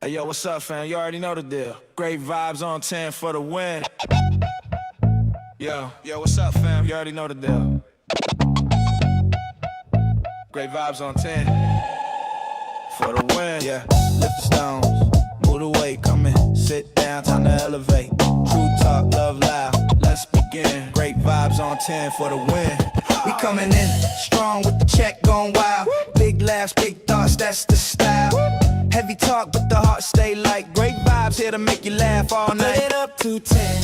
Hey yo, what's up, fam? You already know the deal. Great vibes on 10 for the win. Yo, what's up, fam? You already know the deal. Great vibes on 10 for the win. Yeah, lift the stones, move the weight, come in, sit down, time to elevate. True talk, love loud, let's begin. Great vibes on 10 for the win. We coming in strong with the check going wild. Big laughs, big thoughts, that's the style. Heavy talk, but the heart stay light. Great vibes here to make you laugh all night. Put it up to 10,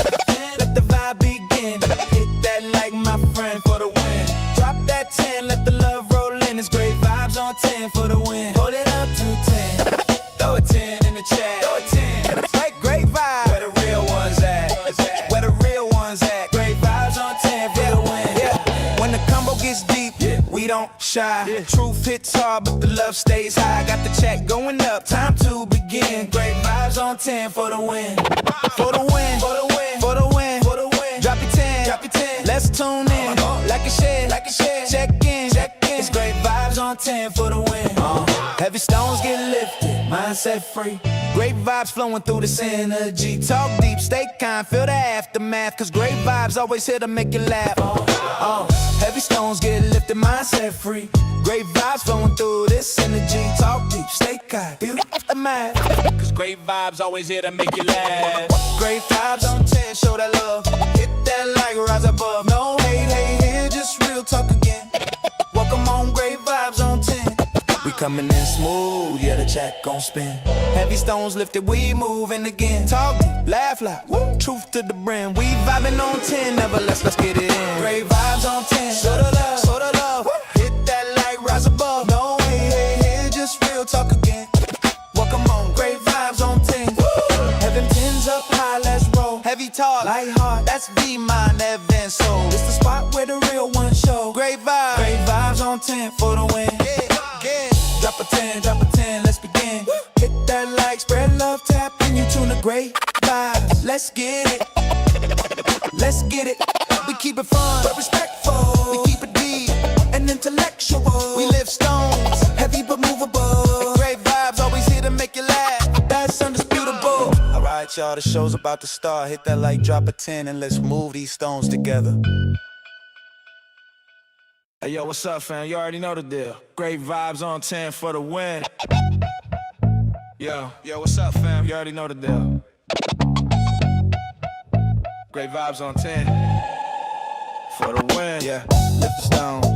let the vibe begin. Hit that like my friend for the win. Drop that 10, let the love roll in. It's great vibes on 10 for the win. Hold it up to 10, throw a 10 in the chat. Throw a 10, like great vibes. Where the real ones at? Where the real ones at? Great vibes on 10 for the win. Yeah. When the combo gets deep, we don't shy. Truth hits hard, but the love stays high. Got the check going up, time to begin. Great vibes on 10 for the win. For the win, for the win, for the win, for the win. Drop your 10, drop your 10. Let's tune in, like a share, like a share. Check in, check in. It's great vibes on 10 for the win. Heavy stones get lifted, mindset free. Great vibes flowing through this energy. Talk deep, stay kind, feel the aftermath. Cause great vibes always here to make you laugh. Heavy stones get lifted, mindset free. Great vibes flowing through this energy. Talk deep, stay kind, feel the aftermath. Cause great vibes always here to make you laugh. Great vibes on 10, show that love. Hit that like, rise above. No hate, hate here, just real talk again. Welcome on, great vibes on 10. We coming in smooth, yeah, the check gon' spin. Heavy stones lifted, we moving again. Talk deep, laugh loud, woo. Truth to the brim. We vibing on 10, never less, let's get it in. Great vibes on 10, show the love, show the love. Woo. Hit that like, rise above. No hate, hate here, just real talk again. Welcome on, great vibes on 10. Woo. Heaven 10's up high, let's roll. Heavy talk, light heart, that's V-Mind, Evan Soul. It's the spot where the real ones show. Great vibes on 10 for the win. Drop a 10, drop a 10, let's begin. Hit that like, spread love, tap in, you tune a great vibes. Let's get it, let's get it. We keep it fun, but respectful. We keep it deep and intellectual. We live stones, heavy but movable. Great vibes, always here to make you laugh. That's undisputable. Alright y'all, the show's about to start. Hit that like, drop a 10, and let's move these stones together. Hey yo, what's up, fam? You already know the deal. Great vibes on 10 for the win. Yo, what's up, fam? You already know the deal. Great vibes on 10 for the win. Yeah, lift the stones,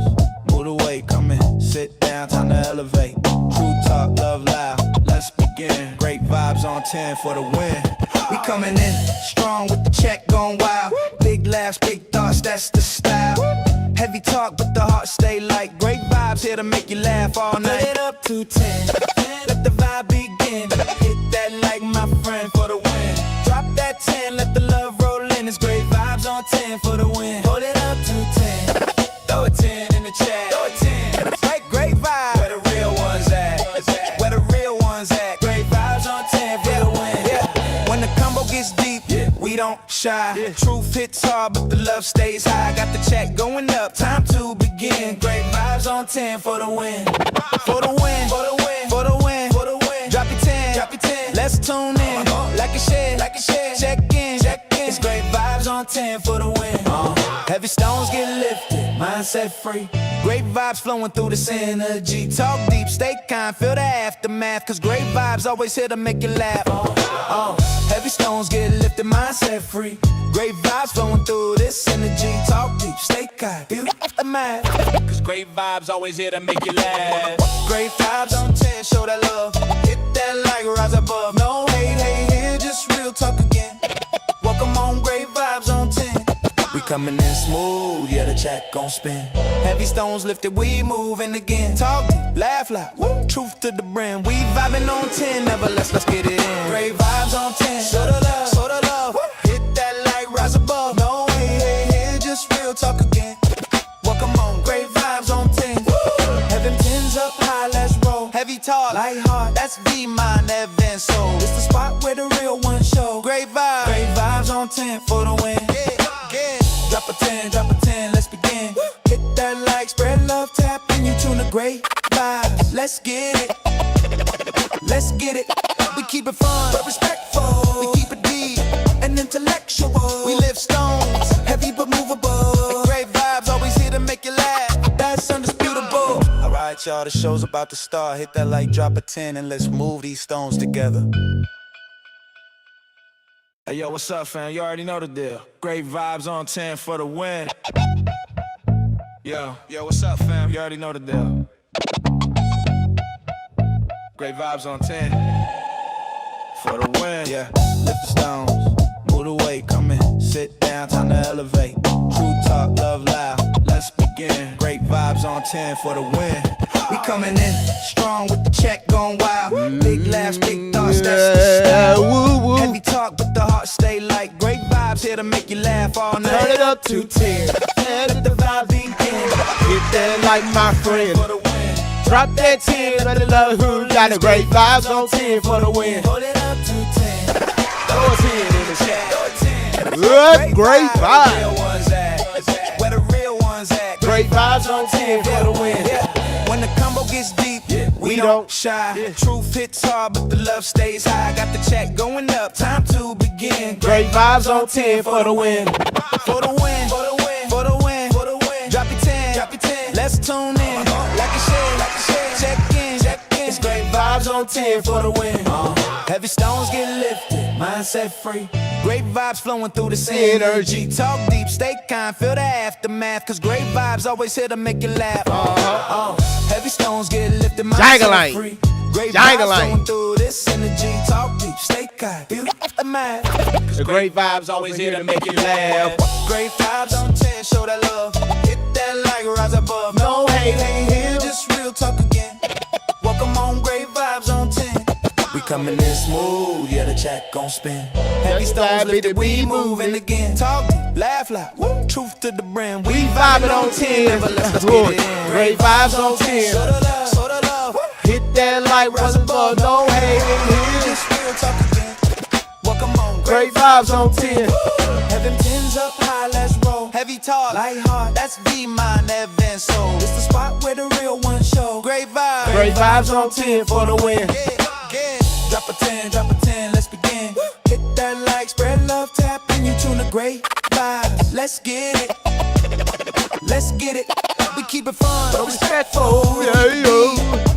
move the weight, come in, sit down, time to elevate. True talk, love loud, let's begin. Great vibes on 10 for the win. We coming in strong with the check going wild. Big laughs, big thoughts, that's the style. Heavy talk, but the heart stay light. Great vibes here to make you laugh all night. Put it up to 10, let the vibe begin. Hit that like my friend for the win. Drop that 10, let the love roll in. It's great vibes on 10 for the win. Hold it up to 10, throw a 10 in the chat. Throw a 10, like great vibes. Where the real ones at? Where the real ones at? Great vibes on 10 for the win. Yeah. When the combo gets deep, we don't shy. Truth hits hard, but the love stays high. Got the check going up, time to begin. Great vibes on 10 for the win. For the win, for the win, for the win, for the win. Drop your 10, drop your 10. Let's tune in, like a share, like a share. Check in, check in. It's great vibes on 10 for the win. Heavy stones get lifted, mindset free. Great vibes flowing through this energy. Talk deep, stay kind, feel the aftermath. Cause great vibes always here to make you laugh. Heavy stones get lifted, mindset free. Great vibes flowing through this energy. Talk deep, stay kind, feel the aftermath. Cause great vibes always here to make you laugh. Great vibes on 10, show that love. Hit that like, rise above. No hate, hate here, just real talk again. Welcome on, great vibes on 10. We coming in smooth, yeah, the check gon' spin. Heavy stones lifted, we moving again. Talk deep, laugh loud, woo. Truth to the brim. We vibing on 10, never less, let's get it in. Great vibes on 10, show the love, show the love. Woo. Hit that like, rise above. No hate, hate here, just real talk again. Welcome on, great vibes on 10. Woo. Heaven 10's up high, let's roll. Heavy talk, light heart, that's V-Mind, Evan Soul. It's the spot where the real ones show. Great vibes on 10 for the win. Drop a 10, drop a 10, let's begin. Hit that like, spread love, tap in, you tune a great vibes. Let's get it, let's get it. We keep keep it fun, but respectful. We keep it deep and intellectual. We lift stones, heavy but movable. Great vibes, always here to make you laugh. That's undisputable. Alright, y'all, the show's about to start. Hit that like, drop a 10, and let's move these stones together. Hey, yo, what's up, fam? You already know the deal. Great vibes on 10 for the win. Yo, what's up, fam? You already know the deal. Great vibes on 10 for the win. Yeah, lift the stones, move the weight, come in, sit down, time to elevate. True talk, love loud, let's begin. Great vibes on 10 for the win. We coming in strong with the check going wild. Big laughs, big thoughts, that's the style. Heavy talk, but the heart stay light. Great vibes here to make you laugh all night. Turn it up to 10. Let the vibe begin. Hit that like my friend. For the win. Drop that 10, let it love who got the great vibes on 10 for the win. Hold it up to 10. Throw a 10 in the chat. Throw a 10. Good, great Where the real vibes. ones at? Where the real ones at? Great vibes on 10 for the win. Yeah. When the combo gets deep, we don't shy. Truth hits hard, but the love stays high. Got the check going up, time to begin. Great vibes on 10 for the win. For the win, for the win, for the win, for the win. Drop your 10, drop your 10. Let's tune in, like a share, check in, check in. It's great vibes on 10 for the win. Heavy stones get lifted, mindset free. Great vibes flowing through the energy. Talk deep, stay kind, feel the aftermath. Cause great vibes always here to make you laugh. Heavy stones get lifted, mindset free. Great vibes flowing through this energy. Talk deep, stay kind, feel the aftermath. The great vibes always here to make you laugh. Great vibes on 10, show that love. Hit that like, rise above. No hate, ain't here, just real talk again. Welcome on, great vibes on 10. We coming in smooth, yeah, the check gon' spin. Heavy stones lifted, we moving again. Talk deep, laugh loud, truth to the brim. We vibing on 10, never let's get it in. Great vibes on 10. Show the love, show the love. Hit that like, rise above, no hate in here. Just real talk again. Welcome on, Great vibes on 10. have them 10s up high, let's roll. Heavy talk, light heart, that's V-Mind, Evan Soul. It's the spot where the real ones show. Great vibes. Great vibes on 10 for the win. Yeah. Drop a 10, let's begin. Hit that like, spread love, tap in, you tune the great vibes. Let's get it. Let's get it. We keep it fun, but respectful.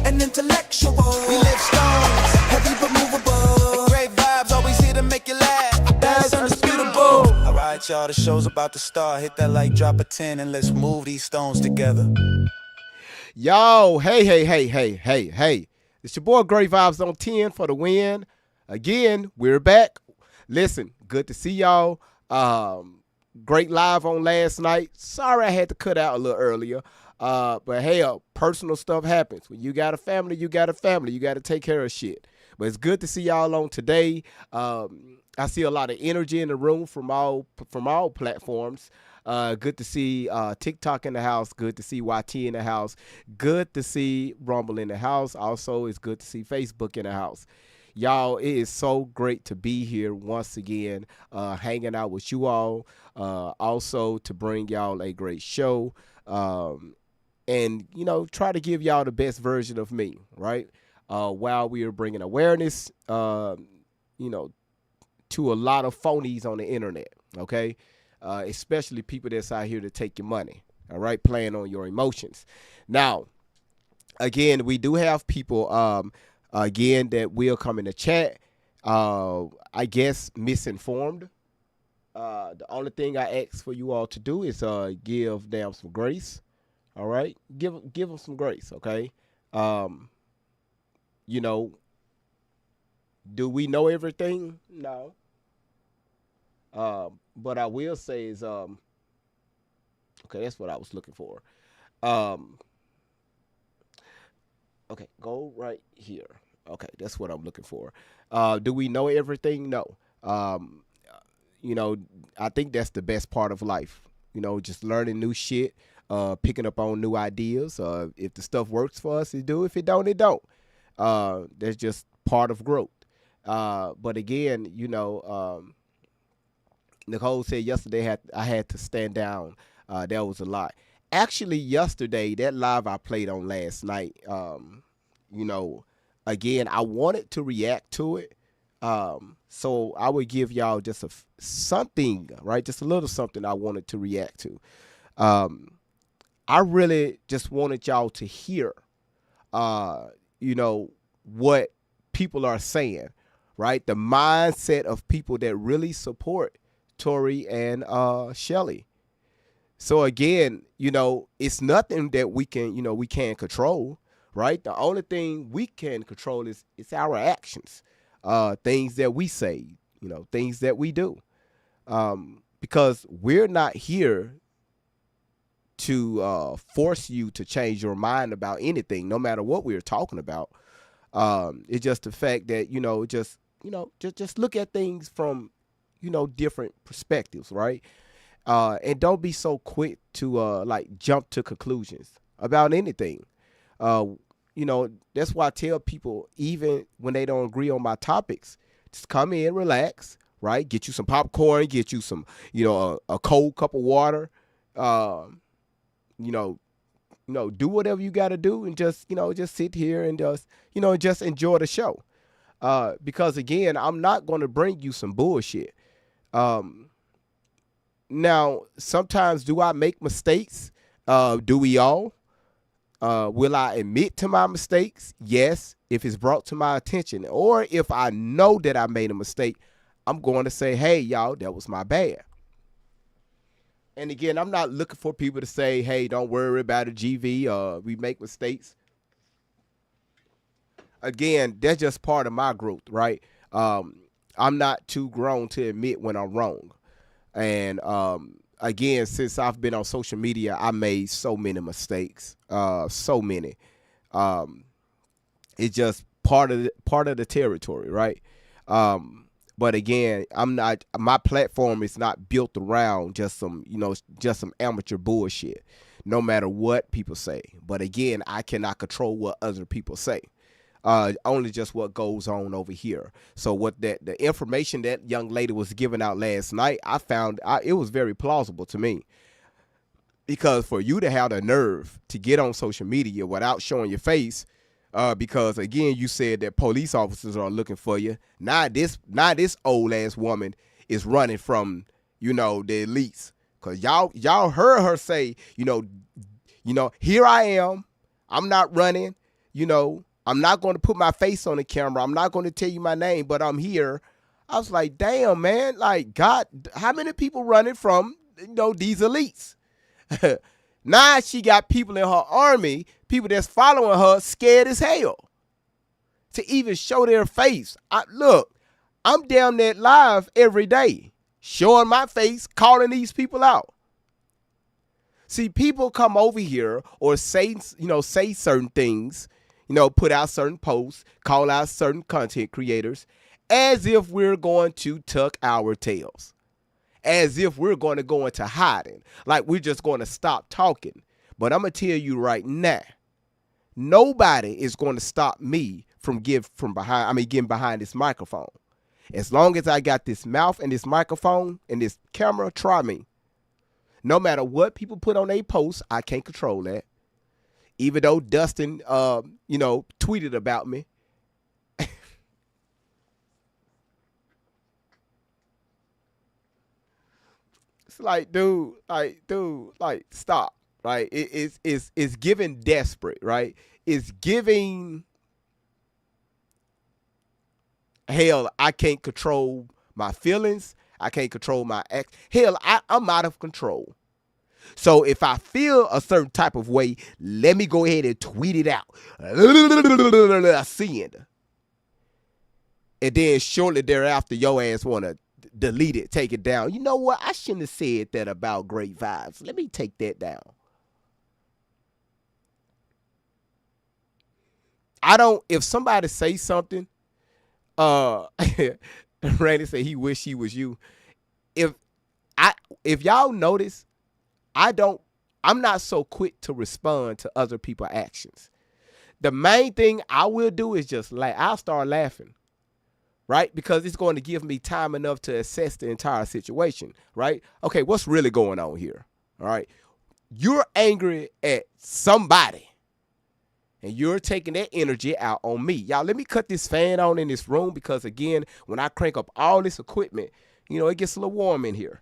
And intellectual. We lift stones, heavy but movable. Great vibes, always here to make you laugh. That's undisputable. Alright, y'all, the show's about to start. Hit that like, drop a 10, and let's move these stones together. Yo, hey. It's your boy Great Vibes on 10 for the win. Again, we're back. Listen, good to see y'all. Great live on last night. Sorry I had to cut out a little earlier. But hey, personal stuff happens. When you got a family, you got a family. You got to take care of shit. But it's good to see y'all on today. I see a lot of energy in the room from all platforms. Good to see TikTok in the house. Good to see YT in the house. Good to see Rumble in the house. Also, it's good to see Facebook in the house. Y'all, it is so great to be here once again, hanging out with you all. Also, to bring y'all a great show. And, you know, try to give y'all the best version of me, right? While we are bringing awareness, you know, to a lot of phonies on the internet, okay? Especially people that's out here to take your money, all right, playing on your emotions. Now, again, we do have people, again, that will come in the chat, I guess, misinformed. The only thing I ask for you all to do is give them some grace, all right? Give them some grace, okay? You know, do we know everything? No. But I will say is, okay, that's what I was looking for. Okay, go right here. Okay, that's what I'm looking for. Do we know everything? No. You know, I think that's the best part of life. You know, just learning new shit, picking up on new ideas. If the stuff works for us, it do. If it don't, it don't. That's just part of growth. But again, you know, Nicole said yesterday I had to stand down. That was a lot. Actually, yesterday, that live I played on last night, you know, again, I wanted to react to it, So I would give y'all just something, right? Just a little something I wanted to react to. Um, I really just wanted y'all to hear, uh, you know, what people are saying, right? The mindset of people that really support Tori and Shelly. So again, it's nothing that we can't control, right? The only thing we can control is our actions, things that we say, things that we do, because we're not here to force you to change your mind about anything, no matter what we're talking about. It's just the fact that just look at things from different perspectives, right? And don't be so quick to like jump to conclusions about anything. Uh, that's why I tell people, even when they don't agree on my topics, just come in, relax, right? Get you some popcorn, get you some, a cold cup of water. Um, you know, do whatever you got to do, and just sit here and just enjoy the show. Because again, I'm not going to bring you some bullshit. Um, Now, sometimes do I make mistakes? Do we all? Will I admit to my mistakes? Yes, if it's brought to my attention. Or if I know that I made a mistake, I'm going to say, hey, y'all, that was my bad. And again, I'm not looking for people to say, hey, don't worry about it, GV. We make mistakes. Again, that's just part of my growth, right? I'm not too grown to admit when I'm wrong. And again, since I've been on social media, I made so many mistakes, so many. It's just part of the territory, right? But again, my platform is not built around just some amateur bullshit, no matter what people say. But again, I cannot control what other people say. Only just what goes on over here. So what the information that young lady was giving out last night, I found it was very plausible to me. Because for you to have the nerve to get on social media without showing your face, because again, you said that police officers are looking for you. Now this old ass woman is running from the elites. Cause y'all heard her say, here I am. I'm not running. I'm not going to put my face on the camera. I'm not going to tell you my name, but I'm here. I was like, damn, man. Like, God, how many people running from, these elites? Now she got people in her army, people that's following her, scared as hell to even show their face. Look, I'm down there live every day, showing my face, calling these people out. See, people come over here or say certain things, put out certain posts, call out certain content creators, as if we're going to tuck our tails, as if we're going to go into hiding, like we're just going to stop talking. But I'm going to tell you right now, nobody is going to stop me from getting behind this microphone. As long as I got this mouth and this microphone and this camera, try me. No matter what people put on their posts, I can't control that. Even though Dustin, tweeted about me. It's like, dude, stop, right? It's giving desperate, right? It's giving, hell, I can't control my feelings. I can't control my acts. Hell, I'm out of control. So if I feel a certain type of way, let me go ahead and tweet it out. Send. And then shortly thereafter, your ass want to delete it, take it down. You know what? I shouldn't have said that about Great Vibes. Let me take that down. If somebody say something, Randy said he wish he was you. If y'all notice, I'm not so quick to respond to other people's actions. The main thing I will do is just I'll start laughing, right? Because it's going to give me time enough to assess the entire situation, right? Okay, what's really going on here? All right. You're angry at somebody, And you're taking that energy out on me. Y'all, let me cut this fan on in this room because, again, when I crank up all this equipment, it gets a little warm in here.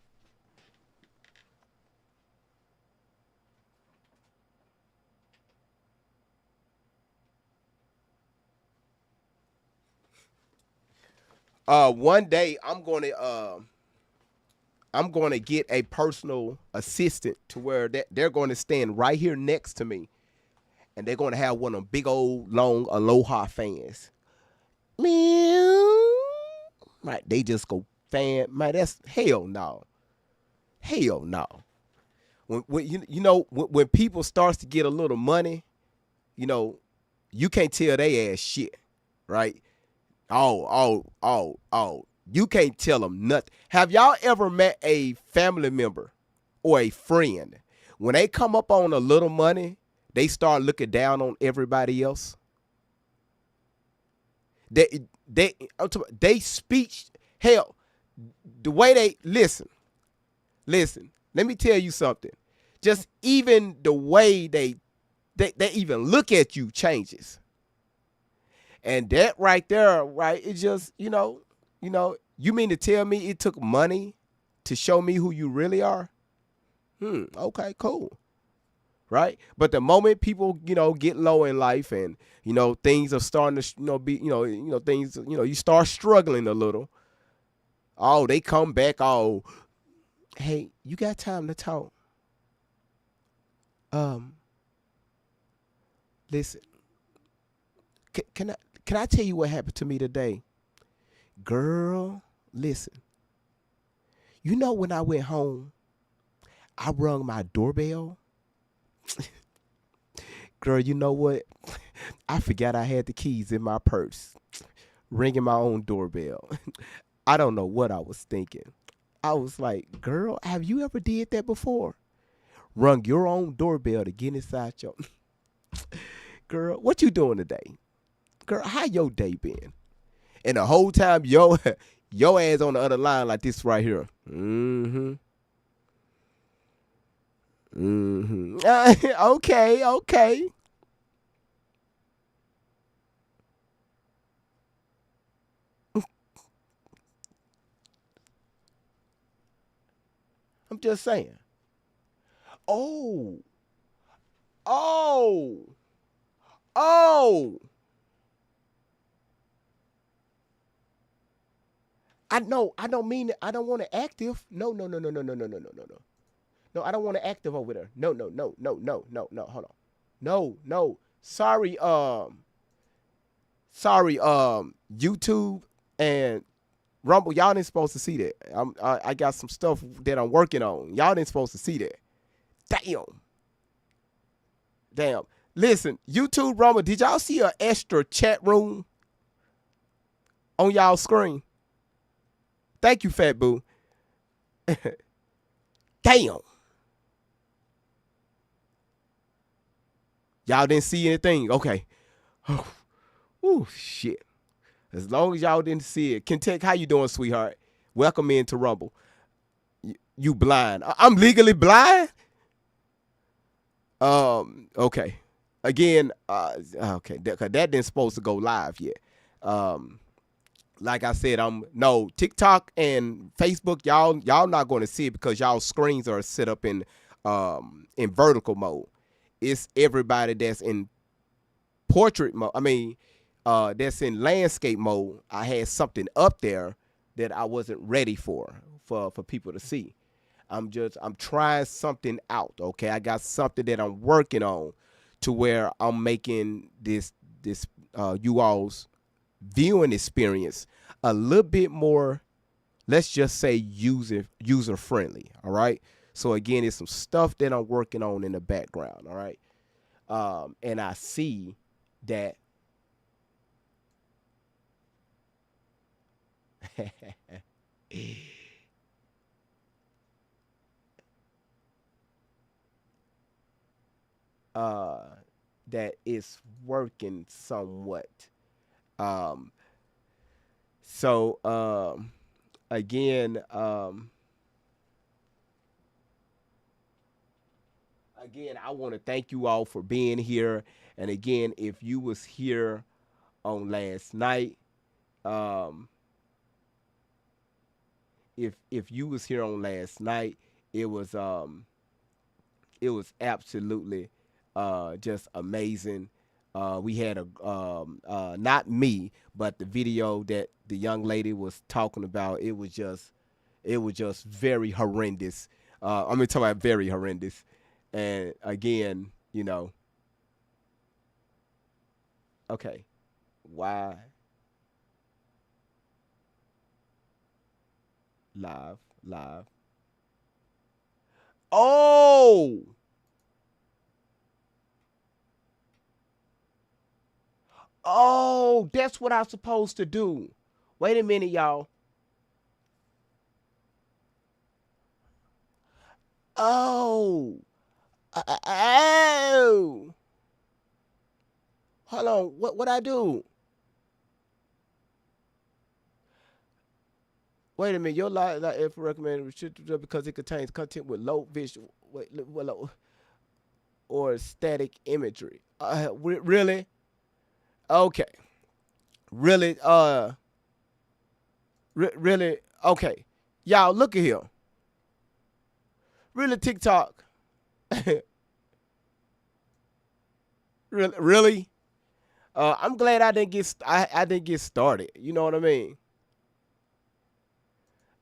One day I'm going to get a personal assistant to where they're going to stand right here next to me, and they're going to have one of them big old long Aloha fans. Meow. Right, they just go fan. Man, that's hell no, hell no. When people starts to get a little money, you know, you can't tell they ass shit, right? Oh. You can't tell them nothing. Have y'all ever met a family member or a friend? When they come up on a little money, they start looking down on everybody else. They speech, hell, the way they listen. Let me tell you something. Just even the way they even look at you changes. And that right there, right, it just, you mean to tell me it took money to show me who you really are? Okay, cool. Right? But the moment people, get low in life and, things are starting to, be, things, you start struggling a little. Oh, they come back, oh, hey, you got time to talk? Listen, can I tell you what happened to me today? Girl, listen. When I went home, I rung my doorbell. Girl, you know what? I forgot I had the keys in my purse. Ringing my own doorbell. I don't know what I was thinking. I was like, girl, have you ever did that before? Rung your own doorbell to get inside your... Girl, what you doing today? Girl, how your day been? And the whole time, your ass on the other line like this right here. Okay. I'm just saying. Oh. I know. I don't mean it. I don't want to active. No. No, I don't want to active over there. No. Hold on. No. Sorry. YouTube and Rumble. Y'all ain't supposed to see that. I got some stuff that I'm working on. Y'all ain't supposed to see that. Damn. Listen, YouTube, Rumble. Did y'all see an extra chat room on y'all screen? Thank you, Fat Boo. Damn. Y'all didn't see anything. Okay. Oh, shit. As long as y'all didn't see it. Kentucky, how you doing, sweetheart? Welcome into Rumble. You blind. I'm legally blind? Okay. Again, okay. That didn't supposed to go live yet. Like I said, TikTok and Facebook, y'all not going to see it because y'all screens are set up in vertical mode. It's everybody that's in portrait mode. That's in landscape mode. I had something up there that I wasn't ready for people to see. I'm trying something out. Okay, I got something that I'm working on to where I'm making this you all's viewing experience a little bit more, let's just say user friendly. All right. So again, it's some stuff that I'm working on in the background. All right. And I see that that it's working somewhat. So again, again, I want to thank you all for being here. And again, if you was here on last night, um, if you was here on last night, it was um it was absolutely just amazing. We had a not me, but the video that the young lady was talking about. It was just very horrendous. I'm gonna talk about very horrendous. And again, okay, why live? Oh, oh, that's what I'm supposed to do. Wait a minute, y'all. Oh, oh. Hold on. What I do? Wait a minute. Your live if recommended restricted because it contains content with low visual or static imagery. Really? Okay. Really? Really? Okay. Y'all, look at here. Really, TikTok? Really? I'm glad I didn't get started. You know what I mean?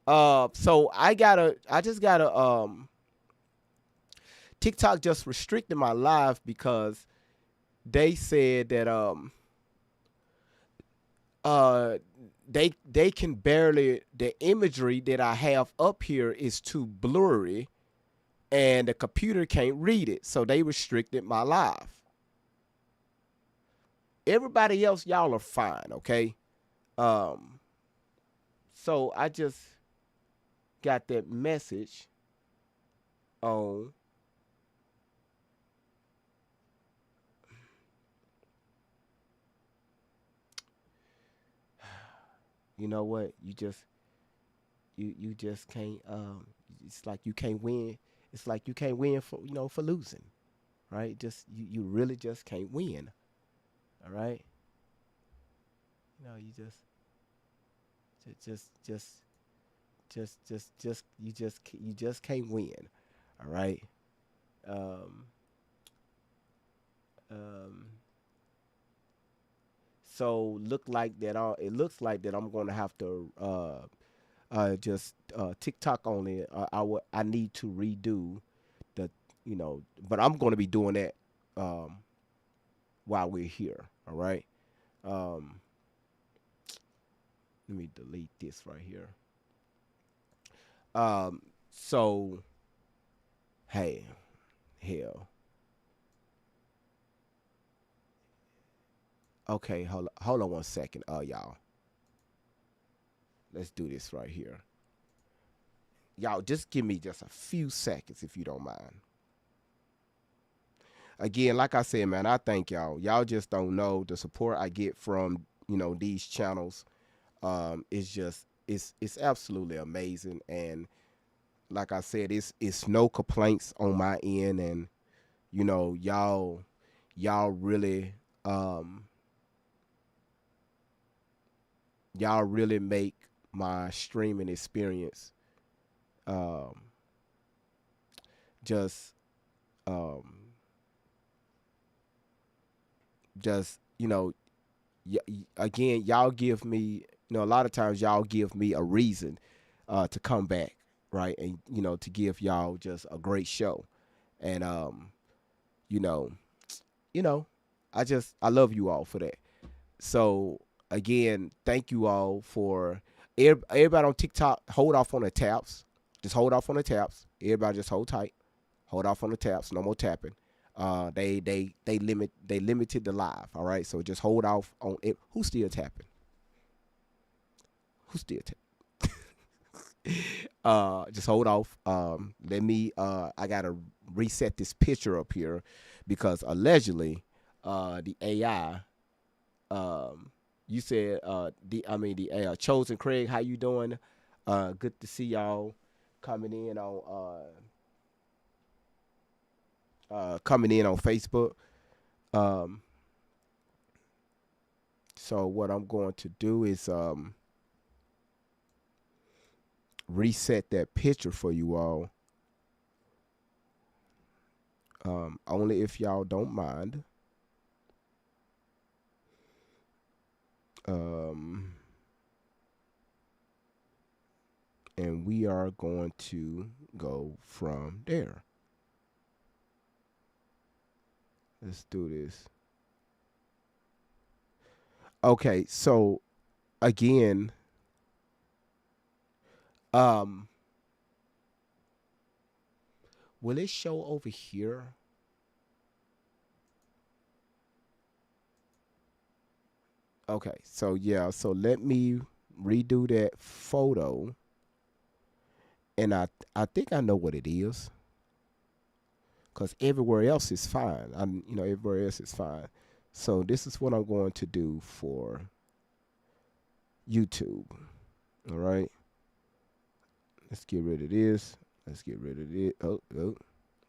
So I just gotta TikTok just restricted my live because they said that uh they can barely, the imagery that I have up here is too blurry and the computer can't read it, so they restricted my live. Everybody else, y'all are fine, okay? Um, so I just got that message on. You know what? You just can't. It's like you can't win. It's like you can't win for for losing, right? Just you really just can't win. All right. You just you just can't win. All right. Um, um, so it looks like that I'm going to have to just TikTok only. I need to redo the but I'm going to be doing that um, while we're here. All right. Um, let me delete this right here. So hey, hell. Okay, hold on one second, y'all. Let's do this right here. Y'all, just give me just a few seconds if you don't mind. Again, like I said, man, I thank y'all. Y'all just don't know the support I get from these channels. It's absolutely amazing, and like I said, it's no complaints on my end, and y'all really y'all really make my streaming experience um just um just again, y'all give me, a lot of times y'all give me a reason to come back, right? And to give y'all just a great show. And you know you know I love you all for that. So again, thank you all for everybody on TikTok. Hold off on the taps. Just hold off on the taps. Everybody just hold tight. Hold off on the taps. No more tapping. They limited the live. All right, so just hold off on it. Who's still tapping? Who's still tapping? Just hold off. Let me. I gotta reset this picture up here because allegedly, the AI. You said the chosen Craig. How you doing? Good to see y'all coming in on coming in on Facebook. Um, so what I'm going to do is reset that picture for you all. Only if y'all don't mind. Um, and we are going to go from there. Let's do this. Okay, so again, um, will it show over here? Okay, so yeah, so let me redo that photo, and I think I know what it is, cause everywhere else is fine. Everywhere else is fine. So this is what I'm going to do for YouTube. All right, let's get rid of this. Let's get rid of it. Oh,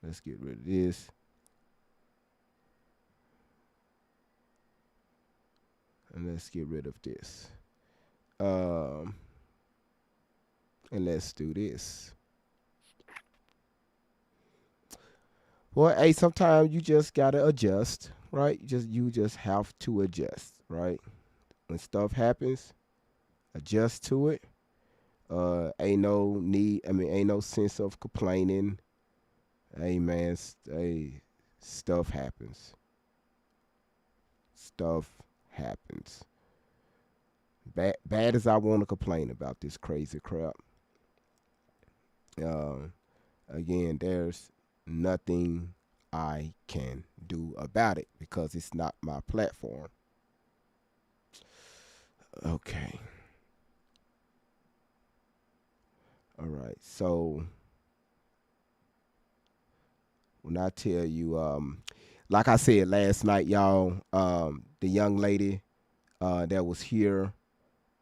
let's get rid of this. And let's get rid of this. Um, and let's do this. Well, hey, sometimes you just gotta adjust, right? You just have to adjust, right? When stuff happens, adjust to it. Ain't no need. I mean, ain't no sense of complaining. Hey, man, hey, stuff happens. Stuff happens. Bad as I want to complain about this crazy crap. Uh, Again, there's nothing I can do about it because it's not my platform. Okay. All right. So when I tell you, like I said last night, y'all, the young lady that was here,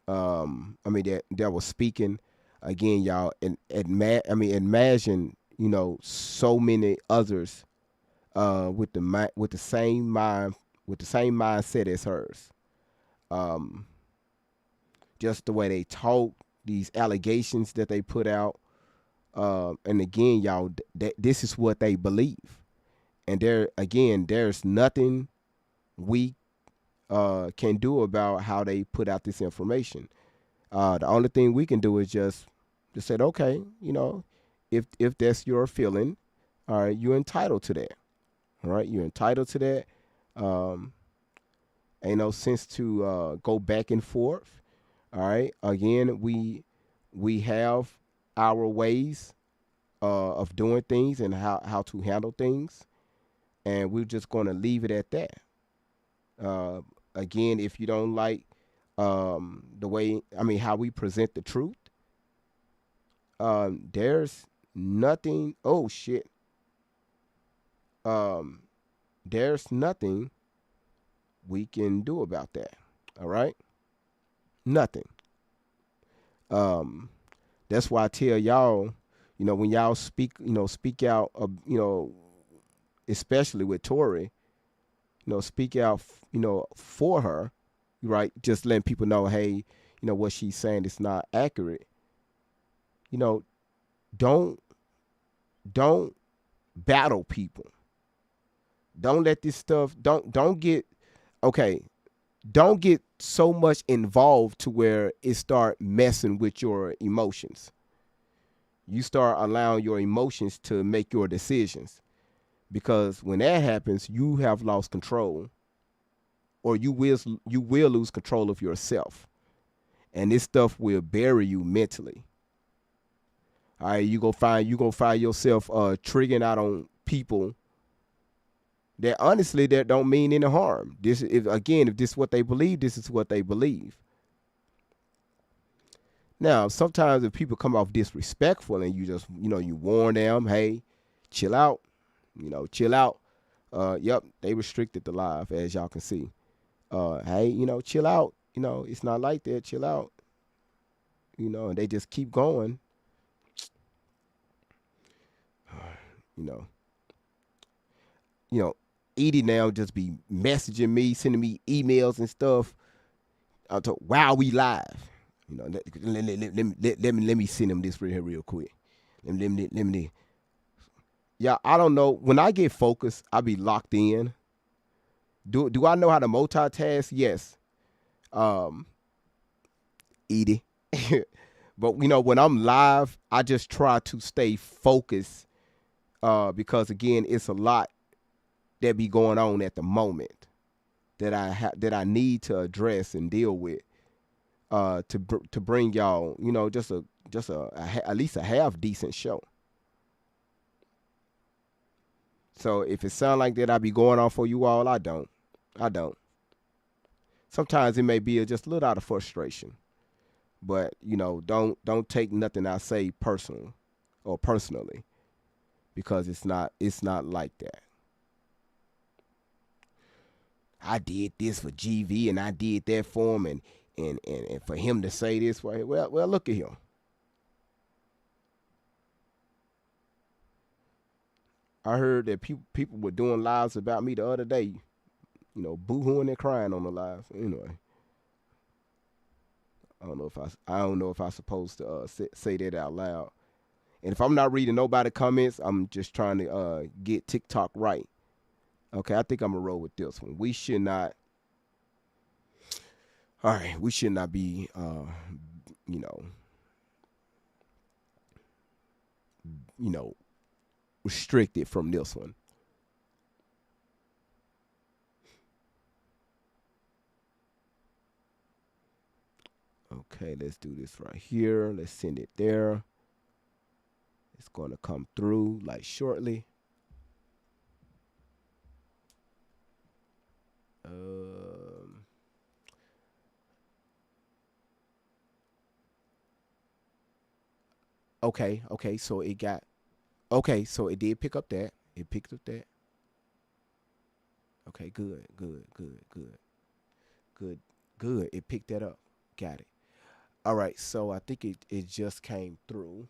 that was speaking again, y'all, and imagine, so many others with the same mindset as hers. Um, just the way they talk, these allegations that they put out, and again, y'all, this is what they believe, and there's nothing we can do about how they put out this information. The only thing we can do is just say, okay, if that's your feeling, all right, you're entitled to that. All right, you're entitled to that. Um, Ain't no sense to go back and forth. All right. Again, we have our ways of doing things and how to handle things, and we're just going to leave it at that. Uh, Again, if you don't like the way, how we present the truth, there's nothing. Oh shit. Um, there's nothing we can do about that. All right, nothing. Um, that's why I tell y'all, when y'all speak, speak out, especially with Tori, speak out, for her, right? Just letting people know, hey, what she's saying is not accurate. You know, don't don't battle people. Don't let this stuff. Don't get okay. Don't get so much involved to where it start messing with your emotions. You start allowing your emotions to make your decisions, because when that happens, you have lost control, or you will lose control of yourself, and this stuff will bury you mentally. All right, you gonna find yourself triggering out on people that honestly that don't mean any harm. If this is what they believe, this is what they believe. Now, sometimes if people come off disrespectful and you just, you warn them, hey, chill out, chill out. Yep, they restricted the live, as y'all can see. Hey, chill out. It's not like that. Chill out. And they just keep going. You know, you know, Edie now just be messaging me, sending me emails and stuff. I'll talk while we live. You know, let me send him this right here real quick. Let me. Yeah, I don't know. When I get focused, I be locked in. Do I know how to multitask? Yes. Um, Edie. But when I'm live, I just try to stay focused because again, it's a lot that be going on at the moment that I need to address and deal with to bring y'all at least a half decent show. So if it sound like that I be going on for you all, I don't. I don't. Sometimes it may be just a little out of frustration, but don't take nothing I say personal or personally because it's not like that. I did this for GV and I did that for him and for him to say this way. Well, look at him. I heard that people were doing lives about me the other day, boo-hooing and crying on the live. Anyway, I don't know if I supposed to say that out loud. And if I'm not reading nobody comments, I'm just trying to get TikTok right. Okay, I think I'm gonna roll with this one. We should not. All right, we should not be, you know, restricted from this one. Okay, let's do this right here. Let's send it there. It's going to come through like shortly. Okay, so so it did pick up that. It picked up that. Okay, good. It picked that up. Got it. All right, so I think it just came through.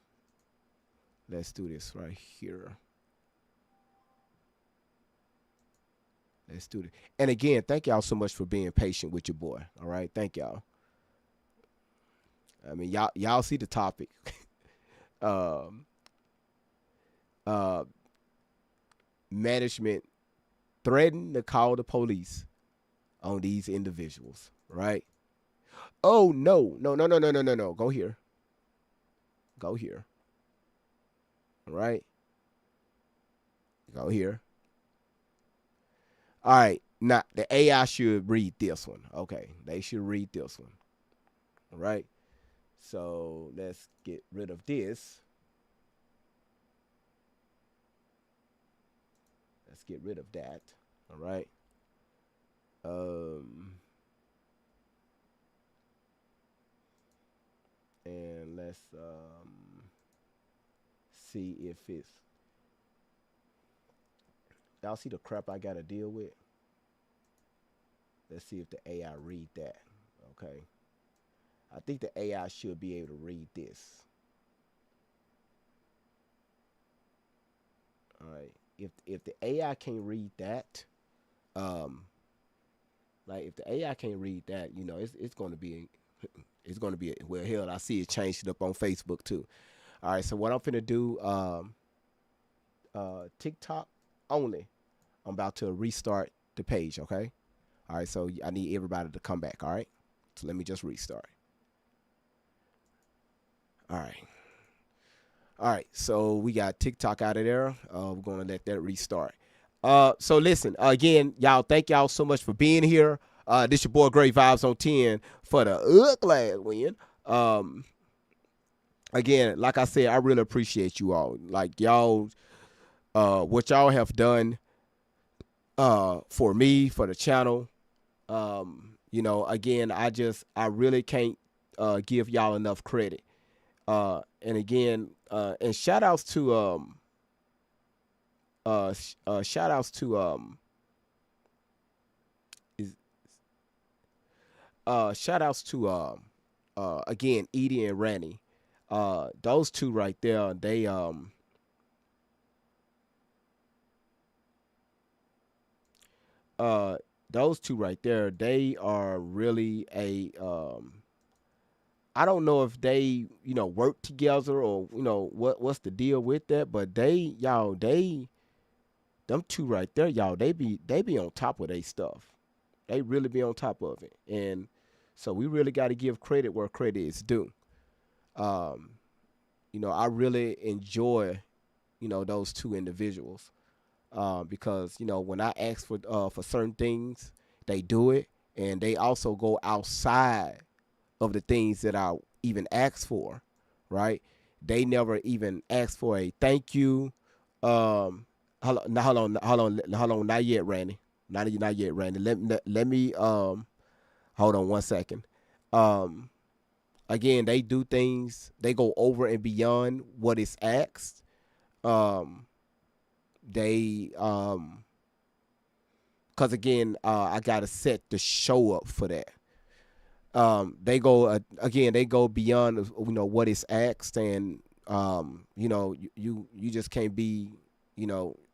Let's do this right here. Let's do this. And again, thank y'all so much for being patient with your boy. All right, thank y'all. I mean, y'all see the topic. um, uh, Management threatened to call the police on these individuals. Right? Oh no. Go here. Go here. All right. Go here. All right. Now the AI should read this one. Okay. They should read this one. All right. So let's get rid of this. Let's get rid of that. All right. And let's see if it's y'all see the crap I gotta deal with. Let's see if the AI read that. Okay. I think the AI should be able to read this. All right. If the AI can't read that, like if the AI can't read that, it's going to be well, hell, I see it changed it up on Facebook too. All right. So what I'm finna do, TikTok only. I'm about to restart the page. Okay. All right. So I need everybody to come back. All right. So let me just restart. All right. All right, so we got TikTok out of there. We're gonna let that restart. So listen, again, y'all, thank y'all so much for being here. This your boy Great Vibes on 10 for the glad win. Again, like I said, I really appreciate you all. Like y'all, what y'all have done for me, for the channel. Again, I really can't give y'all enough credit. And again, and shout outs to shout outs to is shout outs to again Edie and Ranny. Those two right there, those two right there, they are really a I don't know if they, work together or what's the deal with that, but they them two right there, y'all, they be on top of their stuff. They really be on top of it. And so we really got to give credit where credit is due. Um, I really enjoy, those two individuals. Because when I ask for certain things, they do it, and they also go outside of the things that I even ask for, right? They never even ask for a thank you. Hold on, not yet, Randy. Not yet, Randy. Let me hold on one second. Um, Again, they do things. They go over and beyond what is asked. Um, they Cause again, I gotta set the show up for that. They go again. They go beyond what is asked, and you just can't be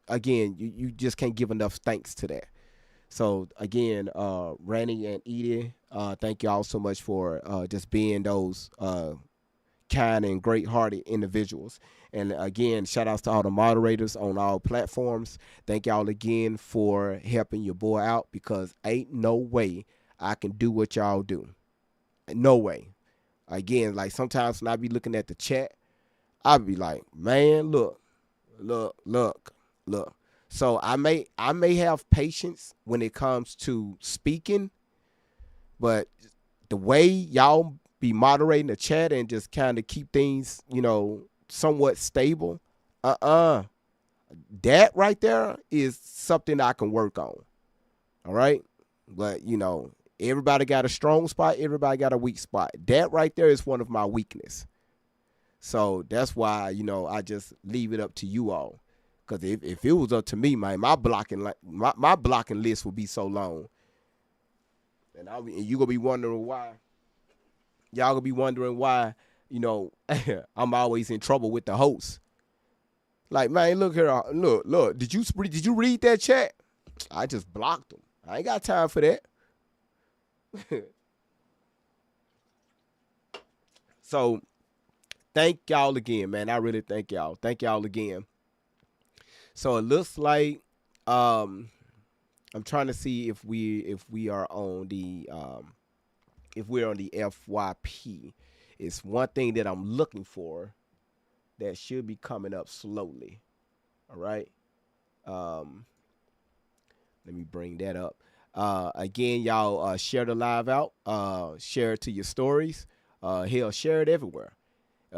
again you just can't give enough thanks to that. So again, Randy and Edie, thank y'all so much for just being those kind and great-hearted individuals. And again, shout outs to all the moderators on all platforms. Thank y'all again for helping your boy out, because ain't no way I can do what y'all do. No way. Again, like sometimes when I be looking at the chat, I be like, man, look. So I may have patience when it comes to speaking, but the way y'all be moderating the chat and just kind of keep things, somewhat stable, that right there is something I can work on. All right. But, everybody got a strong spot. Everybody got a weak spot. That right there is one of my weakness. So that's why, I just leave it up to you all. Because if it was up to me, man, my blocking list would be so long. And you going to be wondering why. Y'all going to be wondering why, I'm always in trouble with the host. Like, man, look here. Look. Did you read that chat? I just blocked them. I ain't got time for that. So, thank y'all again, man. I really thank y'all. Thank y'all again. So it looks like I'm trying to see if we are on the if we're on the FYP. It's one thing that I'm looking for that should be coming up slowly. All right. Let me bring that up. Again, y'all share the live out. Share it to your stories. Hell, share it everywhere.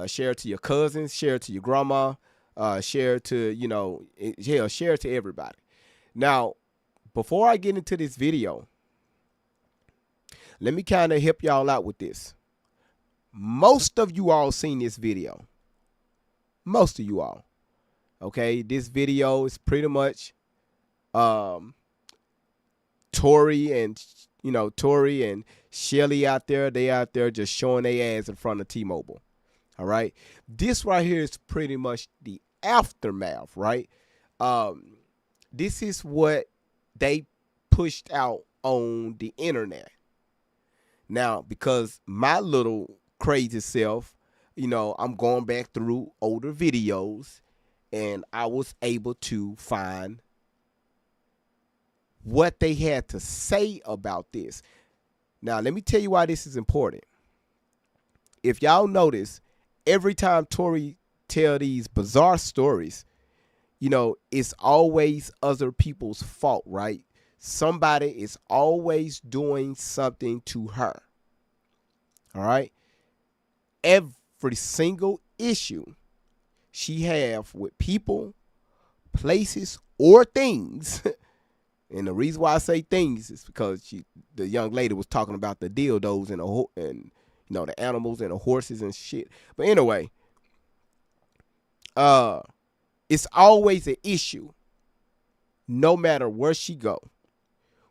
Share it to your cousins. Share it to your grandma. Share it to, hell, share it to everybody. Now, before I get into this video, let me kind of help y'all out with this. Most of you all seen this video. Most of you all. Okay, this video is pretty much Tori and Shelly out there. They out there just showing their ass in front of T-Mobile. All right. This right here is pretty much the aftermath, right? This is what they pushed out on the internet. Now, because my little crazy self, I'm going back through older videos, and I was able to find what they had to say about this. Now, let me tell you why this is important. If y'all notice, every time Tori tell these bizarre stories, it's always other people's fault, right? Somebody is always doing something to her. All right? Every single issue she have with people, places, or things. And the reason why I say things is because the young lady was talking about the dildos and the animals and the horses and shit. But anyway, it's always an issue, no matter where she go.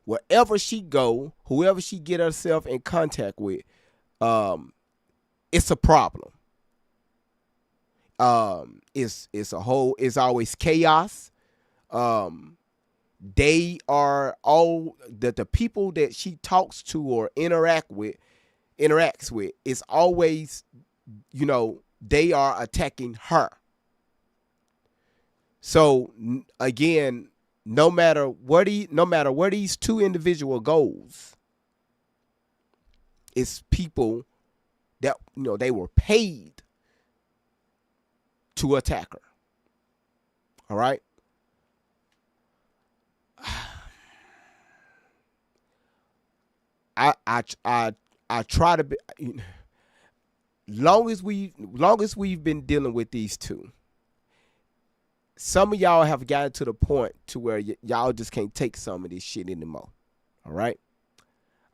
Wherever she go, whoever she get herself in contact with, it's a problem. It's always chaos. they are all the people that she talks to or interacts with is always, they are attacking her. So again, no matter where these two individual goes, it's people that they were paid to attack her. All right. I try to be, long as we've been dealing with these two. Some of y'all have gotten to the point to where y'all just can't take some of this shit anymore. All right.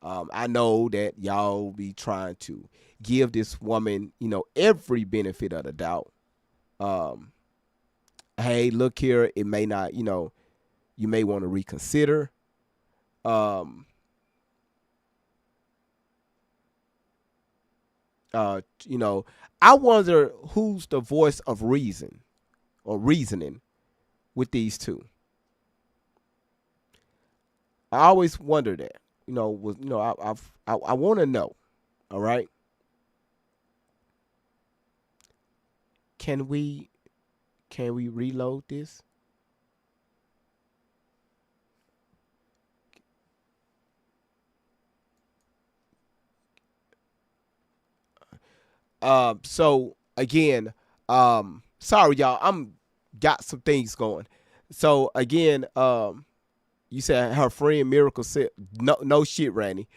I know that y'all be trying to give this woman, every benefit of the doubt. Hey, look here, it may not, you may want to reconsider. I wonder who's the voice of reason or reasoning with these two. I always wonder that. I want to know. All right. Can we reload this? So again, sorry y'all, I'm got some things going. So again, you said her friend Miracle said no shit, Randy.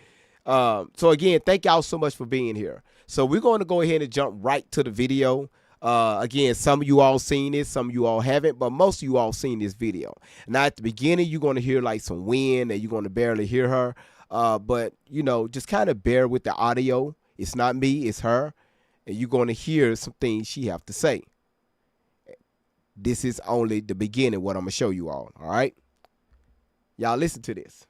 So again, thank y'all so much for being here. So we're going to go ahead and jump right to the video. Again, some of you all seen this, some of you all haven't, but most of you all seen this video. Now at the beginning, you're going to hear like some wind and you're going to barely hear her. But just kind of bear with the audio. It's not me, it's her. And you're going to hear some things she have to say. This is only the beginning, what I'm going to show you all right? Y'all listen to this.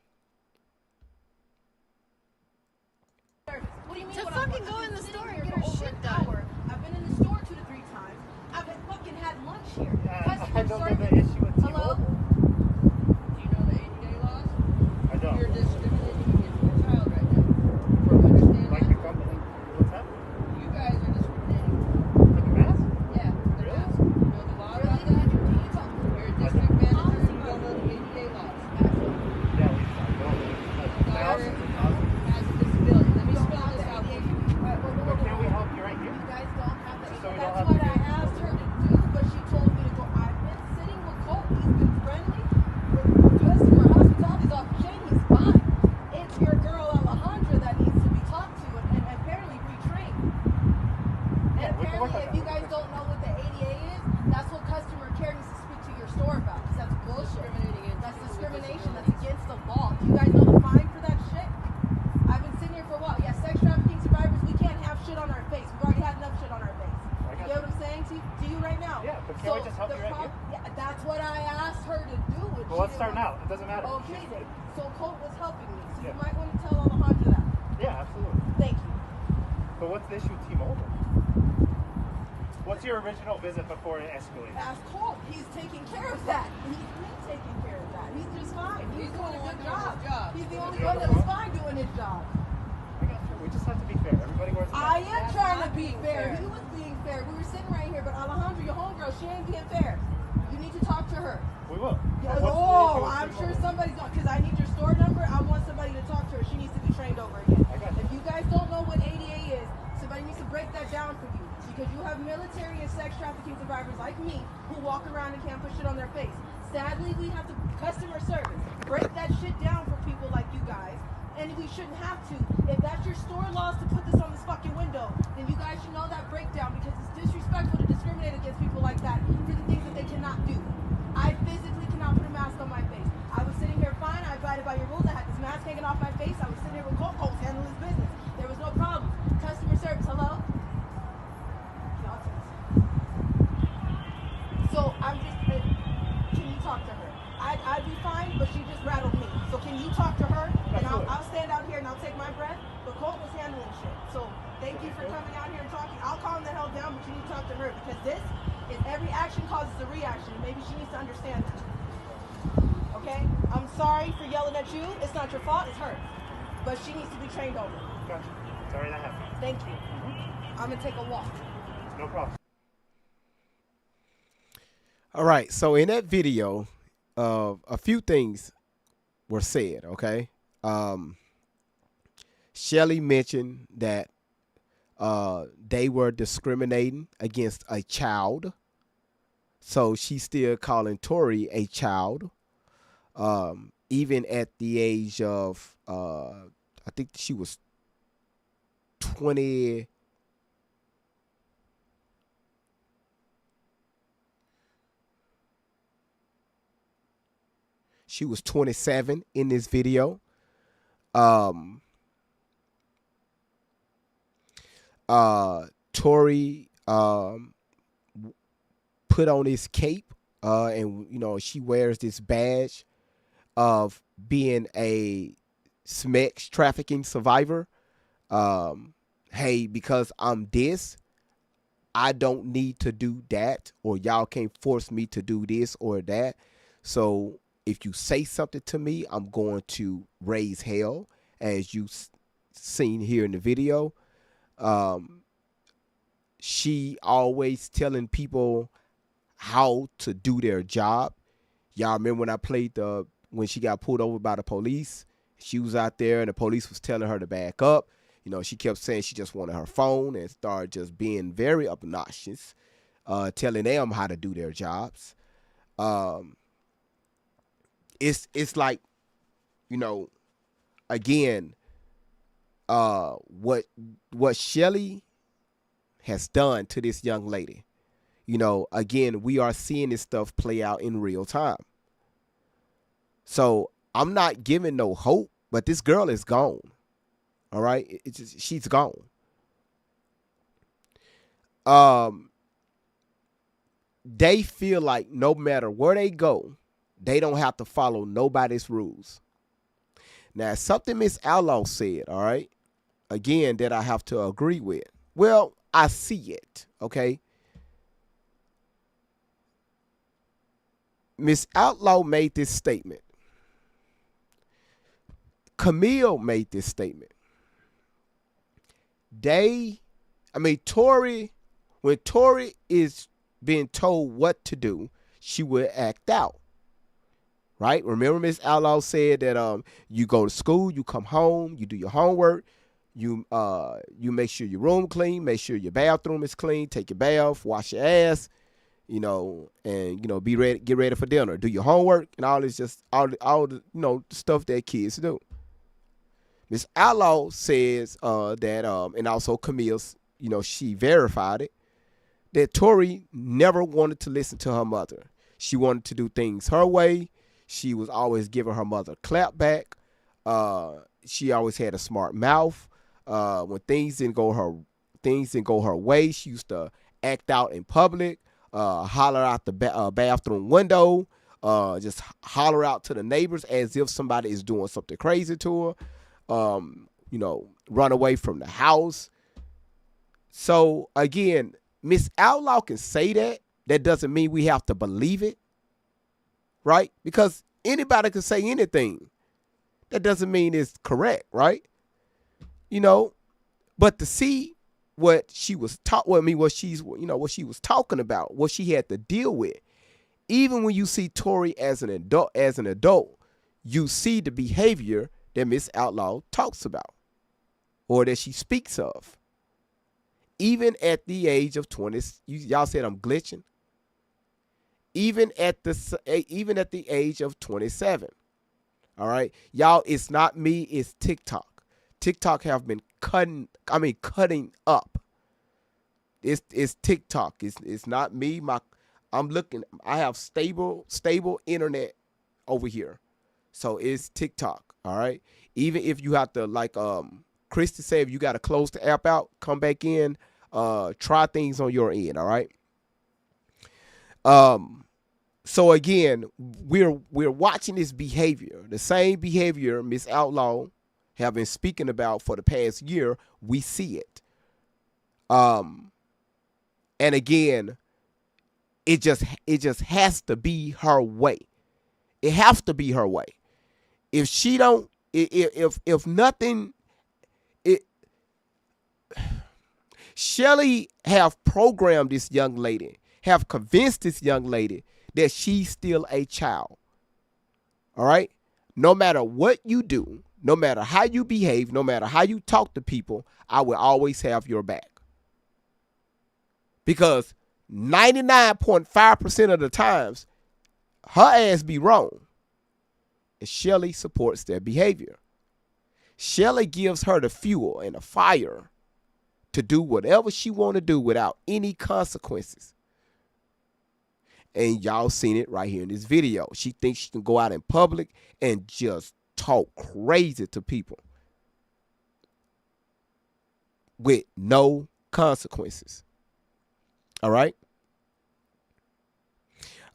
What do you mean? To fucking go in the store and get her shit done. I've been in the store 2 to 3 times. I've fucking had lunch here. I don't have the issue with Hello? T-Mobile. Do you know the 80-day laws? I don't. You're discriminating against your child right now. For understand Like that? the company. What's that? You guys are discriminating. For the mask? Yeah. The Really? mask. You know the law about that? You're a district manager and you don't know the 80-day laws. Yeah, we don't. My house is a thousand. Has a disability. Let me spell this out for you. But can't we help you right here? You guys don't have to. So we don't That's have what to I do- asked her to do, but she told me to go. I've been sitting with Colt. He's been friendly with customer hospitality's off chain. He's fine. It's your girl Alejandra that needs to be talked to and apparently retrained. And Yeah, we can work apparently, on if you that. guys don't know what the ADA is, that's what customer care needs to speak to your store about. Because that's bullshit. That's discrimination. That's against the law. Do you guys know the fine for that shit? I've been sitting here for a while. Yeah, sex trafficking survivors, we can't have shit on our face. We've already had enough shit on our face. I You got get what I'm saying to you right now? Yeah, but can't we just help the you right here? Yeah, that's what I asked her to do. And Well, she let's start didn't now. It doesn't matter. want- Okay then. So Colt was helping me. So you Yeah. might want to tell Alejandra that. Yeah, absolutely. Thank you. But what's the issue with T-Mobile? What's your original visit before it escalated? Ask Colt. He's taking care of that. He's been taking care of that. He's just fine. He's doing a good job. He's the only one that's fine doing his job. I got you. We just have to be fair. Everybody wears a I mask. am trying to be fair. He was being fair. We were sitting right here, but Alejandra, your homegirl, she ain't being fair. You need to talk to her. We will. Yeah, What's the issue oh, with I'm sure T-Mobile? somebody's on, because I need your store number. I want somebody to talk to her. She needs to be trained over again. I got you. If you guys don't know what ADA is, somebody needs to break that down for you. Because you have military and sex trafficking survivors like me who walk around and can't put shit on their face. Sadly, we have to customer service. Break that shit down for people like you guys. And we shouldn't have to. If that's your store laws to put this on this fucking window, then you guys should know that breakdown because it's disrespectful to discriminate against people like that for the things that they cannot do. I physically cannot put a mask on my face. I was sitting here fine. I abided by your rules. I had this mask hanging off my face. I was sitting here with Colt. Colt's handling his business. There was no problem. Customer service. Hello? Y'all test. So I'm just, can you talk to her? I'd be fine, but she just rattled me. So can you talk to her? And I'll stand out here and I'll take my breath. But Colt was handling shit. So thank you for coming out here and talking. I'll calm the hell down, but you need to talk to her because this is every action causes a reaction. Maybe she needs to understand that. Okay? I'm sorry for yelling at you. It's not your fault, it's hers. But she needs to be trained over. Gotcha. Sorry that happened. Thank you. I'm gonna take a walk. No problem. All right. So in that video, a few things were said. Okay. Shelly mentioned that they were discriminating against a child. So she's still calling Tori a child. Even at the age of, I think she was 20. She was 27 in this video. Tori put on his cape, and she wears this badge of being a sex trafficking survivor. Hey, because I'm this, I don't need to do that, or y'all can't force me to do this or that. So if you say something to me, I'm going to raise hell, as you seen here in the video. She always telling people how to do their job. Y'all remember when I played when she got pulled over by the police? She was out there and the police was telling her to back up. She kept saying she just wanted her phone and started just being very obnoxious, telling them how to do their jobs. It's like, again, what Shelly has done to this young lady. Again, we are seeing this stuff play out in real time. So I'm not giving no hope, but this girl is gone. All right, she's gone. They feel like no matter where they go, they don't have to follow nobody's rules. Now, something Miss Outlaw said, all right, again, that I have to agree with. Well, I see it, okay? Miss Outlaw made this statement. Camille made this statement. Tori, when Tori is being told what to do, she will act out. Right? Remember Miss Outlaw said that you go to school, you come home, you do your homework, you make sure your room clean, make sure your bathroom is clean, take your bath, wash your ass, and be ready, get ready for dinner, do your homework, and all this, just all the stuff that kids do. Miss Outlaw says that and also Camille's, she verified it, that Tori never wanted to listen to her mother. She wanted to do things her way. She was always giving her mother a clap back. She always had a smart mouth. When things didn't go her way, she used to act out in public, holler out the bathroom window, just holler out to the neighbors as if somebody is doing something crazy to her. Run away from the house. So again, Miss Outlaw can say that. That doesn't mean we have to believe it. Right? Because anybody can say anything. That doesn't mean it's correct, right? But to see what she was what she was talking about, what she had to deal with. Even when you see Tori as an adult, you see the behavior that Miss Outlaw talks about or that she speaks of. Even at the age of 20, y'all said I'm glitching. Even at the age of 27. All right. Y'all, it's not me, it's TikTok. TikTok have been cutting up. It's TikTok. It's not me. I have stable internet over here. So it's TikTok. All right. Even if you have to, like Christy said, if you got to close the app out, come back in, try things on your end. All right. So again, we're watching this behavior, the same behavior Miss Outlaw have been speaking about for the past year. We see it. And again, it just has to be her way. It has to be her way. If she don't, if nothing, it Shelly have programmed this young lady, have convinced this young lady that she's still a child. All right? No matter what you do, no matter how you behave, no matter how you talk to people, I will always have your back. Because 99.5% of the times, her ass be wrong. And Shelly supports their behavior. Shelly gives her the fuel and the fire to do whatever she want to do without any consequences. And y'all seen it right here in this video. She thinks she can go out in public and just talk crazy to people with no consequences. All right?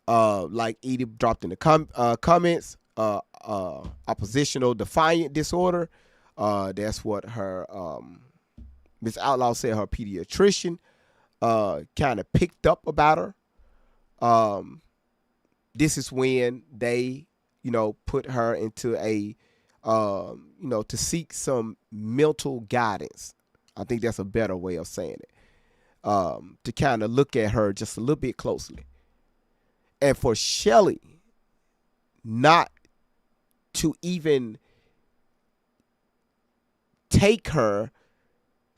Like Edie dropped in the comments, oppositional defiant disorder. That's what her Miss Outlaw said her pediatrician kind of picked up about her. This is when they, put her into a, to seek some mental guidance. I think that's a better way of saying it. To kind of look at her just a little bit closely. And for Shelly not to even take her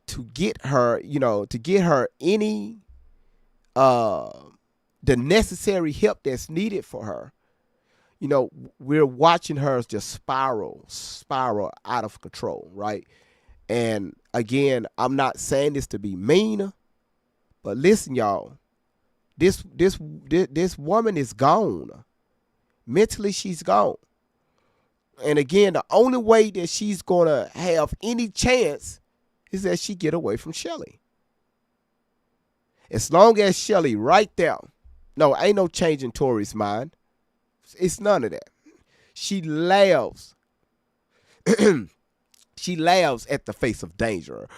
to get her, to get her any the necessary help that's needed for her. We're watching her just spiral out of control, right? And again, I'm not saying this to be mean, but listen, y'all, this woman is gone. Mentally, she's gone. And again, the only way that she's gonna have any chance is that she get away from Shelly. As long as Shelly right there, no, ain't no change in Tori's mind. It's none of that. She laughs. She laughs at the face of danger.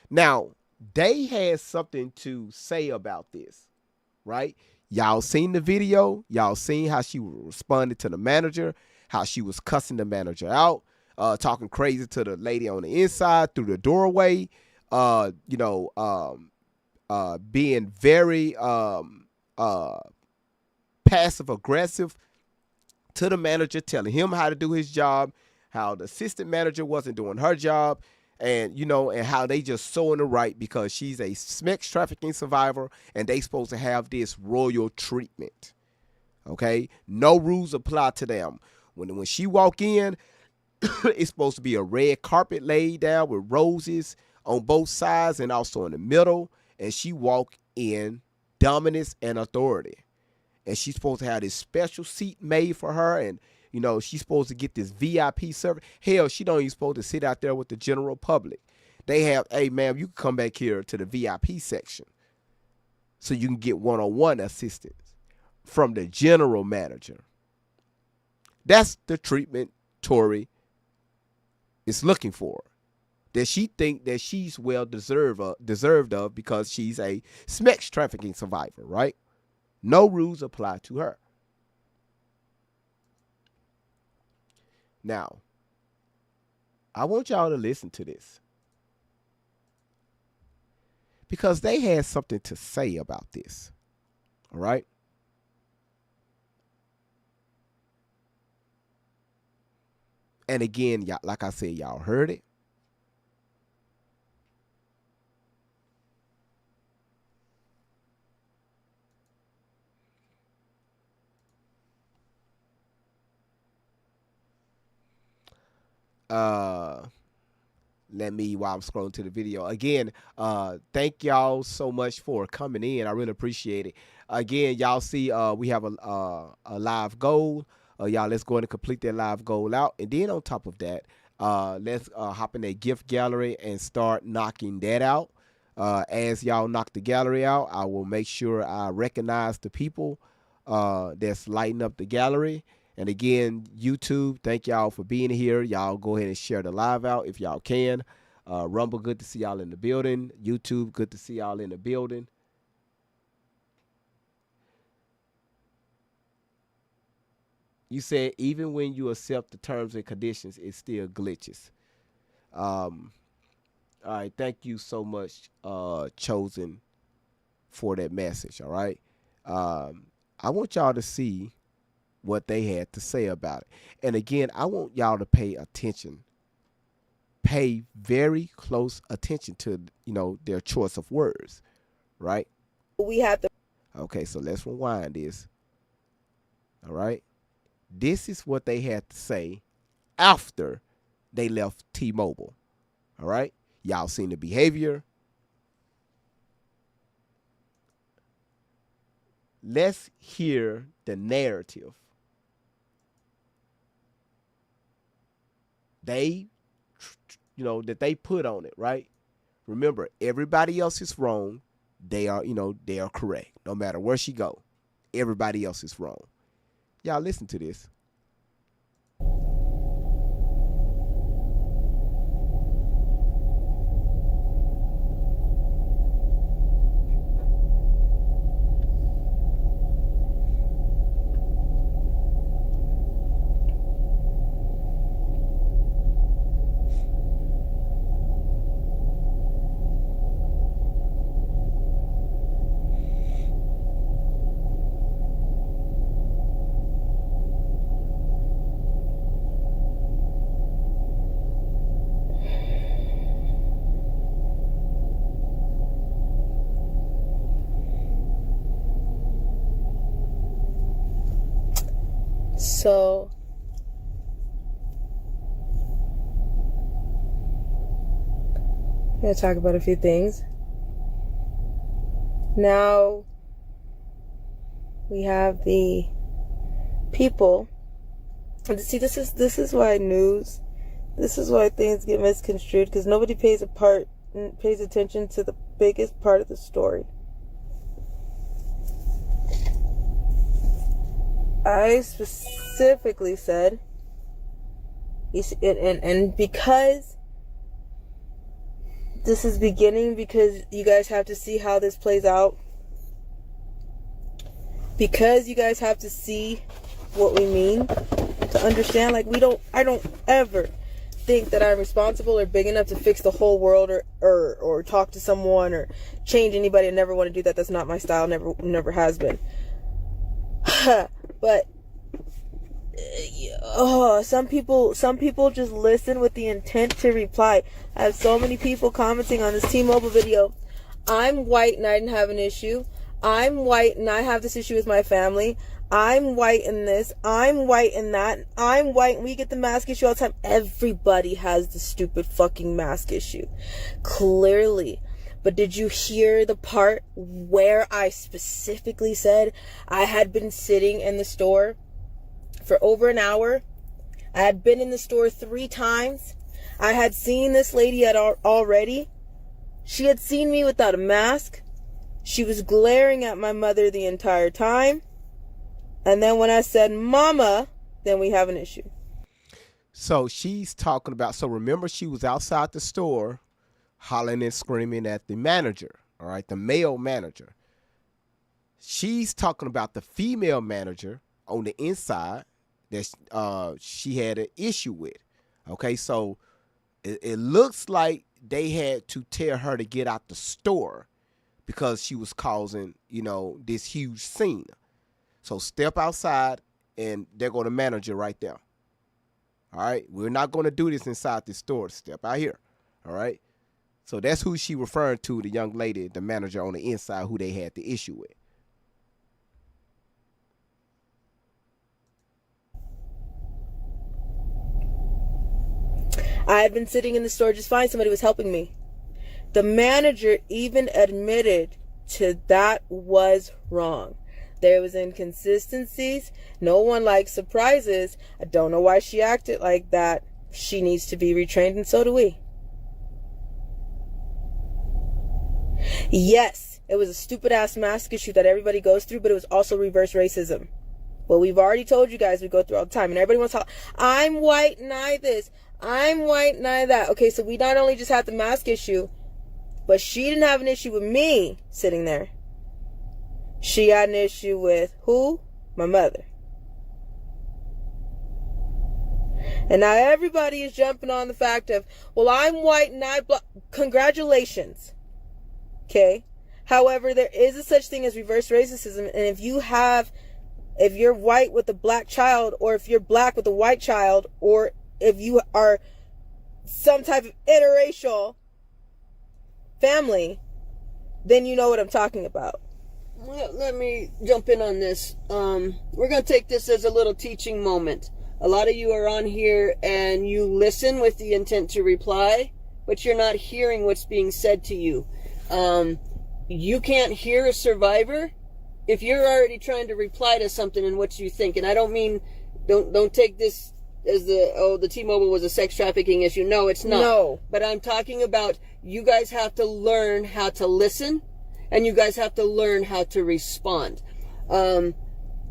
Now, they had something to say about this, right? Y'all seen the video. Y'all seen how she responded to the manager, how she was cussing the manager out, talking crazy to the lady on the inside through the doorway, being very passive aggressive to the manager, telling him how to do his job, how the assistant manager wasn't doing her job, and and how they just so in the right because she's a sex trafficking survivor and they supposed to have this royal treatment. Okay, no rules apply to them. When she walk in, it's supposed to be a red carpet laid down with roses on both sides and also in the middle, and she walk in dominance and authority. And she's supposed to have this special seat made for her, and she's supposed to get this VIP service. Hell, she don't even supposed to sit out there with the general public. They have, hey, ma'am, you can come back here to the VIP section so you can get one-on-one assistance from the general manager. That's the treatment Tori is looking for. That she think that she's well deserved of because she's a sex trafficking survivor, right? No rules apply to her. Now, I want y'all to listen to this because they had something to say about this. All right? And again, y'all, like I said, y'all heard it. While I'm scrolling to the video again, thank y'all so much for coming in. I really appreciate it. Again, y'all see we have a live goal. Y'all, let's go ahead and complete that live goal out, and then on top of that, let's hop in that gift gallery and start knocking that out. As y'all knock the gallery out, I will make sure I recognize the people that's lighting up the gallery. And again, YouTube, thank y'all for being here. Y'all go ahead and share the live out if y'all can. Rumble, good to see y'all in the building. YouTube, good to see y'all in the building. You said even when you accept the terms and conditions, it still glitches. All right, thank you so much, Chosen, for that message. All right, I want y'all to see what they had to say about it. And again, I want y'all to pay attention. Pay very close attention to, their choice of words, right? We have to. Okay, so let's rewind this. All right. This is what they had to say after they left T-Mobile. All right. Y'all seen the behavior. Let's hear the narrative. That they put on it, right? Remember, everybody else is wrong. They are correct. No matter where she go, everybody else is wrong. Y'all listen to this. So I'm going to talk about a few things. Now we have the people. See, this is why this is why things get misconstrued, because nobody pays attention to the biggest part of the story. I specifically said, and because this is beginning, because you guys have to see how this plays out, because you guys have to see what we mean to understand. Like, I don't ever think that I'm responsible or big enough to fix the whole world or talk to someone or change anybody. I never want to do that. That's not my style. Never has been. But some people just listen with the intent to reply. I have so many people commenting on this T-Mobile video. I'm white and I didn't have an issue. I'm white and I have this issue with my family. I'm white in this. I'm white in that. I'm white and we get the mask issue all the time. Everybody has the stupid fucking mask issue. Clearly. But did you hear the part where I specifically said I had been sitting in the store for over an hour? I had been in the store 3 times. I had seen this lady already. She had seen me without a mask. She was glaring at my mother the entire time. And then when I said, "Mama," then we have an issue. So she's talking about, so remember she was outside the store hollering and screaming at the manager, all right, the male manager. She's talking about the female manager on the inside that she had an issue with. Okay, so it looks like they had to tell her to get out the store because she was causing, this huge scene. So step outside and there go the manager right there. All right, we're not going to do this inside the store. Step out here. All right. So that's who she referring to, the young lady, the manager on the inside who they had the issue with. I had been sitting in the store just fine. Somebody was helping me. The manager even admitted to that was wrong. There was inconsistencies. No one likes surprises. I don't know why she acted like that. She needs to be retrained, and so do we. Yes, it was a stupid-ass mask issue that everybody goes through, but it was also reverse racism. Well, we've already told you guys we go through all the time, and everybody wants to talk, I'm white and I this, I'm white and I that. Okay, so we not only just had the mask issue, but she didn't have an issue with me sitting there. She had an issue with who? My mother. And now everybody is jumping on the fact of, well, I'm white and I black. Congratulations. Okay? However, there is a such thing as reverse racism, and if you're white with a black child, or if you're black with a white child, or if you are some type of interracial family, then you know what I'm talking about. Let me jump in on this. We're going to take this as a little teaching moment. A lot of you are on here and you listen with the intent to reply, but you're not hearing what's being said to you. You can't hear a survivor if you're already trying to reply to something and what you think. And I don't mean, don't take this as the T-Mobile was a sex trafficking issue. No, it's not. No. But I'm talking about you guys have to learn how to listen, and you guys have to learn how to respond.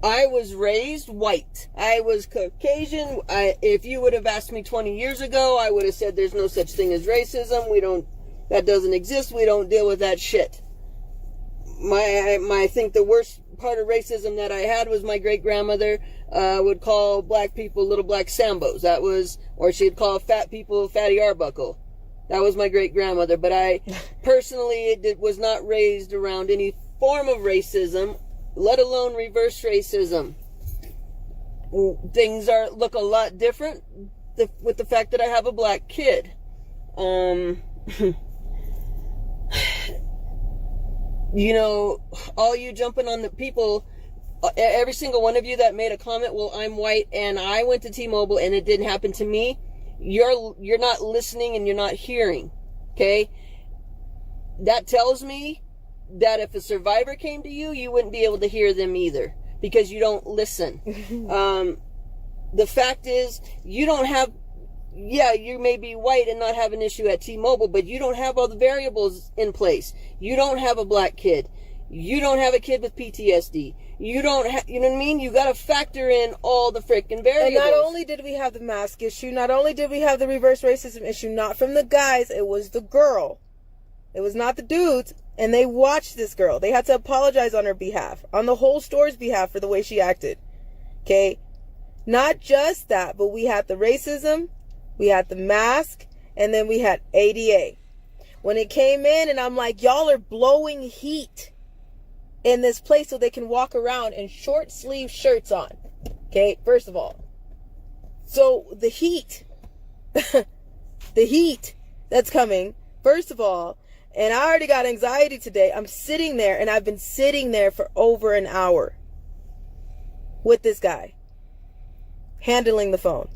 I was raised white. I was Caucasian. If you would have asked me 20 years ago, I would have said there's no such thing as racism. That doesn't exist. We don't deal with that shit. I think the worst part of racism that I had was my great grandmother would call black people little black Sambos. Or she'd call fat people Fatty Arbuckle. That was my great grandmother. But I personally was not raised around any form of racism, let alone reverse racism. Things look a lot different with the fact that I have a black kid. You know, all you jumping on the people, every single one of you that made a comment, well, I'm white and I went to T-Mobile and it didn't happen to me. You're not listening and you're not hearing. Okay? That tells me that if a survivor came to you, you wouldn't be able to hear them either, because you don't listen. The fact is, you don't have, you may be white and not have an issue at T-Mobile, but you don't have all the variables in place. You don't have a black kid. You don't have a kid with PTSD. You don't have, you know what I mean? You got to factor in all the freaking variables. And not only did we have the mask issue, not only did we have the reverse racism issue, not from the guys, it was the girl. It was not the dudes. And they watched this girl. They had to apologize on her behalf, on the whole store's behalf, for the way she acted. Okay? Not just that, but we had the racism, we had the mask, and then we had ADA. When it came in, and I'm like, y'all are blowing heat in this place so they can walk around in short sleeve shirts on. Okay, first of all. So the heat, the heat that's coming, first of all, and I already got anxiety today. I'm sitting there, and I've been sitting there for over an hour with this guy, handling the phone.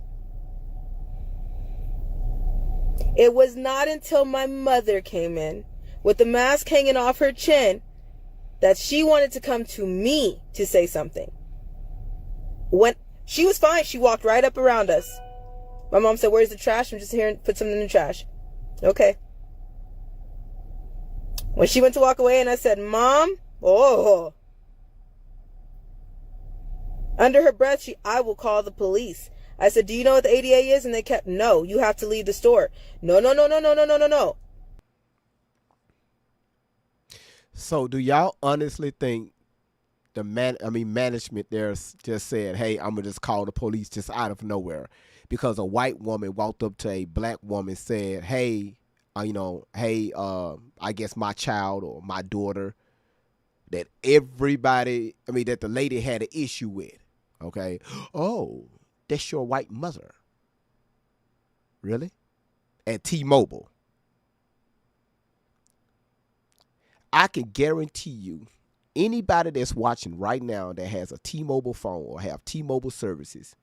It was not until my mother came in with the mask hanging off her chin that she wanted to come to me to say something. When she was fine, she walked right up around us. My mom said, "Where's the trash?" I'm just here and put something in the trash. Okay. When she went to walk away and I said, "Mom," oh. Under her breath, I will call the police. I said, "Do you know what the ADA is?" And they kept, "No, you have to leave the store." No. So do y'all honestly think the management there just said, "Hey, I'm gonna just call the police," just out of nowhere because a white woman walked up to a black woman, said, "Hey, I guess my child or my daughter that that the lady had an issue with." Okay. Oh, that's your white mother. Really? At T-Mobile. I can guarantee you, anybody that's watching right now that has a T-Mobile phone or have T-Mobile services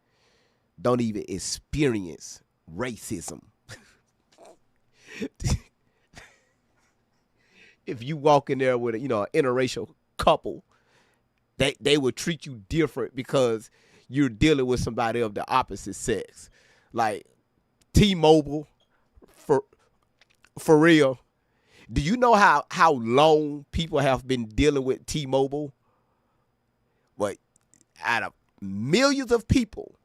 don't even experience racism. If you walk in there with an interracial couple, they will treat you different because you're dealing with somebody of the opposite sex. Like T-Mobile, for real. Do you know how long people have been dealing with T-Mobile? But out of millions of people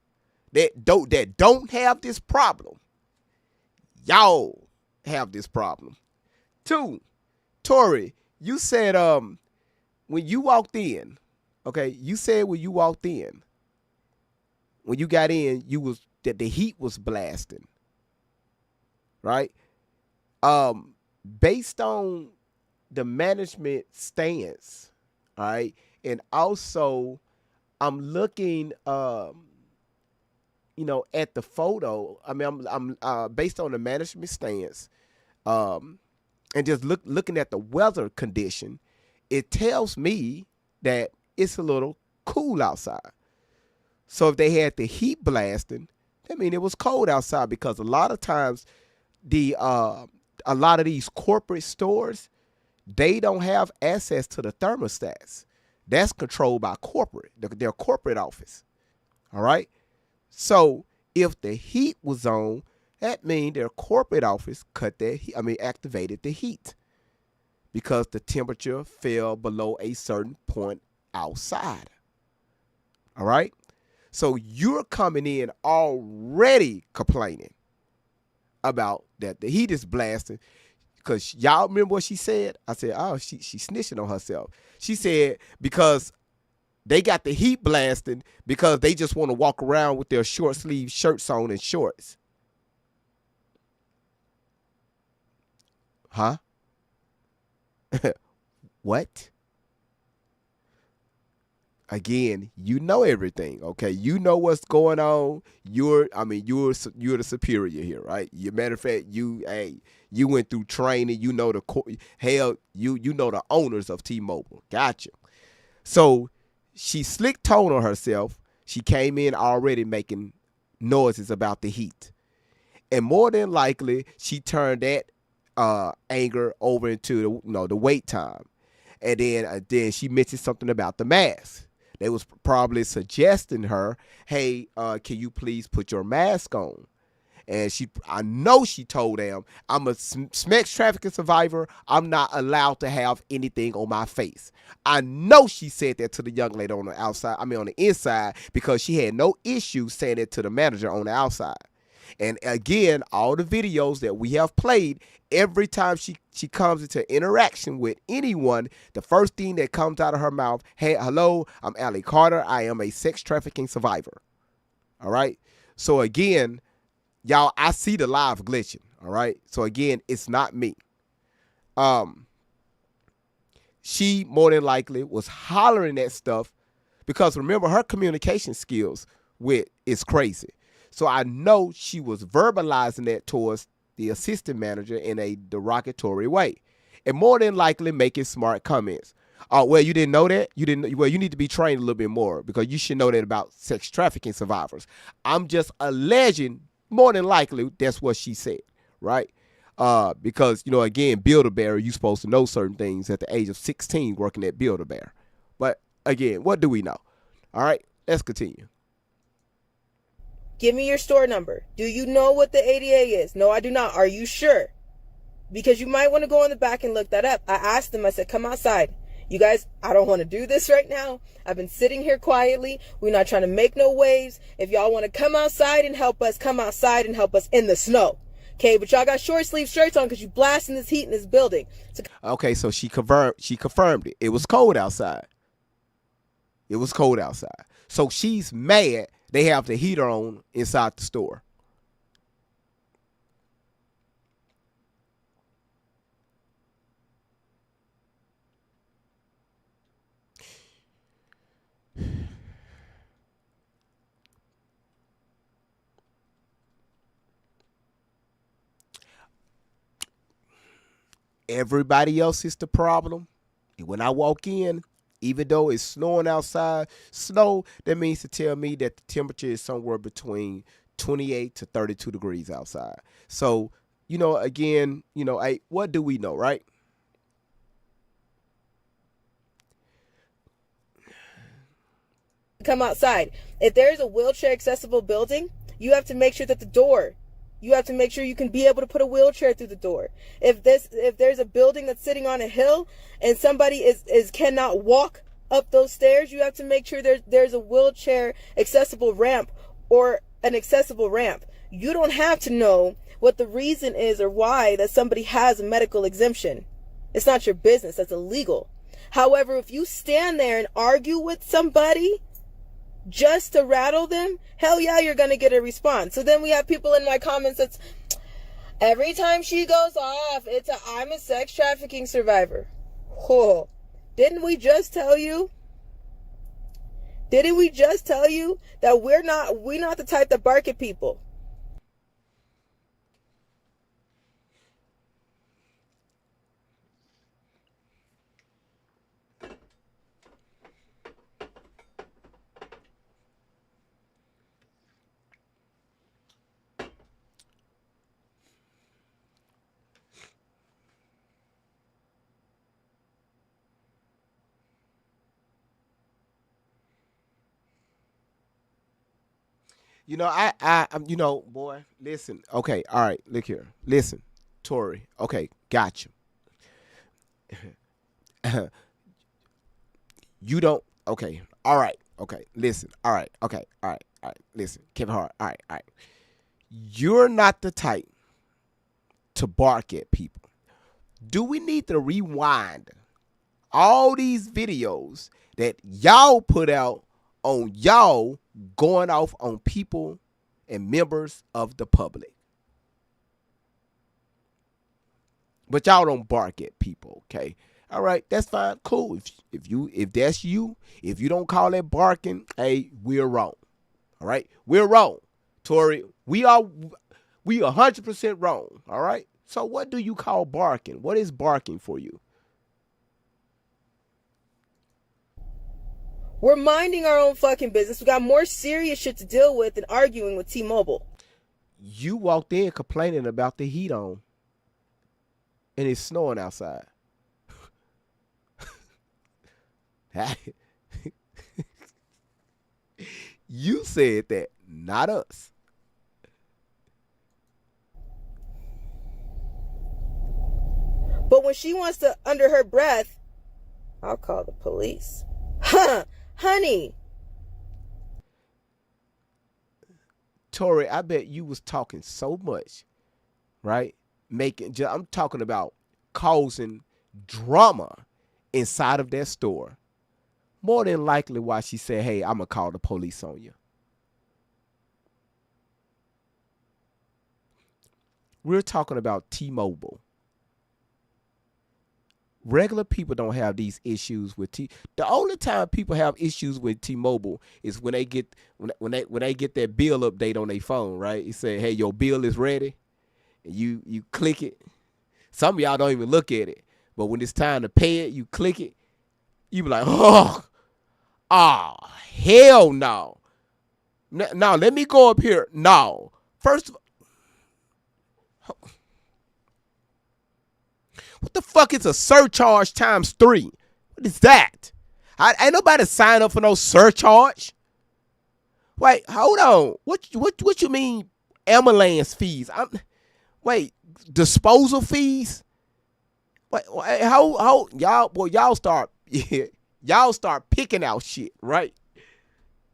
that don't have this problem, y'all have this problem. 2, Tori, you said when you walked in, okay, when you got in, you was that the heat was blasting, right? Based on the management stance, all right, and also I'm looking, at the photo. I mean, I'm based on the management stance, and just looking at the weather condition, it tells me that it's a little cool outside. So if they had the heat blasting, that means it was cold outside, because a lot of times a lot of these corporate stores, they don't have access to the thermostats. That's controlled by corporate, their corporate office. All right. So if the heat was on, that means their corporate office activated the heat, because the temperature fell below a certain point outside. All right. So you're coming in already complaining about that the heat is blasting, because y'all remember what she said? I said, oh, she's snitching on herself. She said because they got the heat blasting because they just want to walk around with their short sleeve shirts on and shorts. Huh? What? Again, you know everything, okay? You know what's going on. You're the superior here, right? Matter of fact, you went through training. You know you know the owners of T-Mobile. Gotcha. So she slick tone on herself. She came in already making noises about the heat, and more than likely, she turned that anger over into the wait time, and then she mentioned something about the mask. They was probably suggesting her, hey, can you please put your mask on? And I know she told them, I'm a sex trafficking survivor. I'm not allowed to have anything on my face. I know she said that to the young lady on the inside, because she had no issue saying it to the manager on the outside. And again, all the videos that we have played, every time she comes into interaction with anyone, the first thing that comes out of her mouth, hey, hello, I'm Allie Carter. I am a sex trafficking survivor. All right. So again, y'all, I see the live glitching. All right. So again, it's not me. She more than likely was hollering that stuff, because remember, her communication skills is crazy. So I know she was verbalizing that towards the assistant manager in a derogatory way, and more than likely making smart comments. Well, you didn't know that? Well, you need to be trained a little bit more, because you should know that about sex trafficking survivors. I'm just alleging, more than likely, that's what she said, right? Because, again, Build-A-Bear, you're supposed to know certain things at the age of 16 working at Build-A-Bear. But again, what do we know? All right, let's continue. Give me your store number. Do you know what the ADA is? No, I do not. Are you sure? Because you might want to go on the back and look that up. I asked them, I said, come outside. You guys, I don't want to do this right now. I've been sitting here quietly. We're not trying to make no waves. If y'all want to come outside and help us, come outside and help us in the snow. Okay, but y'all got short sleeve shirts on because you blasting this heat in this building. So, okay, so she confirmed it. It was cold outside. It was cold outside. So she's mad they have the heater on inside the store. Everybody else is the problem. And when I walk in, even though it's snowing outside, snow, that means to tell me that the temperature is somewhere between 28 to 32 degrees outside. So, again, what do we know, right? come outside. If there's a wheelchair accessible building, you have to make sure that you have to make sure you can be able to put a wheelchair through the door. If there's a building that's sitting on a hill and somebody cannot walk up those stairs, you have to make sure there's a wheelchair accessible ramp or an accessible ramp. You don't have to know what the reason is or why that somebody has a medical exemption. It's not your business. That's illegal. However, if you stand there and argue with somebody just to rattle them, hell yeah, you're going to get a response. So then we have people in my comments that's, every time she goes off, I'm a sex trafficking survivor. Oh, didn't we just tell you? Didn't we just tell you that we're not the type that bark at people? You know, you know, boy, listen. Okay, all right, look here. Listen, Tori. Okay, got you. You don't. Okay, all right. Okay, listen. All right. Okay, all right. All right. Listen, Kevin Hart. All right. All right. You're not the type to bark at people. Do we need to rewind all these videos that y'all put out on y'all going off on people and members of the public? But y'all don't bark at people, okay? All right, that's fine, cool. If that's you, if you don't call that barking, hey, we're wrong. All right, we're wrong, Tori. We 100% wrong. All right. So what do you call barking? What is barking for you? We're minding our own fucking business. We got more serious shit to deal with than arguing with T-Mobile. You walked in complaining about the heat on, and it's snowing outside. You said that, not us. But when she wants to, under her breath, I'll call the police. Huh, honey. Tori, I bet you was talking so much, right? I'm talking about causing drama inside of that store. More than likely why she said, hey, I'm going to call the police on you. We're talking about T-Mobile. Regular people don't have these issues with The only time people have issues with T-Mobile is when they get when they get that bill update on their phone, right? It say, hey, your bill is ready. And you click it. Some of y'all don't even look at it. But when it's time to pay it, you click it. You be like, oh, hell no. No, let me go up here. No. First of all, what the fuck is a surcharge times 3? What is that? Ain't nobody sign up for no surcharge. Wait, hold on. What you mean ambulance fees? Wait, disposal fees? Wait, how y'all start y'all start picking out shit, right?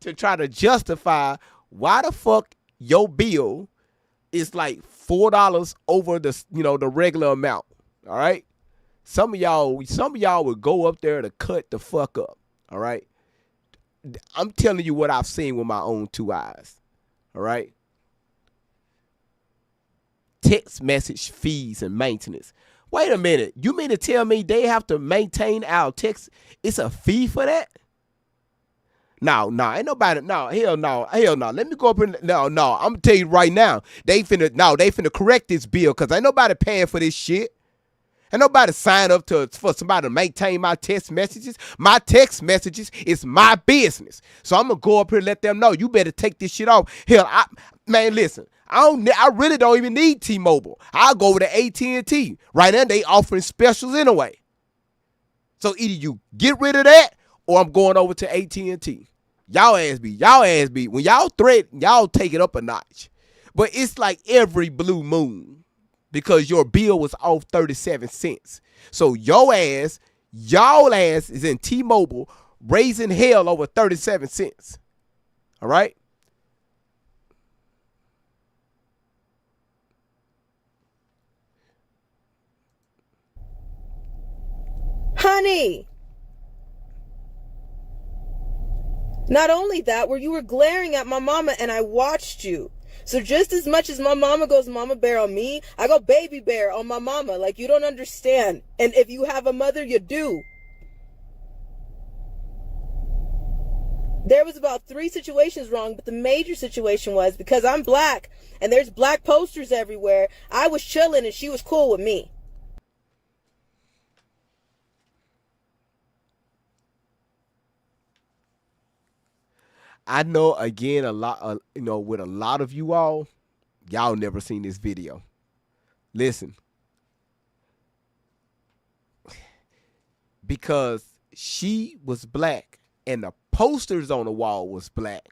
To try to justify why the fuck your bill is like $4 over the regular amount. All right. Some of y'all would go up there to cut the fuck up. All right. I'm telling you what I've seen with my own 2 eyes. All right. Text message fees and maintenance. Wait a minute. You mean to tell me they have to maintain our text? It's a fee for that? No, ain't nobody. No, hell no. Let me go up and no. I'm gonna tell you right now. They finna correct this bill because ain't nobody paying for this shit. Ain't nobody sign up for somebody to maintain my text messages. My text messages is my business. So I'm gonna go up here and let them know you better take this shit off. Hell, man, listen. I really don't even need T-Mobile. I'll go over to AT&T. Right now they offering specials anyway. So either you get rid of that or I'm going over to AT&T. Y'all ass be. When y'all threaten, y'all take it up a notch. But it's like every blue moon. Because your bill was off 37 cents. So y'all ass is in T-Mobile raising hell over 37 cents. All right? Honey. Not only that, where you were glaring at my mama and I watched you. So just as much as my mama goes mama bear on me, I go baby bear on my mama. Like, you don't understand. And if you have a mother, you do. There was about 3 situations wrong, but the major situation was because I'm black and there's black posters everywhere. I was chilling and she was cool with me. I know, again, a lot, with a lot of y'all never seen this video. Listen, because she was black and the posters on the wall was black.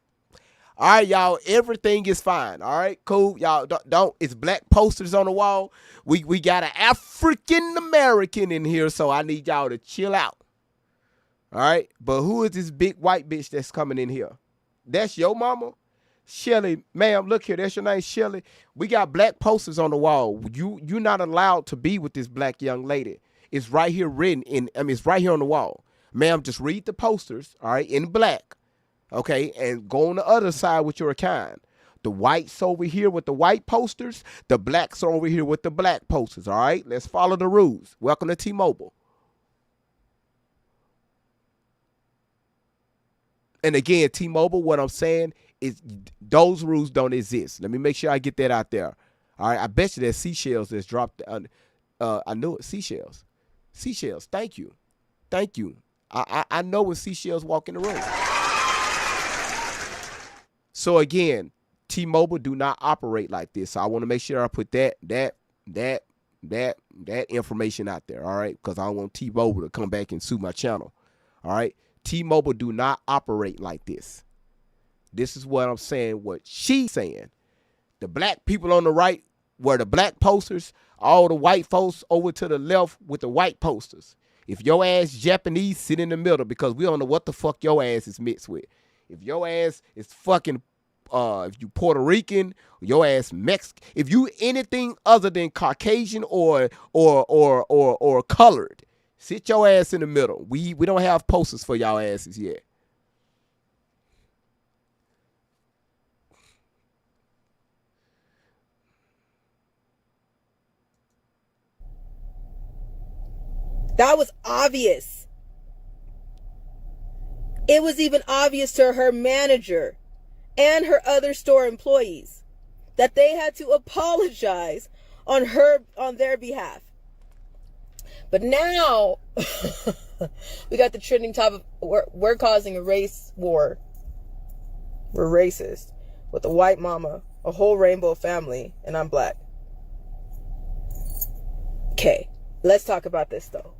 All right, y'all, everything is fine. All right, cool. Y'all don't it's black posters on the wall. We got an African American in here, so I need y'all to chill out. All right, but who is this big white bitch that's coming in here? That's your mama? Shelly, ma'am, look here. That's your name, Shelly. We got black posters on the wall. You're not allowed to be with this black young lady. It's right here written it's right here on the wall. Ma'am, just read the posters, all right, in black, okay, and go on the other side with your kind. The whites over here with the white posters. The blacks are over here with the black posters, all right? Let's follow the rules. Welcome to T-Mobile. And again, T-Mobile, what I'm saying is those rules don't exist. Let me make sure I get that out there. All right, I bet you there's seashells that's dropped. I knew it, seashells. Seashells, thank you. Thank you. I know when seashells walk in the room. So again, T-Mobile do not operate like this. So I want to make sure I put that information out there, all right? Because I don't want T-Mobile to come back and sue my channel, all right? T-Mobile do not operate like this. This is what I'm saying, what she's saying. The black people on the right were the black posters, all the white folks over to the left with the white posters. If your ass Japanese, sit in the middle because we don't know what the fuck your ass is mixed with. If your ass is fucking, if you Puerto Rican, your ass Mexican, if you anything other than Caucasian or colored, sit your ass in the middle. We don't have posters for y'all asses yet. That was obvious. It was even obvious to her manager and her other store employees that they had to apologize on their behalf. But now we got the trending topic. We're causing a race war. We're racist with a white mama, a whole rainbow family, and I'm black. Okay, let's talk about this though.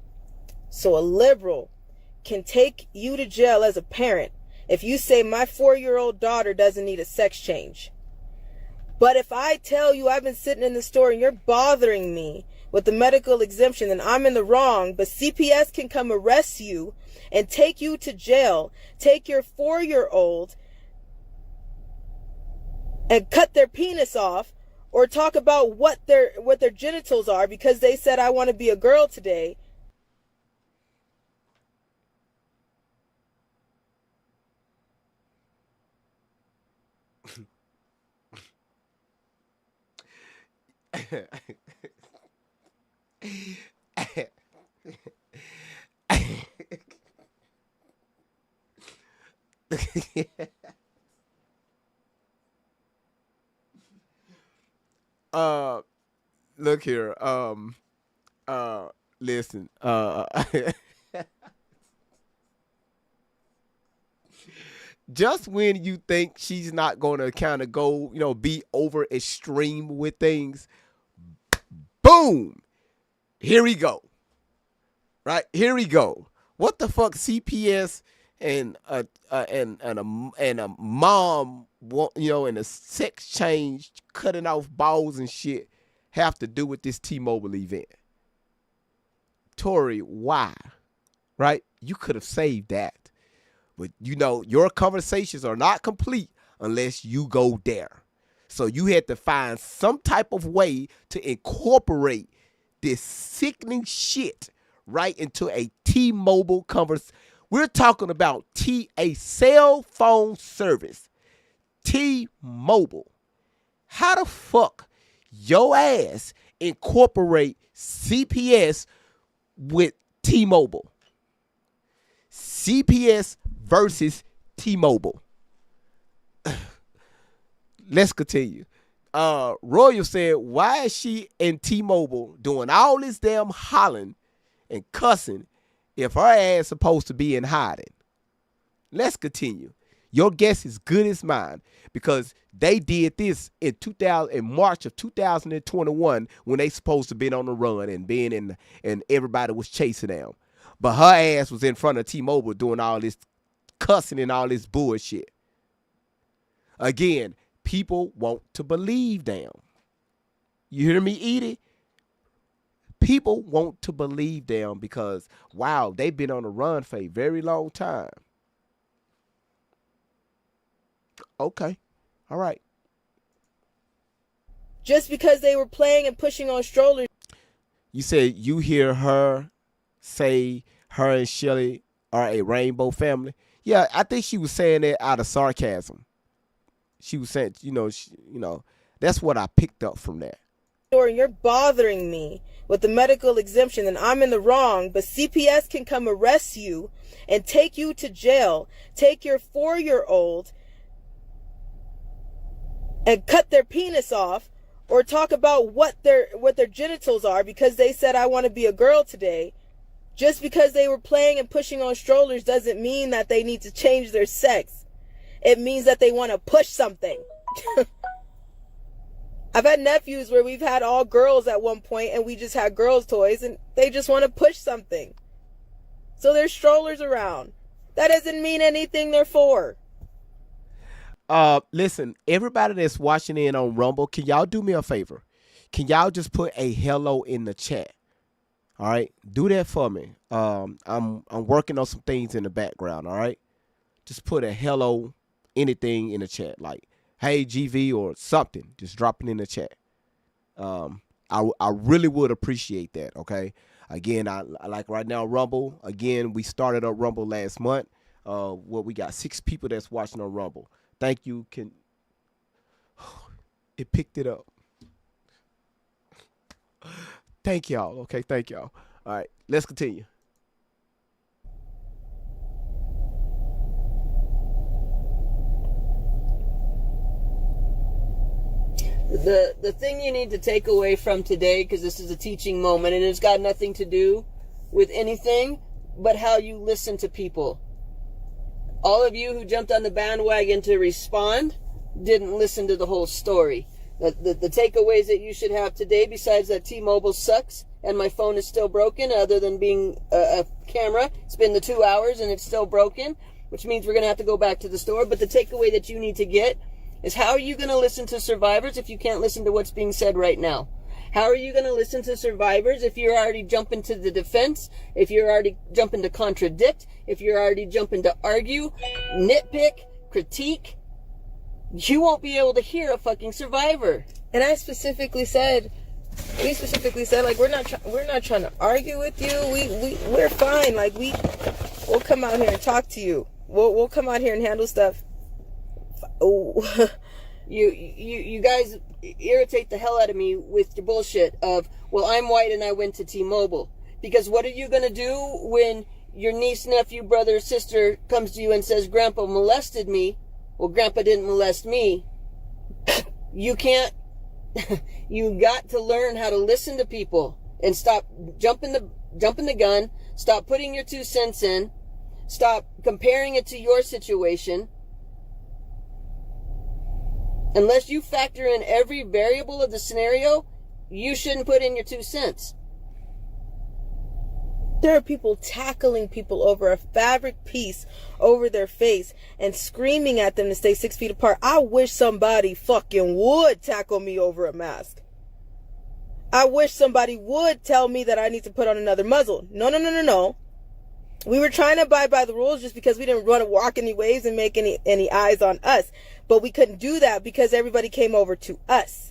So a liberal can take you to jail as a parent if you say my 4-year-old daughter doesn't need a sex change. But if I tell you I've been sitting in the store and you're bothering me with the medical exemption, then I'm in the wrong, but CPS can come arrest you and take you to jail, take your 4-year-old and cut their penis off or talk about what their genitals are because they said I want to be a girl today. Look here. Listen. Just when you think she's not gonna kind of go, be over extreme with things, boom, here we go. Right here we go. What the fuck, CPS and a mom, and a sex change, cutting off balls and shit, have to do with this T-Mobile event? Tori, why? Right? You could have saved that. But your conversations are not complete unless you go there. So you had to find some type of way to incorporate this sickening shit right into a T-Mobile conversation. We're talking about a cell phone service, T-Mobile. How the fuck your ass incorporate CPS with T-Mobile? CPS versus T-Mobile. Let's continue. Royal said, why is she and T-Mobile doing all this damn hollering and cussing if her ass supposed to be in hiding? Let's continue. Your guess is good as mine, because they did this in March of 2021 when they supposed to been on the run and being in, and everybody was chasing them. But her ass was in front of T-Mobile doing all this cussing and all this bullshit. Again, people want to believe them. You hear me, Edie? People want to believe them because, wow, they've been on the run for a very long time. Okay. All right. Just because they were playing and pushing on strollers. You said you hear her say her and Shelly are a rainbow family. Yeah, I think she was saying that out of sarcasm. She was saying, that's what I picked up from that. You're bothering me with the medical exemption and I'm in the wrong, but CPS can come arrest you and take you to jail, take your 4-year-old and cut their penis off, or talk about what their genitals are because they said, I want to be a girl today. Just because they were playing and pushing on strollers doesn't mean that they need to change their sex. It means that they want to push something. I've had nephews where we've had all girls at one point and we just had girls' toys and they just want to push something. So there's strollers around. That doesn't mean anything they're for. Listen, everybody that's watching in on Rumble, can y'all do me a favor? Can y'all just put a hello in the chat? All right, do that for me. I'm working on some things in the background. All right, just put a hello, anything in the chat, like hey GV or something. Just drop it in the chat. I really would appreciate that. Okay. Again, I like right now Rumble. Again, we started up Rumble last month. We got 6 people that's watching on Rumble. Thank you. It picked it up. Thank y'all. Okay, thank y'all. All right, let's continue. The thing you need to take away from today, because this is a teaching moment and it's got nothing to do with anything but how you listen to people. All of you who jumped on the bandwagon to respond didn't listen to the whole story. The takeaways that you should have today, besides that T-Mobile sucks and my phone is still broken, other than being a camera, it's been the 2 hours and it's still broken, which means we're going to have to go back to the store. But the takeaway that you need to get is, how are you going to listen to survivors if you can't listen to what's being said right now? How are you going to listen to survivors if you're already jumping to the defense, if you're already jumping to contradict, if you're already jumping to argue, nitpick, critique? You won't be able to hear a fucking survivor. And we specifically said, like, we're not trying to argue with you. We're fine. Like, we'll come out here and talk to you. We'll come out here and handle stuff. Oh. You guys irritate the hell out of me with your bullshit of, well, I'm white and I went to T-Mobile. Because what are you going to do when your niece, nephew, brother, sister comes to you and says, Grandpa molested me? Well, Grandpa didn't molest me. You can't. You got to learn how to listen to people and stop jumping the gun. Stop putting your 2 cents in. Stop comparing it to your situation. Unless you factor in every variable of the scenario, you shouldn't put in your 2 cents. There are people tackling people over a fabric piece over their face and screaming at them to stay 6 feet apart. I wish somebody fucking would tackle me over a mask. I wish somebody would tell me that I need to put on another muzzle. No. We were trying to abide by the rules just because we didn't want to walk any waves and make any eyes on us. But we couldn't do that because everybody came over to us.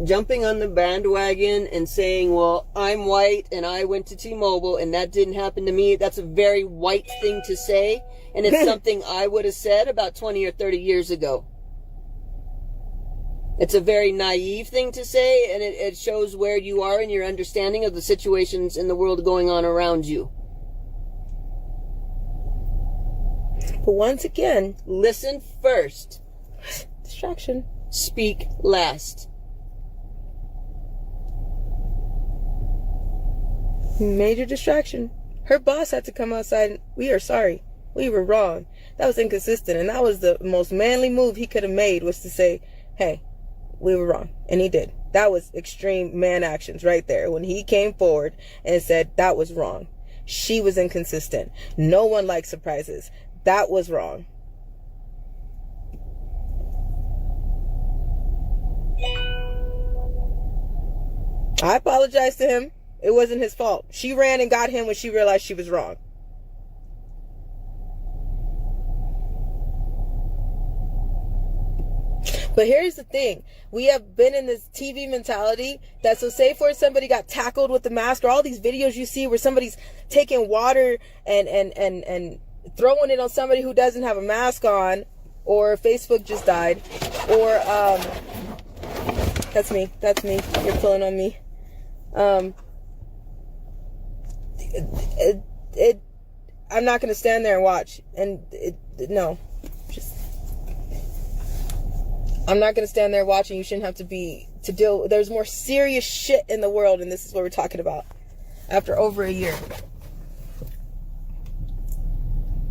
Jumping on the bandwagon and saying, well, I'm white and I went to T-Mobile and that didn't happen to me. That's a very white thing to say. And it's something I would have said about 20 or 30 years ago. It's a very naive thing to say, and it shows where you are in your understanding of the situations in the world going on around you. But once again, listen first. Distraction. Speak last. Major distraction. Her boss had to come outside and, we are sorry. We were wrong. That was inconsistent, and that was the most manly move he could have made, was to say, hey, we were wrong. And he did. That was extreme man actions right there. When he came forward and said that was wrong. She was inconsistent. No one likes surprises. That was wrong. I apologize to him. It wasn't his fault. She ran and got him when she realized she was wrong. But here's the thing. We have been in this TV mentality that, so say for somebody got tackled with the mask, or all these videos you see where somebody's taking water and throwing it on somebody who doesn't have a mask on, or Facebook just died, or that's me. You're pulling on me. I'm not going to stand there and watch. No. I'm not going to stand there watching. You shouldn't have to deal. There's more serious shit in the world, and this is what we're talking about. After over a year.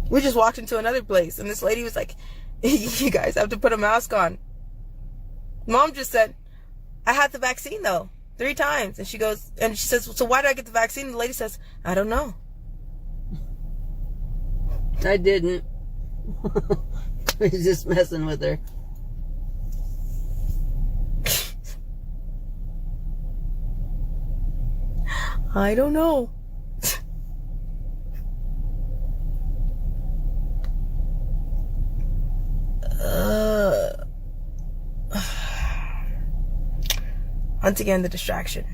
We just walked into another place, and this lady was like, you guys have to put a mask on. Mom just said, I had the vaccine, though, 3 times. And she says, so why did I get the vaccine? And the lady says, I don't know. I didn't. I was just messing with her. I don't know. Once again, the distraction.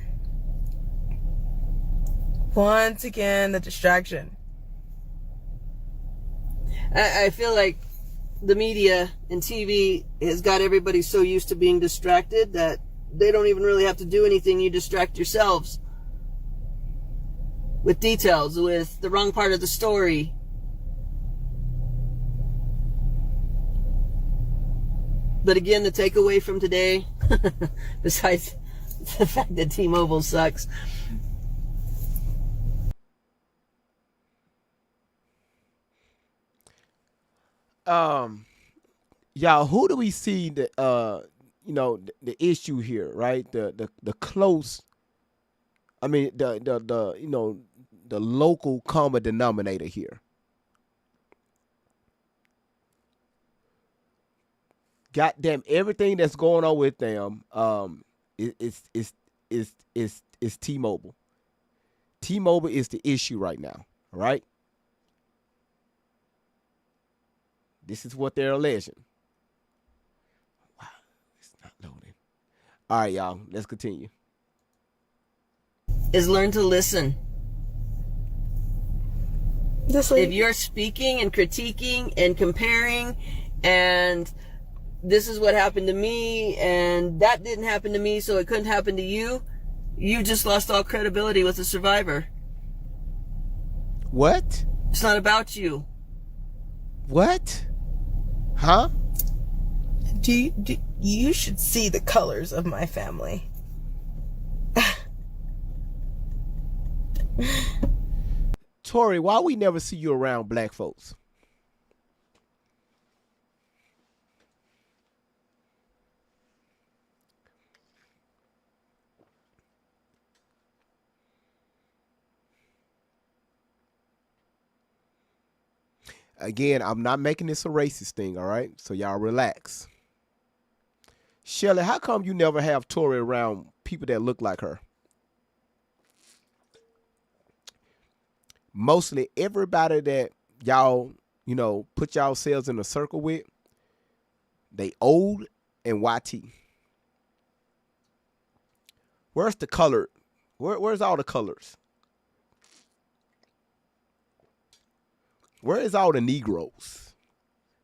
I feel like the media and TV has got everybody so used to being distracted that they don't even really have to do anything. You distract yourselves with details, with the wrong part of the story. But again, the takeaway from today, besides the fact that T-Mobile sucks, y'all, who do we see the the issue here, right? The close, I mean, the local common denominator here. Goddamn, everything that's going on with them, is T-Mobile. T-Mobile is the issue right now, all right? This is what they're alleging. Wow, it's not loading. All right, y'all, let's continue. is learn to listen. If you're speaking and critiquing and comparing, and this is what happened to me, and that didn't happen to me, so it couldn't happen to you, you just lost all credibility with the survivor. What? It's not about you. What? Huh? You should see the colors of my family. Tori, why we never see you around black folks? Again, I'm not making this a racist thing, all right? So y'all relax. Shelly, how come you never have Tori around people that look like her? Mostly everybody that y'all, put yourselves in a circle with, they old and YT. Where's the color? Where's all the colors? Where is all the Negroes?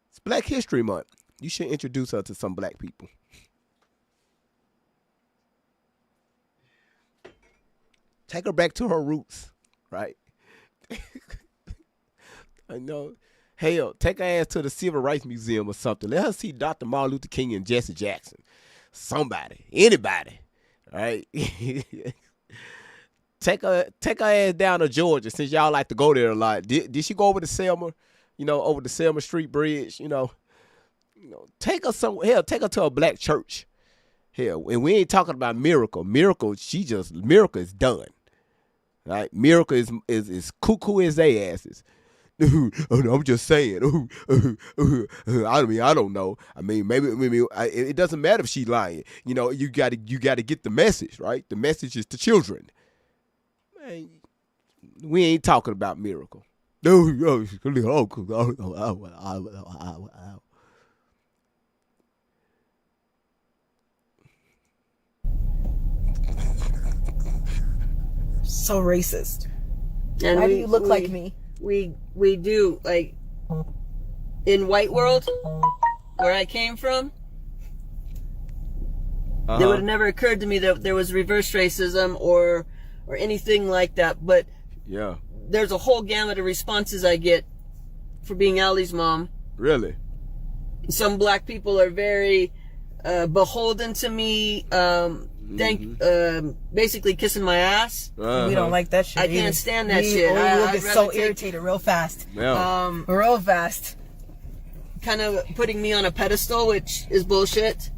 It's Black History Month. You should introduce her to some black people. Take her back to her roots, right? I know. Hell, take her ass to the Civil Rights Museum or something. Let her see Dr. Martin Luther King and Jesse Jackson. Somebody, anybody, right? Take her ass down to Georgia, since y'all like to go there a lot. Did she go over to Selma? Over the Selma Street Bridge. Take her somewhere. Hell, take her to a black church. Hell, and we ain't talking about Miracle. Miracle is done. Right? Miracle is cuckoo as they asses. I'm just saying. I don't know. I mean, maybe it doesn't matter if she's lying. You got to get the message, right? The message is to children. Man, we ain't talking about Miracle. So racist. And Why do you look like me? We do, like, in white world, where I came from, it would have never occurred to me that there was reverse racism or anything like that. But yeah, there's a whole gamut of responses I get for being Allie's mom. Really? Some black people are very beholden to me, basically kissing my ass. We don't like that shit. I can't stand that shit. We'll I'd get rather so take- irritated real fast. Yeah. Real fast. Kind of putting me on a pedestal, which is bullshit.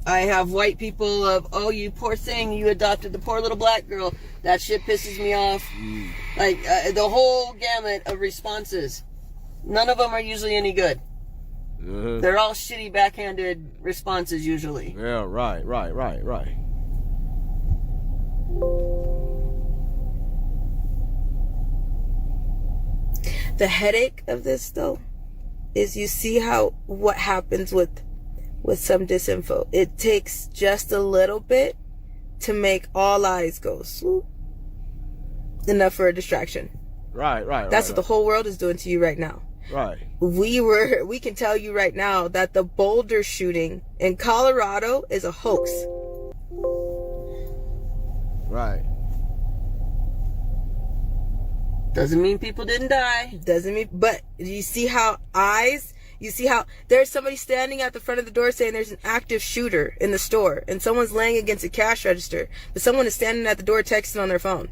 I have white people of, oh, you poor thing, you adopted the poor little black girl. That shit pisses me off. Like, the whole gamut of responses. None of them are usually any good. They're all shitty backhanded responses usually. Yeah, right. The headache of this, though, is you see what happens with some disinfo. It takes just a little bit to make all eyes go swoop. Enough for a distraction. Right. That's what the whole world is doing to you right now. Right. We can tell you right now that the Boulder shooting in Colorado is a hoax. Right. Doesn't mean people didn't die. Doesn't mean, but you see how there's somebody standing at the front of the door saying there's an active shooter in the store and someone's laying against a cash register, but someone is standing at the door texting on their phone.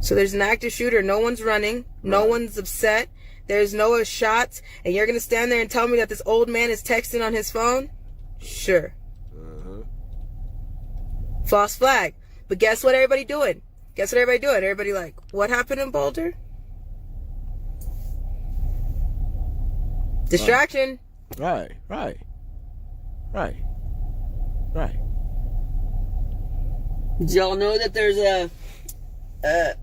So there's an active shooter. No one's running. No one's upset. There's no shots. And you're going to stand there and tell me that this old man is texting on his phone? Sure. False flag. But guess what everybody doing? Everybody like, what happened in Boulder? Distraction. Right. Did y'all know that there's a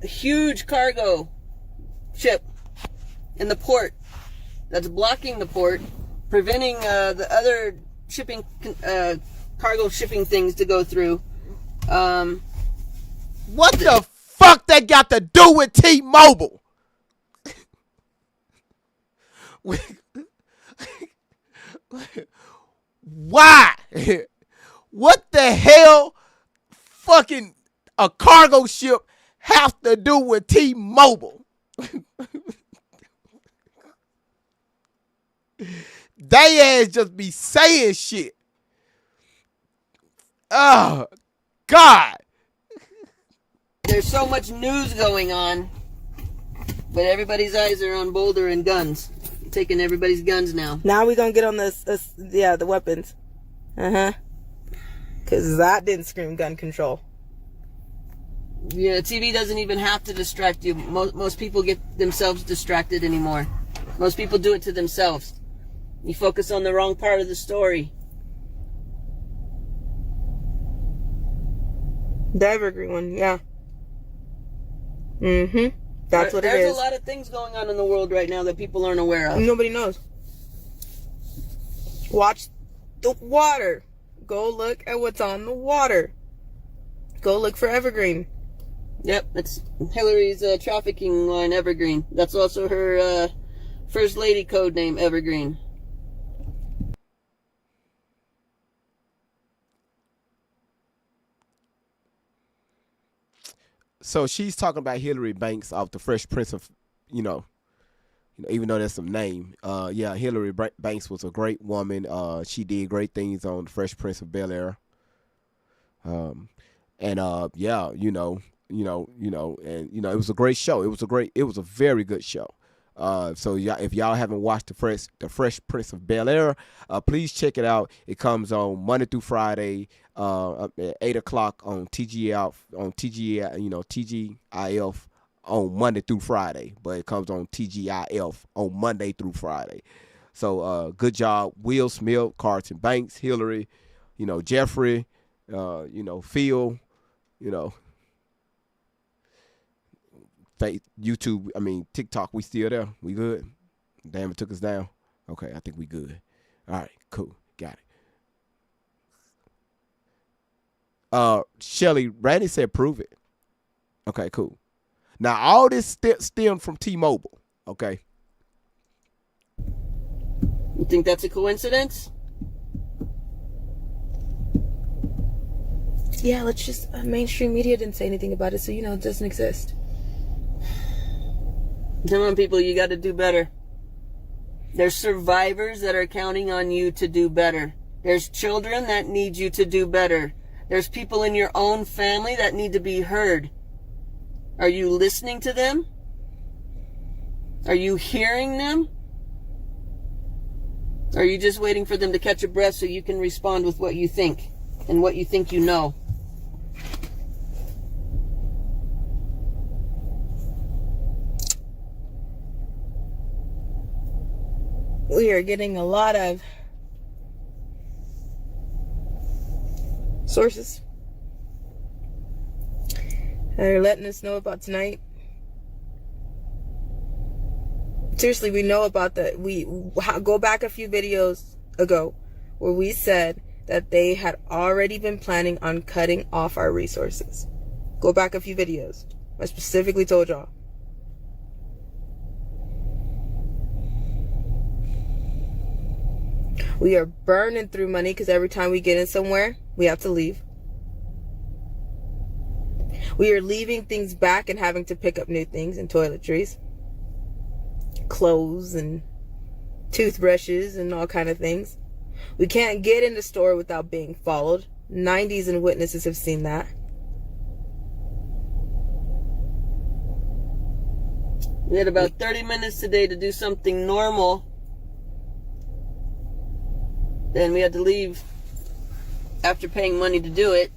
huge cargo ship in the port that's blocking the port, preventing the other shipping cargo shipping things to go through? What the fuck that got to do with T-Mobile? Why? What the hell fucking a cargo ship have to do with T-Mobile? They ass just be saying shit. Oh, God. There's so much news going on, but everybody's eyes are on Boulder and guns. Taking everybody's guns now. Now we're going to get on the weapons. Because that didn't scream gun control. Yeah, TV doesn't even have to distract you. Most people get themselves distracted anymore. Most people do it to themselves. You focus on the wrong part of the story. The evergreen one, yeah. That's what it is. There's a lot of things going on in the world right now that people aren't aware of. Nobody knows. Watch the water. go look at what's on the water. Go look for Evergreen. Yep, that's Hillary's trafficking line, Evergreen. That's also her first lady code name, Evergreen. So she's talking about Hillary Banks of the Fresh Prince of, even though there's some name. Yeah, Hillary Banks was a great woman. She did great things on the Fresh Prince of Bel-Air. Yeah, it was a great show. It was a very good show. So if y'all haven't watched the Fresh Prince of Bel-Air, please check it out. It comes on Monday through Friday, at 8:00 on TGIF on Monday through Friday, but it comes on TGIF on Monday through Friday. So good job, Will Smith, Carlton Banks, Hillary, Jeffrey, Phil, YouTube, TikTok, we still there. We good? Damn, it took us down. Okay, I think we good. All right, cool. Got it. Shelly, Randy said prove it. Okay, cool. Now, all this stemmed from T-Mobile, okay? You think that's a coincidence? Yeah, let's just... mainstream media didn't say anything about it, so, it doesn't exist. Come on, people, you got to do better. There's survivors that are counting on you to do better. There's children that need you to do better. There's people in your own family that need to be heard. Are you listening to them? Are you hearing them? Or are you just waiting for them to catch a breath so you can respond with what you think and what you think you know? We are getting a lot of sources that are letting us know about tonight. Seriously, we know about we go back a few videos ago where we said that they had already been planning on cutting off our resources. Go back a few videos. I specifically told y'all. We are burning through money because every time we get in somewhere, we have to leave. We are leaving things back and having to pick up new things and toiletries, clothes and toothbrushes and all kind of things. We can't get in the store without being followed. 90s and witnesses have seen that. We had about 30 minutes today to do something normal. Then we had to leave after paying money to do it.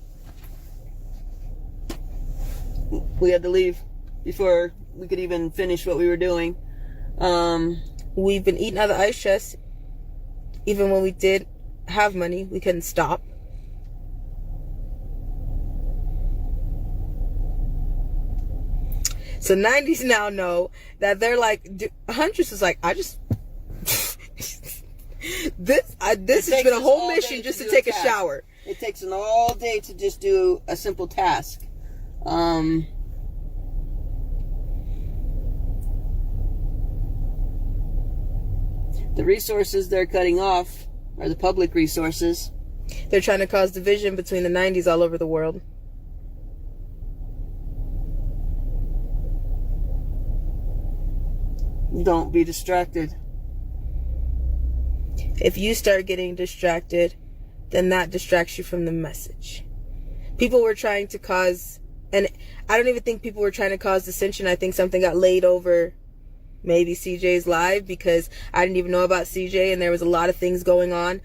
We had to leave before we could even finish what we were doing. We've been eating out of the ice chest. Even when we did have money, we couldn't stop. So 90s now know that they're like, Huntress is like, this has been a whole mission just to take a shower. It takes an all day to just do a simple task. The resources they're cutting off are the public resources. They're trying to cause division between the 90s all over the world. Don't be distracted. If you start getting distracted, then that distracts you from the message. People were trying to cause, and I don't even think people were trying to cause dissension. I think something got laid over maybe CJ's live because I didn't even know about CJ and there was a lot of things going on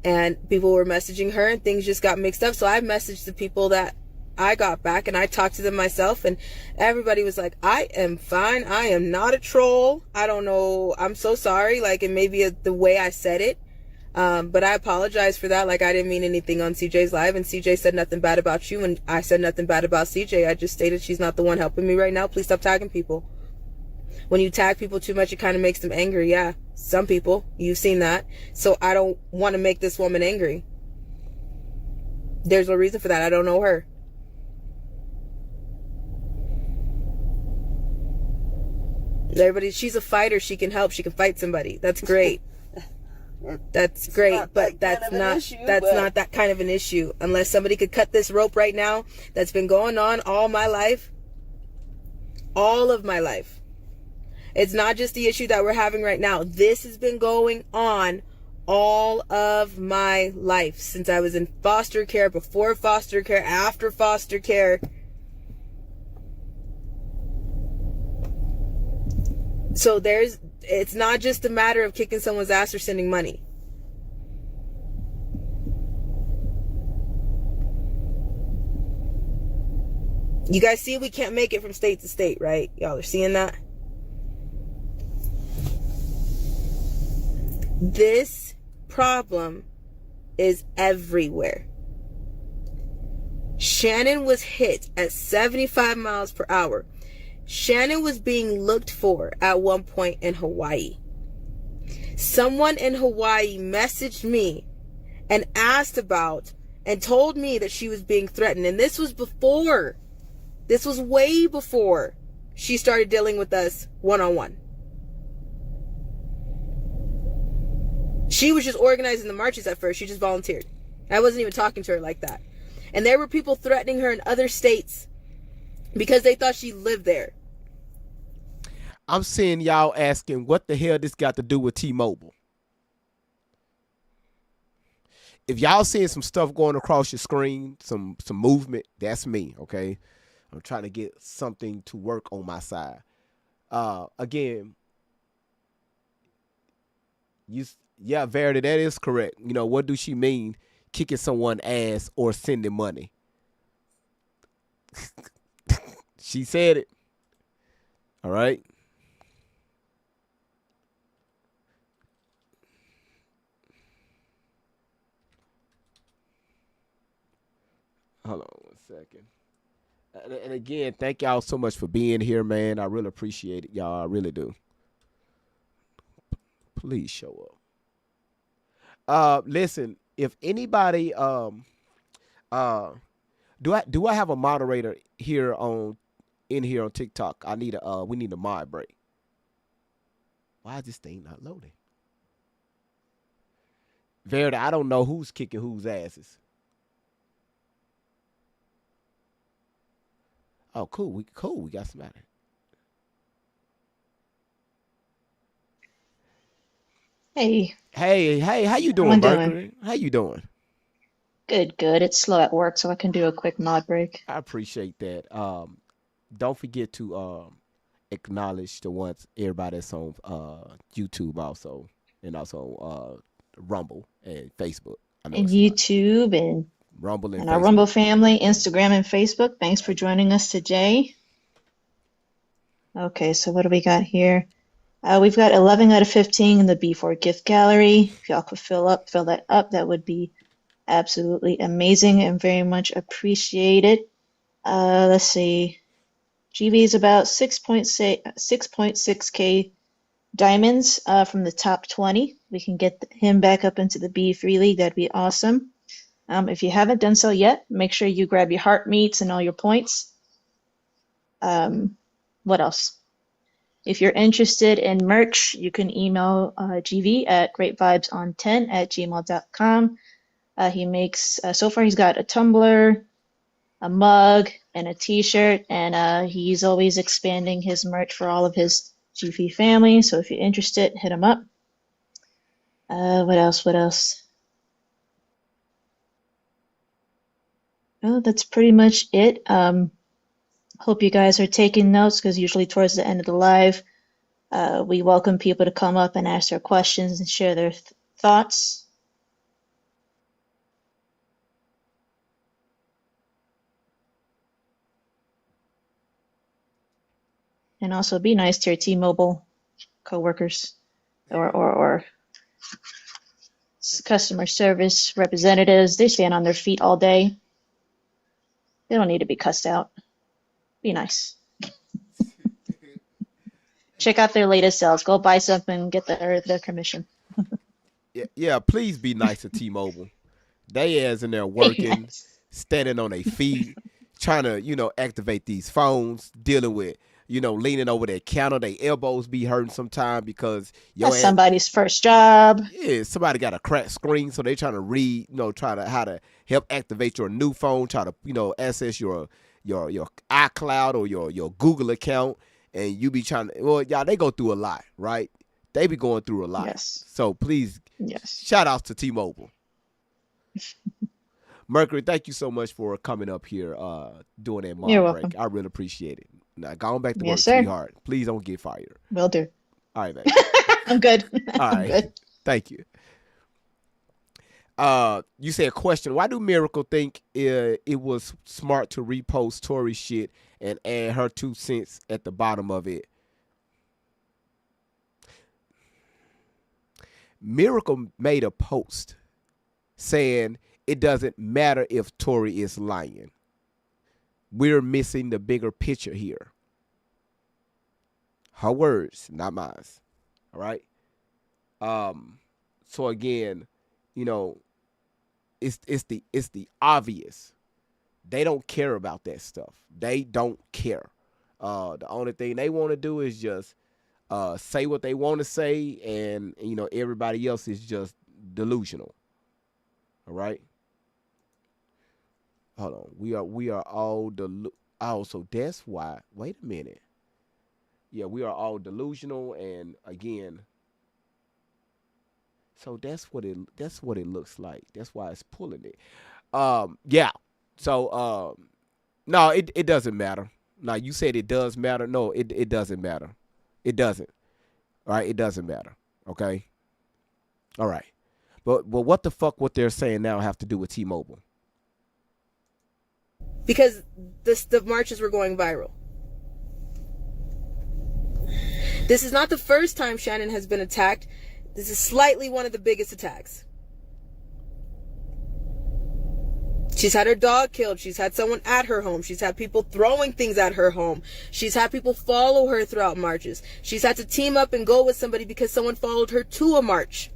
and people were messaging her and things just got mixed up. So I messaged the people that I got back and I talked to them myself and everybody was like, I am fine. I am not a troll. I don't know. I'm so sorry. Like, it may be the way I said it. But I apologize for that. Like, I didn't mean anything on CJ's live and CJ said nothing bad about you and I said nothing bad about CJ. I just stated she's not the one helping me right now. Please stop tagging people. When you tag people too much, it kind of makes them angry. Yeah, some people, you've seen that. So I don't want to make this woman angry. There's no reason for that. I don't know her. She's a fighter. She can help. She can fight somebody. That's great. That's great, but that's not that kind of an issue. Unless somebody could cut this rope right now that's been going on all my life. All of my life. It's not just the issue that we're having right now. This has been going on all of my life. Since I was in foster care, before foster care, after foster care. So it's not just a matter of kicking someone's ass or sending money. You guys see we can't make it from state to state, right? Y'all are seeing that? This problem is everywhere. Shannon was hit at 75 miles per hour. Shannon was being looked for at one point in Hawaii. Someone in Hawaii messaged me and asked about and told me that she was being threatened. And this was way before she started dealing with us one-on-one. She was just organizing the marches at first. She just volunteered. I wasn't even talking to her like that. And there were people threatening her in other states because they thought she lived there. I'm seeing y'all asking what the hell this got to do with T-Mobile. If y'all seeing some stuff going across your screen, some movement, that's me, okay? I'm trying to get something to work on my side. Again, Verity, that is correct. You know, what do she mean kicking someone's ass or sending money? She said it. All right. Hold on 1 second. And again, thank y'all so much for being here, man. I really appreciate it, y'all. I really do. Please show up. Listen, if anybody, do I have a moderator here on TikTok? We need a mod break. Why is this thing not loading? Verity, I don't know who's kicking whose asses. Oh, cool. We got somebody. Hey, Hey, how you doing, I'm doing Mercury? How you doing? good, good. It's slow at work, so I can do a quick mod break. I appreciate that. Don't forget to acknowledge the ones everybody that's on YouTube also, and also Rumble and Facebook. I know And it's a lot. YouTube and, Rumble and and our Rumble Facebook. family, Instagram and Facebook. Thanks for joining us today. Okay, so what do we got here? We've got 11 out of 15 in the B4 gift gallery. If y'all could fill that up, that would be absolutely amazing and very much appreciated. Let's see. GV is about 6.6K diamonds from the top 20. We can get him back up into the B3 league. That'd be awesome. If you haven't done so yet, make sure you grab your heart meats and all your points. What else? If you're interested in merch, you can email GV at greatvibeson10@gmail.com. He makes, so far he's got a tumbler, a mug, and a t-shirt, and he's always expanding his merch for all of his GV family. So if you're interested, hit him up. What else? Well, that's pretty much it. Hope you guys are taking notes because usually towards the end of the live, we welcome people to come up and ask their questions and share their thoughts. And also be nice to your T-Mobile coworkers or customer service representatives. They stand on their feet all day. They don't need to be cussed out. Be nice. Check out their latest sales. Go buy something, get their commission. Yeah, please be nice to T-Mobile. They as in there working. Yes. standing on their feet, trying to, activate these phones, dealing with, leaning over their counter. Their elbows be hurting sometimes because That's somebody's first job. yeah, somebody got a cracked screen, so they trying to read, try to how to help activate your new phone, try to, access your iCloud or your Google account, and you be trying to, well, y'all, they go through a lot, right? They be going through a lot. Yes. So please, Yes. shout outs to T-Mobile. Mercury, thank you so much for coming up here, doing that You're mob break. welcome. I really appreciate it. Now, go on back to work, Yes, sir. sweetheart. Please don't get fired. Will do. All right, man. I'm good. All I'm right. good. Thank you. You said question. Why do Miracle think it was smart to repost Tori's shit and add her 2 cents at the bottom of it? Miracle made a post saying it doesn't matter if Tori is lying. We're missing the bigger picture here. Her words, not mine. All right. So again, it's the obvious. They don't care about that stuff. They don't care. The only thing they want to do is just say what they want to say, and everybody else is just delusional. All right. Hold on. We are all so that's why. Wait a minute. Yeah, we are all delusional, and again, so that's what it looks like. That's why it's pulling it. Yeah. So no, it doesn't matter. Now you said it does matter. No, it doesn't matter. It doesn't. All right, it doesn't matter. Okay. All right. But what the fuck what they're saying now have to do with T-Mobile? Because the marches were going viral. This is not the first time Shannon has been attacked. This is slightly one of the biggest attacks. She's had her dog killed. She's had someone at her home. She's had people throwing things at her home. She's had people follow her throughout marches. She's had to team up and go with somebody because someone followed her to a march.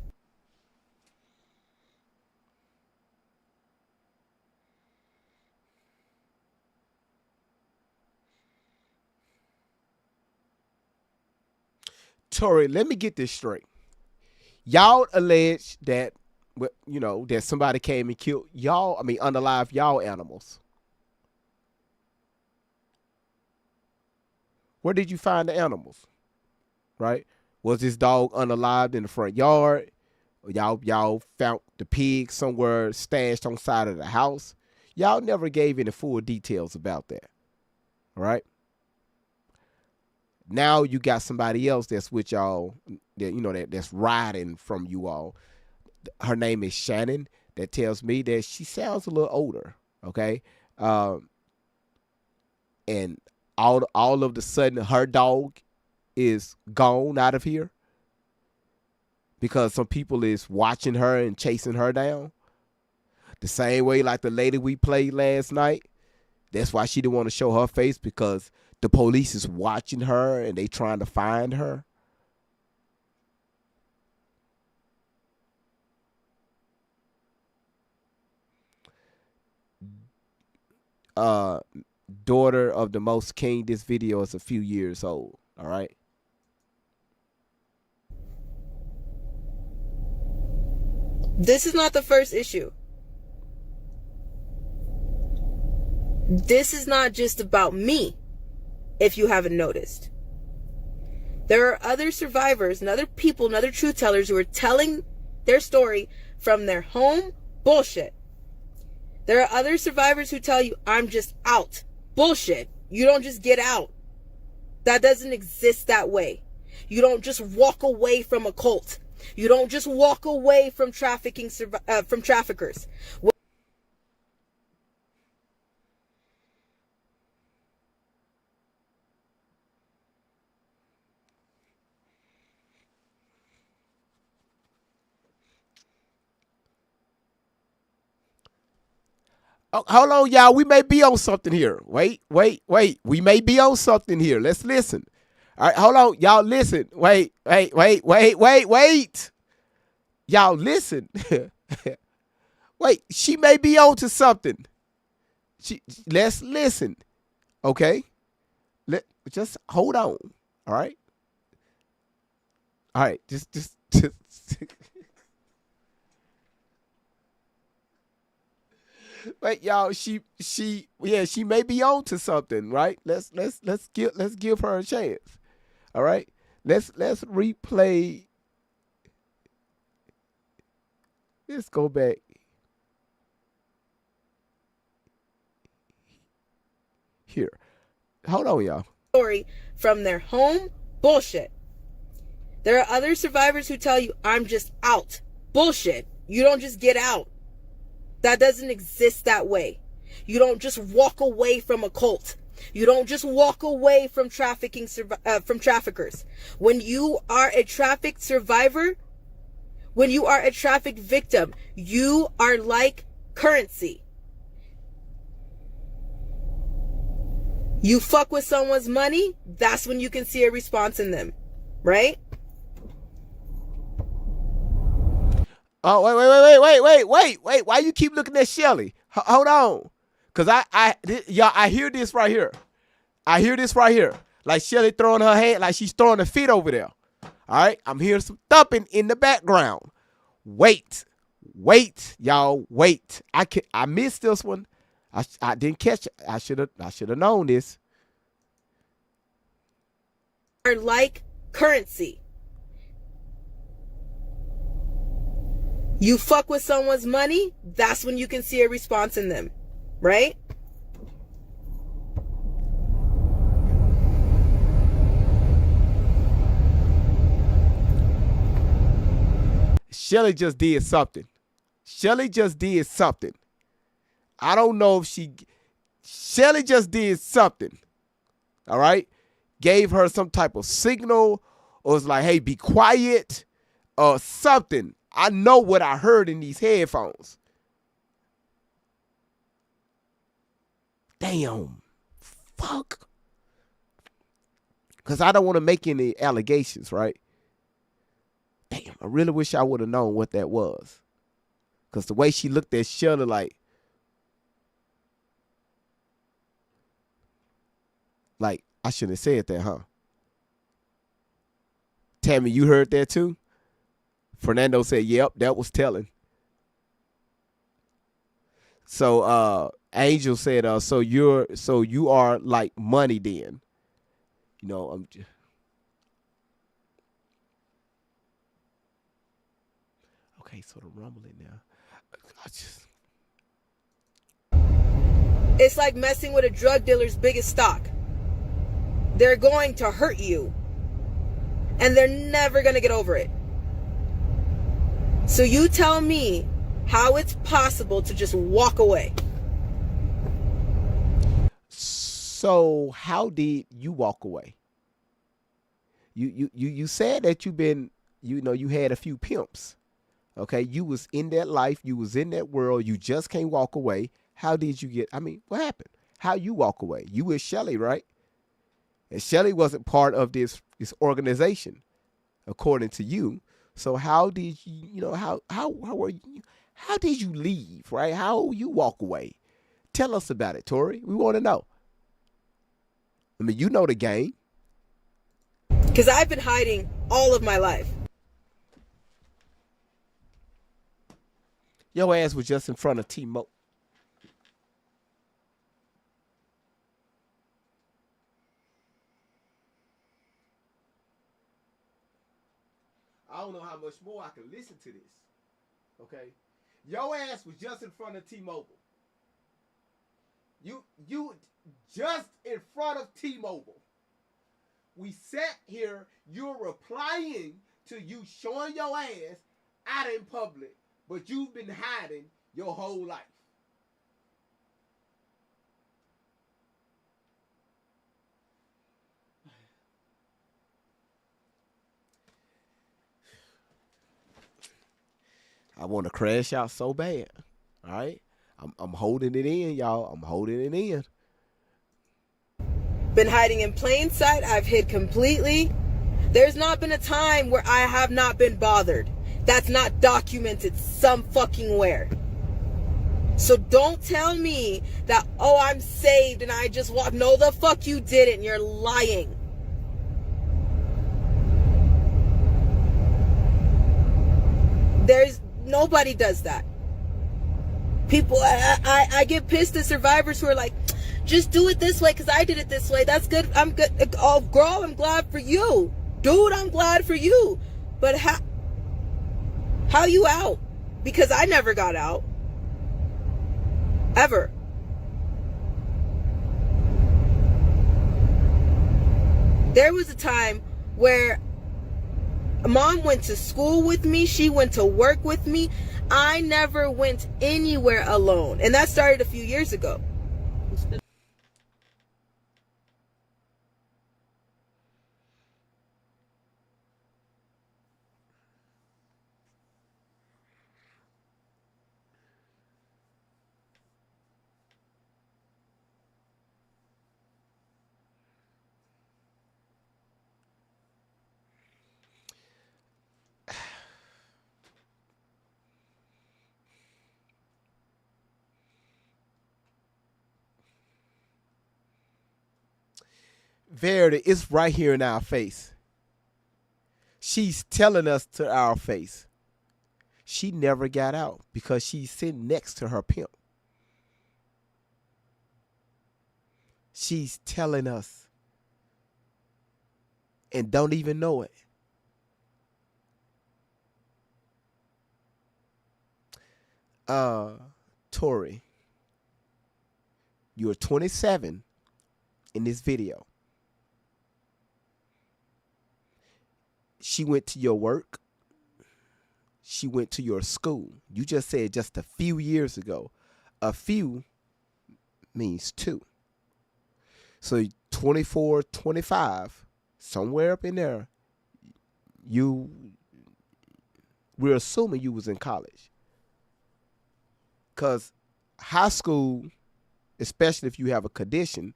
Tori, let me get this straight. Y'all allege that, that somebody came and killed y'all, unalive y'all animals. Where did you find the animals? Right? Was this dog unalived in the front yard? Or y'all found the pig somewhere stashed on the side of the house? Y'all never gave any full details about that. All right? Now you got somebody else that's with y'all, that's riding from you all. Her name is Shannon. That tells me that she sounds a little older. Okay, and all of a sudden her dog is gone out of here because some people is watching her and chasing her down. The same way like the lady we played last night. That's why she didn't want to show her face, because the police is watching her and they trying to find her. Daughter of the most king. This video is a few years old. All right. This is not the first issue. This is not just about me, if you haven't noticed. There are other survivors and other people and other truth tellers who are telling their story from their home. Bullshit. There are other survivors who tell you, I'm just out. Bullshit. You don't just get out. That doesn't exist that way. You don't just walk away from a cult. You don't just walk away from from traffickers. Oh, hold on, y'all. We may be on something here. Wait. We may be on something here. Let's listen. All right, hold on. Y'all listen. Wait. Y'all listen. Wait, she may be on to something. let's listen, okay? Just hold on, all right? All right, just. Wait, y'all. She may be on to something, right? Let's give her a chance. All right. Let's replay. Let's go back. Here. Hold on, y'all. Story from their home. Bullshit. There are other survivors who tell you, I'm just out. Bullshit. You don't just get out. That doesn't exist that way. You don't just walk away from a cult. You don't just walk away from from traffickers. When you are a trafficked survivor, when you are a trafficked victim, you are like currency. You fuck with someone's money, that's when you can see a response in them, right? Oh, wait. Why you keep looking at Shelly? Hold on. Because I hear this right here. I hear this right here. Like Shelly throwing her hand, like she's throwing her feet over there. All right? I'm hearing some thumping in the background. Wait, y'all, wait. I missed this one. I didn't catch it. I should have known this. Are like currency. You fuck with someone's money, that's when you can see a response in them, right? Shelly just did something. I don't know if Shelly just did something. All right? Gave her some type of signal or was like, hey, be quiet or something. I know what I heard in these headphones. Damn. Fuck. Because I don't want to make any allegations, right? Damn, I really wish I would have known what that was. Because the way she looked at Shelly like, I shouldn't have said that, huh? Tammy, you heard that too? Fernando said, yep, that was telling. So Angel said, so you are like money then. You know, I'm just okay, so the rumbling now. It's like messing with a drug dealer's biggest stock. They're going to hurt you. And they're never going to get over it. So you tell me how it's possible to just walk away. So how did you walk away? You said that you had a few pimps. Okay, you was in that life, you was in that world, you just can't walk away. How did you what happened? How you walk away? You with Shelly, right? And Shelly wasn't part of this organization, according to you. So how did how were you? How did you leave, right? How you walk away? Tell us about it, Tori. We want to know. I mean, you know the game. Because I've been hiding all of my life. Your ass was just in front of T-Mobile. I don't know how much more I can listen to this. Okay? Your ass was just in front of T-Mobile. You just in front of T-Mobile. We sat here, you're replying to you showing your ass out in public, but you've been hiding your whole life. I want to crash out so bad. All right? I'm holding it in, y'all. I'm holding it in. Been hiding in plain sight. I've hid completely. There's not been a time where I have not been bothered. That's not documented some fucking where. So don't tell me that, oh, I'm saved and I just walked. No, the fuck you didn't. You're lying. Nobody does that. People, I get pissed at survivors who are like, just do it this way because I did it this way. That's good. I'm good. Oh, girl, I'm glad for you. Dude, I'm glad for you. But how you out? Because I never got out. Ever. There was a time where Mom went to school with me. She went to work with me. I never went anywhere alone. And that started a few years ago. Verity, it's right here in our face. She's telling us to our face. She never got out because she's sitting next to her pimp. She's telling us and don't even know it. Tori, you're 27 in this video. She went to your work. She went to your school. You just said just a few years ago. A few means two. So 24, 25, somewhere up in there, we're assuming you was in college. Because high school, especially if you have a condition,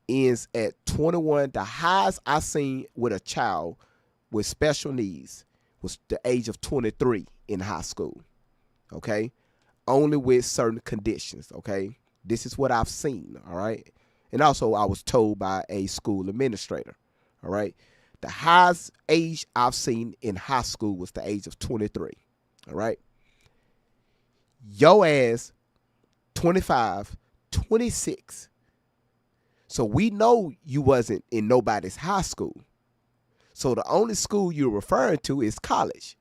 ends at 21. The highest I seen with a child with special needs was the age of 23 in high school. Okay? Only with certain conditions. Okay? This is what I've seen. All right? And also I was told by a school administrator. All right? The highest age I've seen in high school was the age of 23. All right? Your ass, 25, 26. So we know you wasn't in nobody's high school. So the only school you're referring to is college,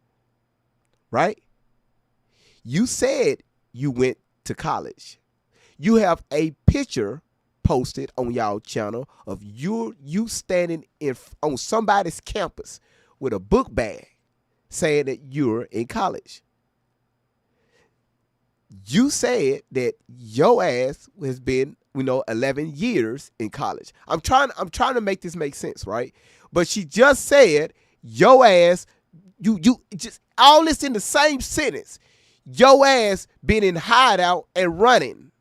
right? You said you went to college. You have a picture posted on y'all channel of you standing on somebody's campus with a book bag saying that you're in college. You said that your ass has been, 11 years in college. I'm trying to make this make sense, right? But she just said your ass, you just all this in the same sentence. Your ass been in hideout and running.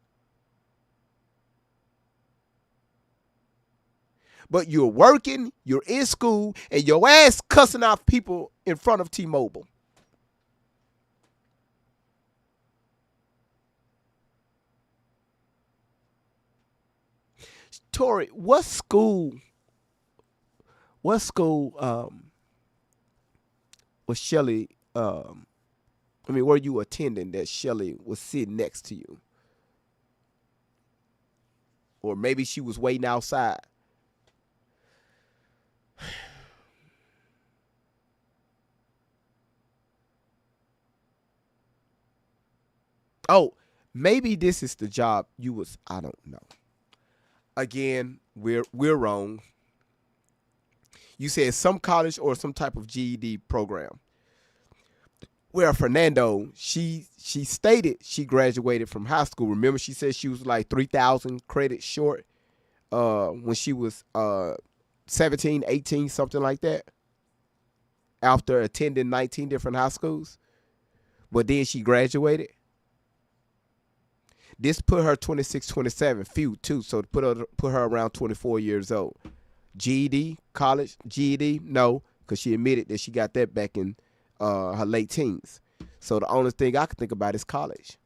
But you're working, you're in school, and your ass cussing out people in front of T-Mobile. Tori, what school was Shelly, were you attending that Shelly was sitting next to you? Or maybe she was waiting outside. Oh, maybe this is the job you was, I don't know. Again, we're wrong. You said some college or some type of GED program. Where Fernando, she stated she graduated from high school. Remember, she said she was like 3,000 credits short when she was 17, 18, something like that, after attending 19 different high schools. But then she graduated. This put her 26, 27, few too, so put her around 24 years old. GED, college, GED, no, because she admitted that she got that back in her late teens. So the only thing I can think about is college.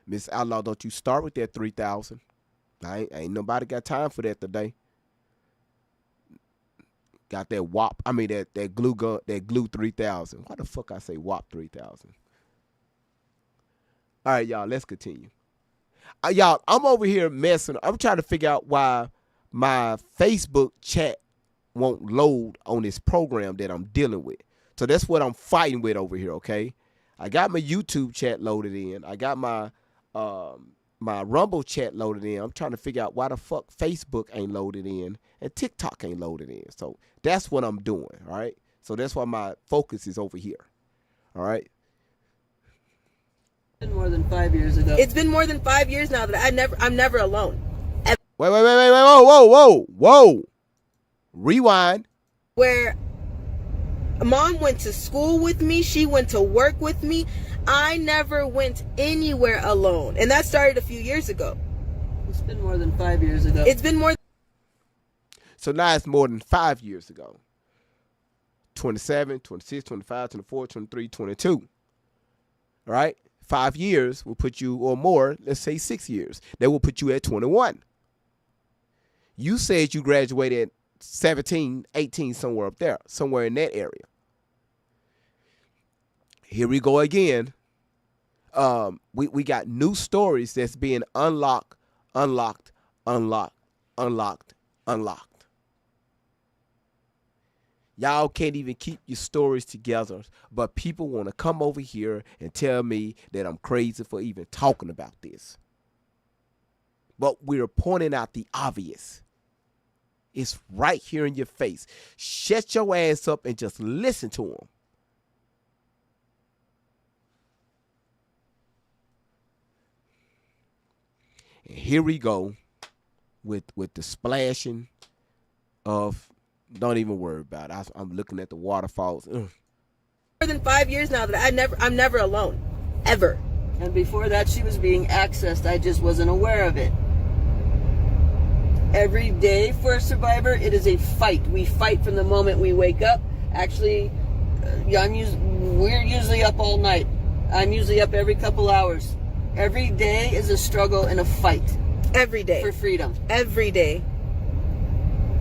Miss Outlaw, don't you start with that 3,000. Ain't nobody got time for that today. Got that WAP. I mean that glue gun, that glue 3,000. Why the fuck I say WAP 3,000? All right, y'all, let's continue. Y'all, I'm over here messing. I'm trying to figure out why my Facebook chat won't load on this program that I'm dealing with. So that's what I'm fighting with over here, okay? I got my YouTube chat loaded in. I got my my Rumble chat loaded in. I'm trying to figure out why the fuck Facebook ain't loaded in and TikTok ain't loaded in. So that's what I'm doing, all right? So that's why my focus is over here, all right? It's been more than 5 years ago. It's been more than 5 years now that I'm never alone. Wait, whoa. Rewind. Where mom went to school with me, she went to work with me. I never went anywhere alone. And that started a few years ago. It's been more than 5 years ago. It's been more. So now it's more than 5 years ago. 27, 26, 25, 24, 23, 22. All right? 5 years will put you, or more, let's say 6 years. That will put you at 21. You said you graduated at 17, 18, somewhere up there, somewhere in that area. Here we go again. We got new stories that's being unlocked. Y'all can't even keep your stories together, but people want to come over here and tell me that I'm crazy for even talking about this. But we're pointing out the obvious. It's right here in your face. Shut your ass up and just listen to them. And here we go with the splashing of, don't even worry about it. I'm looking at the waterfalls. Ugh. More than 5 years now that I'm never alone. Ever. And before that, she was being accessed. I just wasn't aware of it. Every day for a survivor, it is a fight. We fight from the moment we wake up. Actually, we're usually up all night. I'm usually up every couple hours. Every day is a struggle and a fight. Every day. For freedom. Every day.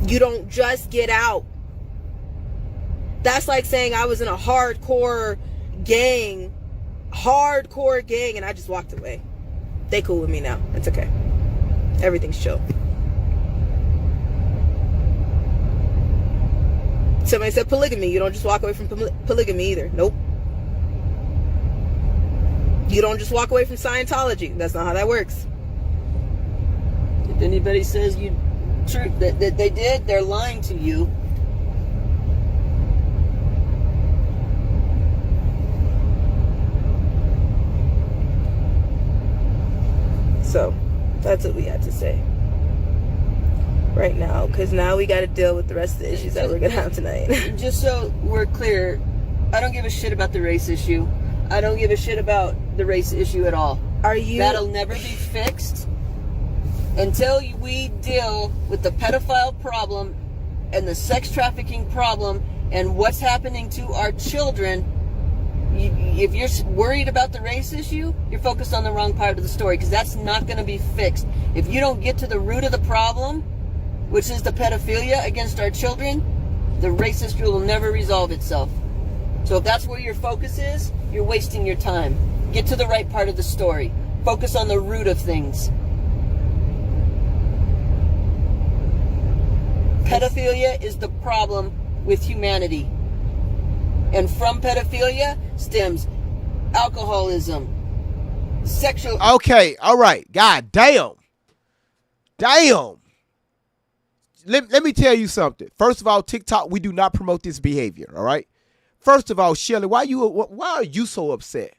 You don't just get out. That's like saying I was in a hardcore gang, and I just walked away. They cool with me now. It's okay. Everything's chill. Somebody said polygamy. You don't just walk away from polygamy either. Nope. You don't just walk away from Scientology. That's not how that works. If anybody says that they did, they're lying to you. So, that's what we had to say right now, because now we got to deal with the rest of the issues that we're going to have tonight. Just so we're clear, I don't give a shit about the race issue. I don't give a shit about the race issue at all. That'll never be fixed until we deal with the pedophile problem and the sex trafficking problem and what's happening to our children. If you're worried about the race issue, you're focused on the wrong part of the story, because that's not going to be fixed. If you don't get to the root of the problem, which is the pedophilia against our children, the race issue will never resolve itself. So if that's where your focus is, you're wasting your time. Get to the right part of the story. Focus on the root of things. Pedophilia is the problem with humanity. And from pedophilia stems alcoholism, sexual... Okay, all right. God damn. Damn. Let me tell you something. First of all, TikTok, we do not promote this behavior, all right? First of all, Shelly, why are you so upset?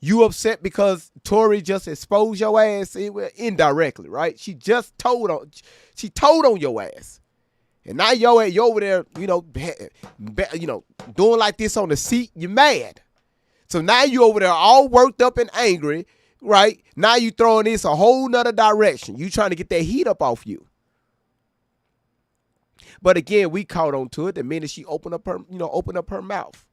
You upset because Tori just exposed your ass indirectly, right? She just told on your ass. And now you're over there, doing like this on the seat. You're mad. So now you over there all worked up and angry, right? Now you throwing this a whole nother direction. You trying to get that heat up off you. But again, we caught on to it the minute she opened up her mouth.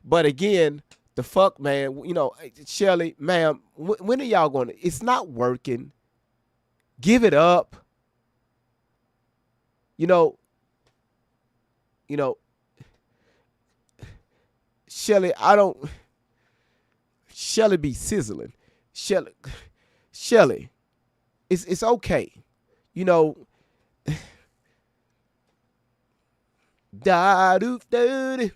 But again, the fuck, man. You know, Shelly, ma'am, when are y'all going to? It's not working. Give it up. You know, Shelly, I don't. Shelly be sizzling. Shelly, it's okay. You know, da do do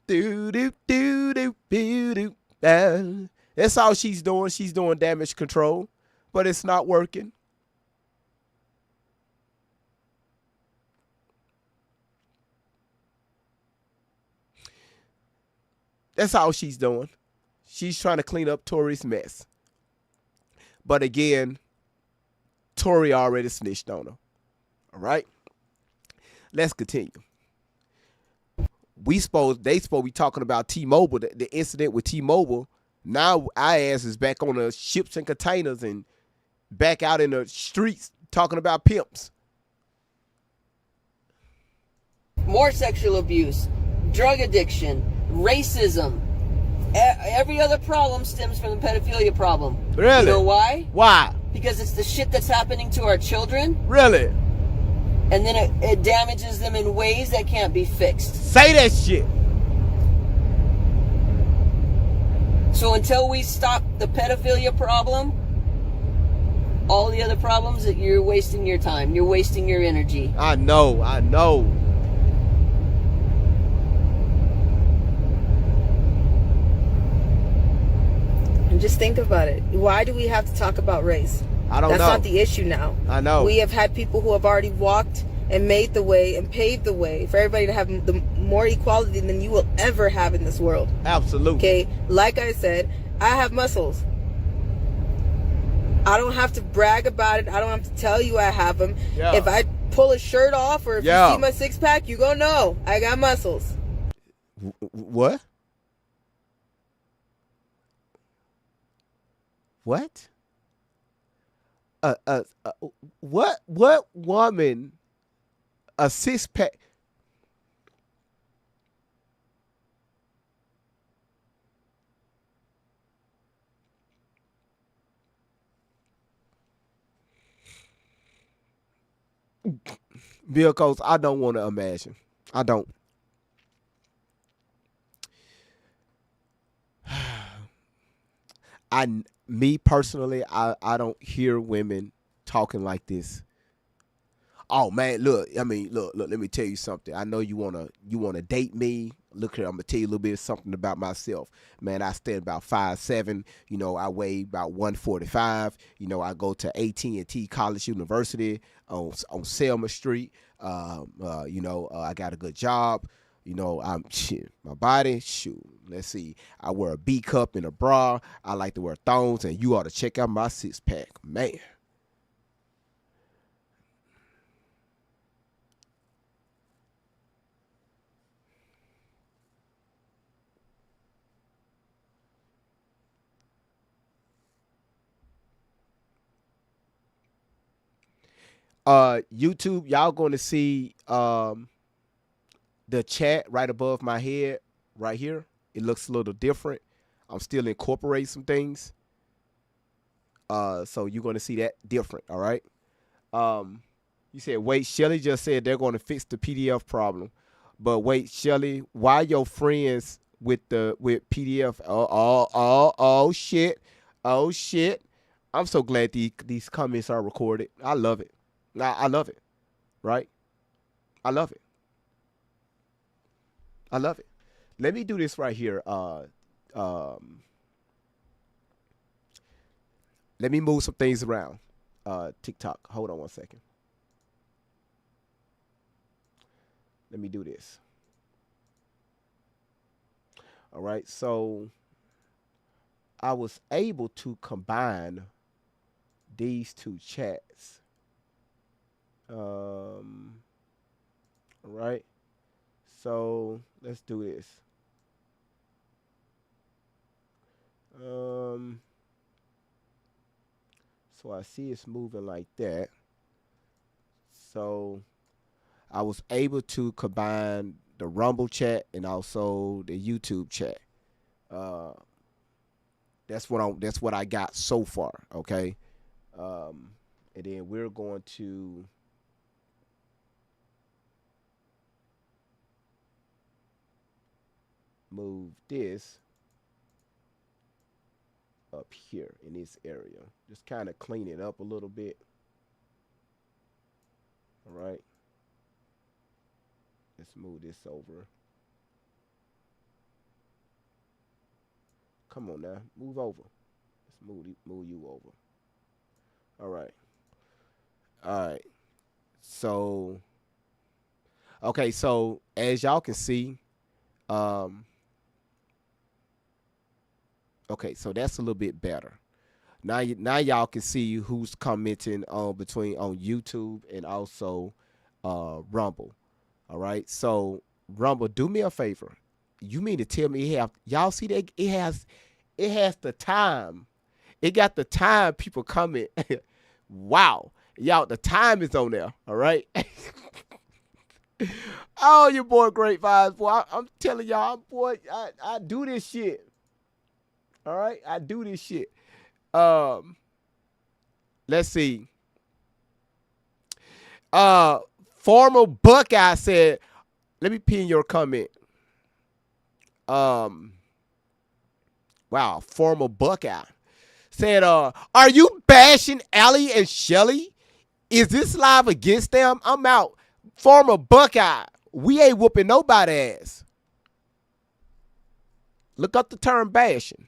do do do do do do. That's all she's doing. She's doing damage control, but it's not working. That's all she's doing. She's trying to clean up Tori's mess. But again, Tori already snitched on her. All right? Let's continue. They supposed to be talking about T-Mobile, the incident with T-Mobile. Now our ass is back on the ships and containers and back out in the streets talking about pimps. More sexual abuse, drug addiction, racism. Every other problem stems from the pedophilia problem. Really? You know why? Why? Because it's the shit that's happening to our children. Really? And then it damages them in ways that can't be fixed. Say that shit. So until we stop the pedophilia problem, all the other problems, that you're wasting your time. You're wasting your energy. I know. And just think about it. Why do we have to talk about race? I don't know. That's not the issue now. I know. We have had people who have already walked and made the way and paved the way for everybody to have the more equality than you will ever have in this world. Absolutely. Okay? Like I said, I have muscles. I don't have to brag about it. I don't have to tell you I have them. Yeah. If I pull a shirt off or if you see my six pack, you gonna know I got muscles. What? What? What woman, a six pack? Bill Coates, I don't want to imagine. I don't. Me personally, I don't hear women talking like this. Oh man, look, let me tell you something. I know you wanna date me. Look here, I'm gonna tell you a little bit of something about myself. Man, I stand about 5'7". You know, I weigh about 145. You know, I go to AT&T College University on Selma Street. I got a good job. You know, my body, shoot. Let's see. I wear a B cup and a bra. I like to wear thongs, and you ought to check out my six pack, man. YouTube, y'all going to see the chat right above my head right here. It looks a little different. I'm still incorporating some things. So you're going to see that different, all right? You said, wait, Shelly just said they're going to fix the PDF problem. But wait, Shelly, why your friends with PDF? Oh, shit. Oh, shit. I'm so glad these comments are recorded. I love it. I love it, right? I love it. I love it. Let me do this right here. Let me move some things around. TikTok. Hold on one second. Let me do this. All right. So I was able to combine these two chats. All right. So let's do this. So I see it's moving like that. So I was able to combine the Rumble chat and also the YouTube chat. That's what I got so far. Okay, and then we're going to move this up here in this area. Just kind of clean it up a little bit. All right. Let's move this over. Come on now, move over. Let's move you over. All right. All right. So, okay. So as y'all can see, okay. So that's a little bit better. Now, now y'all can see who's commenting on YouTube and also Rumble. All right. So Rumble, do me a favor. You mean to tell me y'all see that it has the time. It got the time people comment. Wow. Y'all, the time is on there. All right. Oh, your boy Great Vibes, boy. I'm telling y'all, boy, I do this shit. All right. I do this shit. Let's see. Former Buckeye said, let me pin your comment. Wow, former Buckeye said, are you bashing Allie and Shelly? Is this live against them? I'm out. Former Buckeye, we ain't whooping nobody ass. Look up the term bashing.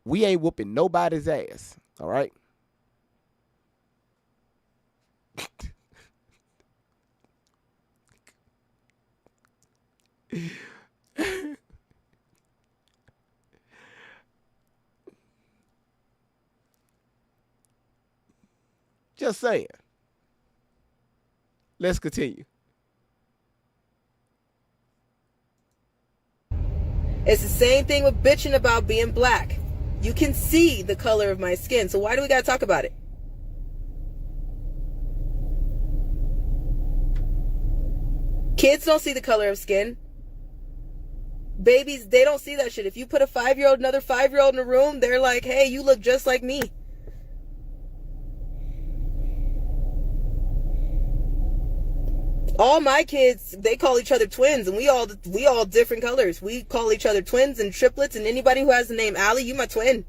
We ain't whooping nobody's ass. All right. Just saying. Let's continue. It's the same thing with bitching about being black. You can see the color of my skin, so why do we gotta talk about it? Kids don't see the color of skin. Babies, they don't see that shit. If you put another 5-year-old in a room, they're like, hey, you look just like me. All my kids, they call each other twins, and we all different colors. We call each other twins and triplets, and anybody who has the name Allie, you my twin.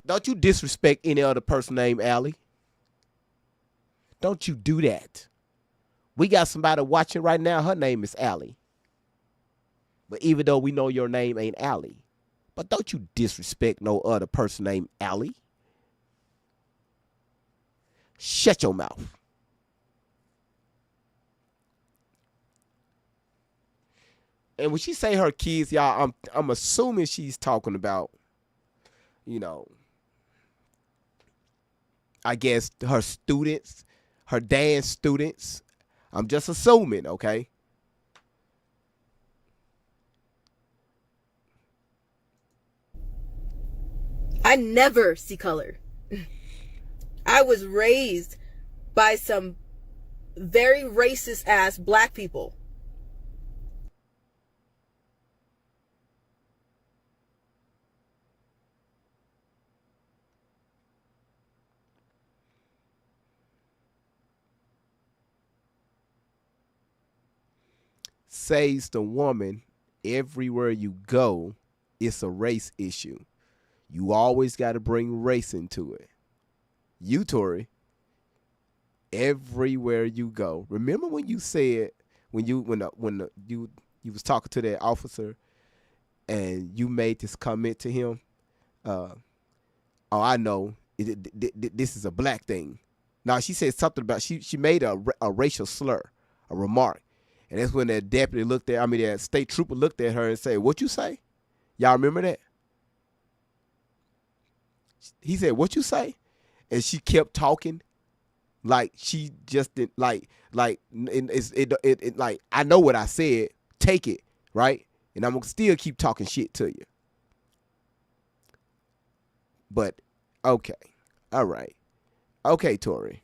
Don't you disrespect any other person named Allie. Don't you do that. We got somebody watching right now. Her name is Allie. But even though we know your name ain't Allie, but don't you disrespect no other person named Allie. Shut your mouth. And when she say her kids, y'all, I'm assuming she's talking about, you know, I guess her students, her dance students. I'm just assuming, okay? I never see color. I was raised by some very racist ass black people. Says the woman, everywhere you go, it's a race issue. You always got to bring race into it. You, Tori, everywhere you go. Remember when you said when you was talking to that officer and you made this comment to him? Oh, I know. This is a black thing. Now she said something about she made a racial slur, a remark. And that's when that deputy that state trooper looked at her and said, "What you say?" Y'all remember that? He said, "What you say?" And she kept talking like she just didn't like I know what I said. Take it, right? And I'm gonna still keep talking shit to you. But okay. All right. Okay, Tori.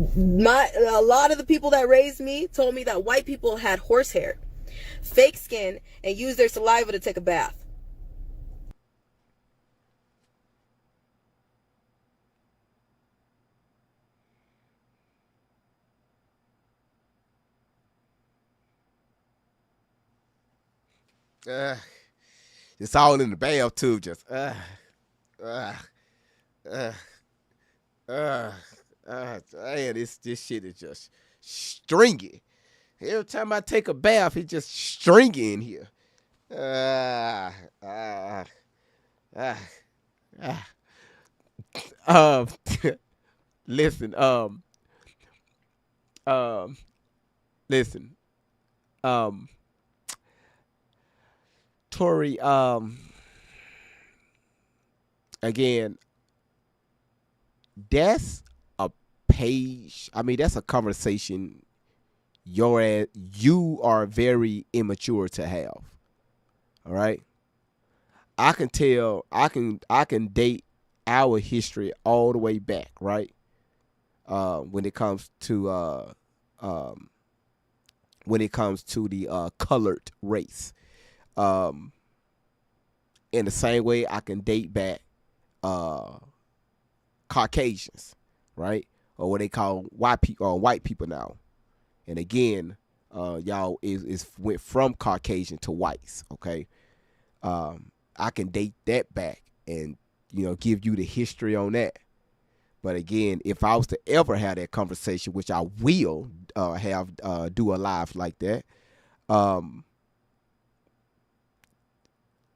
A lot of the people that raised me told me that white people had horse hair, fake skin, and used their saliva to take a bath. It's all in the bath too. Just man, this shit is just stringy. Every time I take a bath, it's just stringy in here. Listen, listen, Tori, again, that's a page. I mean, that's a conversation you are very immature to have. All right. I can tell, I can date our history all the way back, right? When it comes to the colored race. In the same way I can date back Caucasians, right? Or what they call white people now. And again, y'all is went from Caucasian to whites, okay? I can date that back and give you the history on that. But again, if I was to ever have that conversation, which I will do a live like that,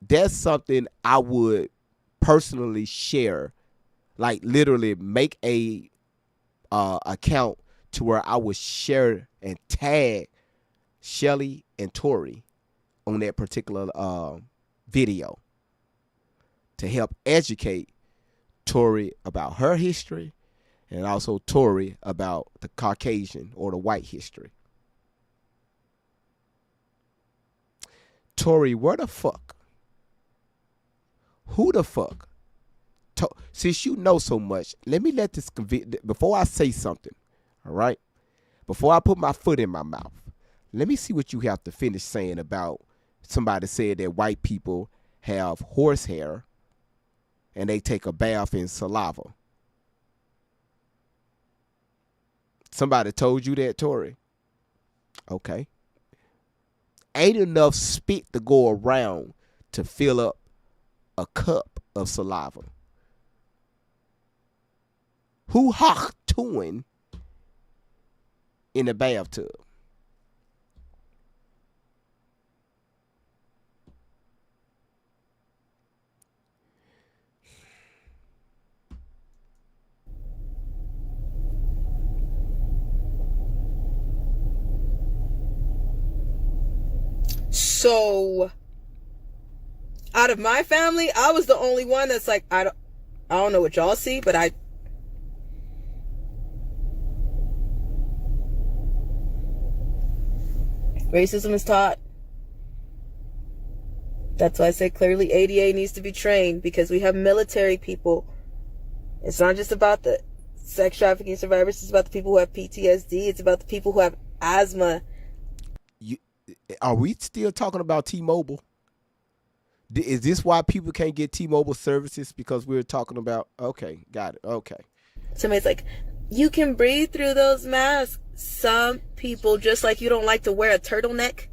that's something I would personally share, like literally make a account to where I would share and tag Shelly and Tori on that particular video to help educate Tori about her history and also Tori about the Caucasian or the white history. Tori, where the fuck? Who the fuck? Since you know so much, let me let this before I say something, all right? Before I put my foot in my mouth, let me see what you have to finish saying about somebody said that white people have horse hair and they take a bath in saliva. Somebody told you that, Tori? Okay. Ain't enough spit to go around to fill up a cup of saliva. Who hoch-toing in the bathtub? So, out of my family, I was the only one that's like, I don't know what y'all see, but racism is taught. That's why I say clearly ADA needs to be trained, because we have military people. It's not just about the sex trafficking survivors. It's about the people who have PTSD. It's about the people who have asthma. Are we still talking about T-Mobile? Is this why people can't get T-Mobile services? Because we're talking about, okay, got it, okay. Somebody's like, you can breathe through those masks. Some people, just like you don't like to wear a turtleneck,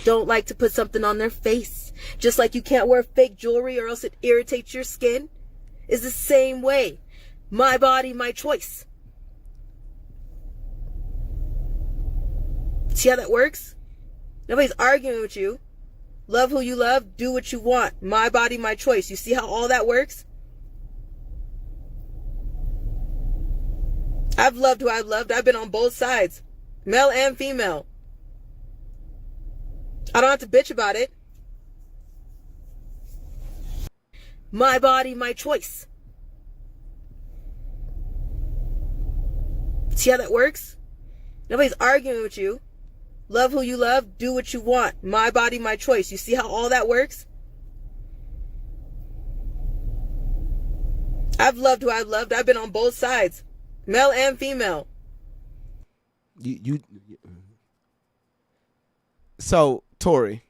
don't like to put something on their face. Just like you can't wear fake jewelry or else it irritates your skin. Is the same way. My body, my choice. See how that works? Nobody's arguing with you. Love who you love. Do what you want. My body, my choice. You see how all that works? I've loved who I've loved. I've been on both sides. Male and female. I don't have to bitch about it. My body, my choice. See how that works? Nobody's arguing with you. Love who you love. Do what you want. My body, my choice. You see how all that works? I've loved who I've loved. I've been on both sides. Male and female. you so Tori,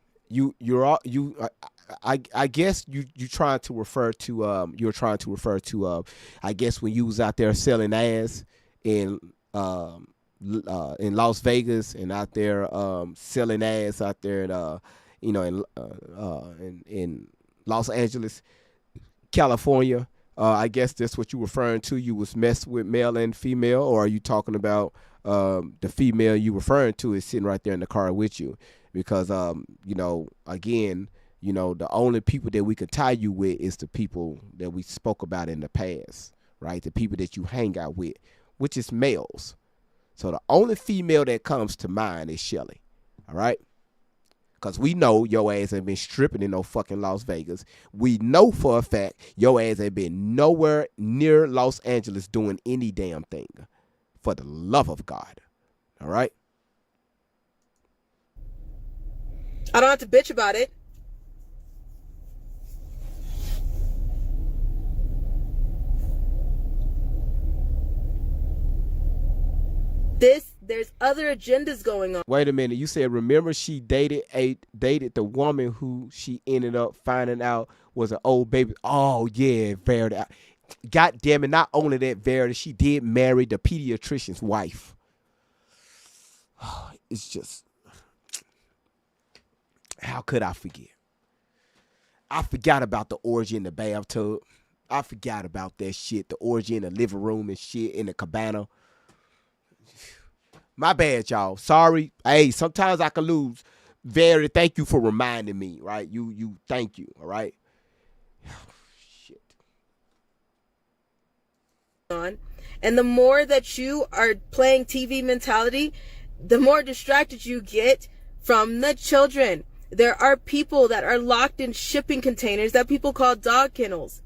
I guess you trying to refer to you're trying to refer to I guess when you was out there selling ass in in Las Vegas and out there selling ass out there in in Los Angeles, California. I guess that's what you referring to. You was messed with male and female, or are you talking about the female you referring to is sitting right there in the car with you? Because again, the only people that we could tie you with is the people that we spoke about in the past, right? The people that you hang out with, which is males. So the only female that comes to mind is Shelly, all right? Because we know your ass ain't been stripping in no fucking Las Vegas. We know for a fact your ass ain't been nowhere near Los Angeles doing any damn thing. For the love of God. All right? I don't have to bitch about it. There's other agendas going on. Wait a minute. You said, remember she dated the woman who she ended up finding out was an old baby. Oh, yeah, Verity. God damn it. Not only that, Verity, she did marry the pediatrician's wife. It's just, how could I forget? I forgot about the orgy in the bathtub. I forgot about that shit. The orgy in the living room and shit in the cabana. My bad, y'all. Sorry. Hey, sometimes I can lose. Very, thank you for reminding me, right? You, thank you, all right? Shit. And the more that you are playing TV mentality, the more distracted you get from the children. There are people that are locked in shipping containers that people call dog kennels.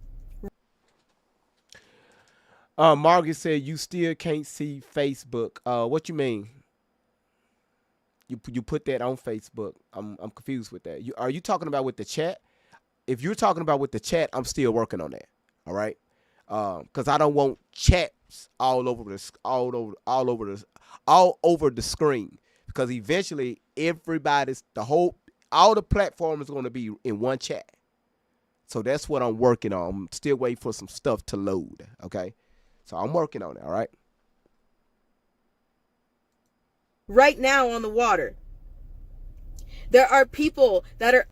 Margaret said you still can't see Facebook. What you mean? You put that on Facebook. I'm confused with that. Are you talking about with the chat? If you're talking about with the chat, I'm still working on that. All right, because I don't want chats all over the screen. Because eventually, all the platform is going to be in one chat. So that's what I'm working on. I'm still waiting for some stuff to load. Okay. So I'm working on it, all right? Right now on the water. There are people that are...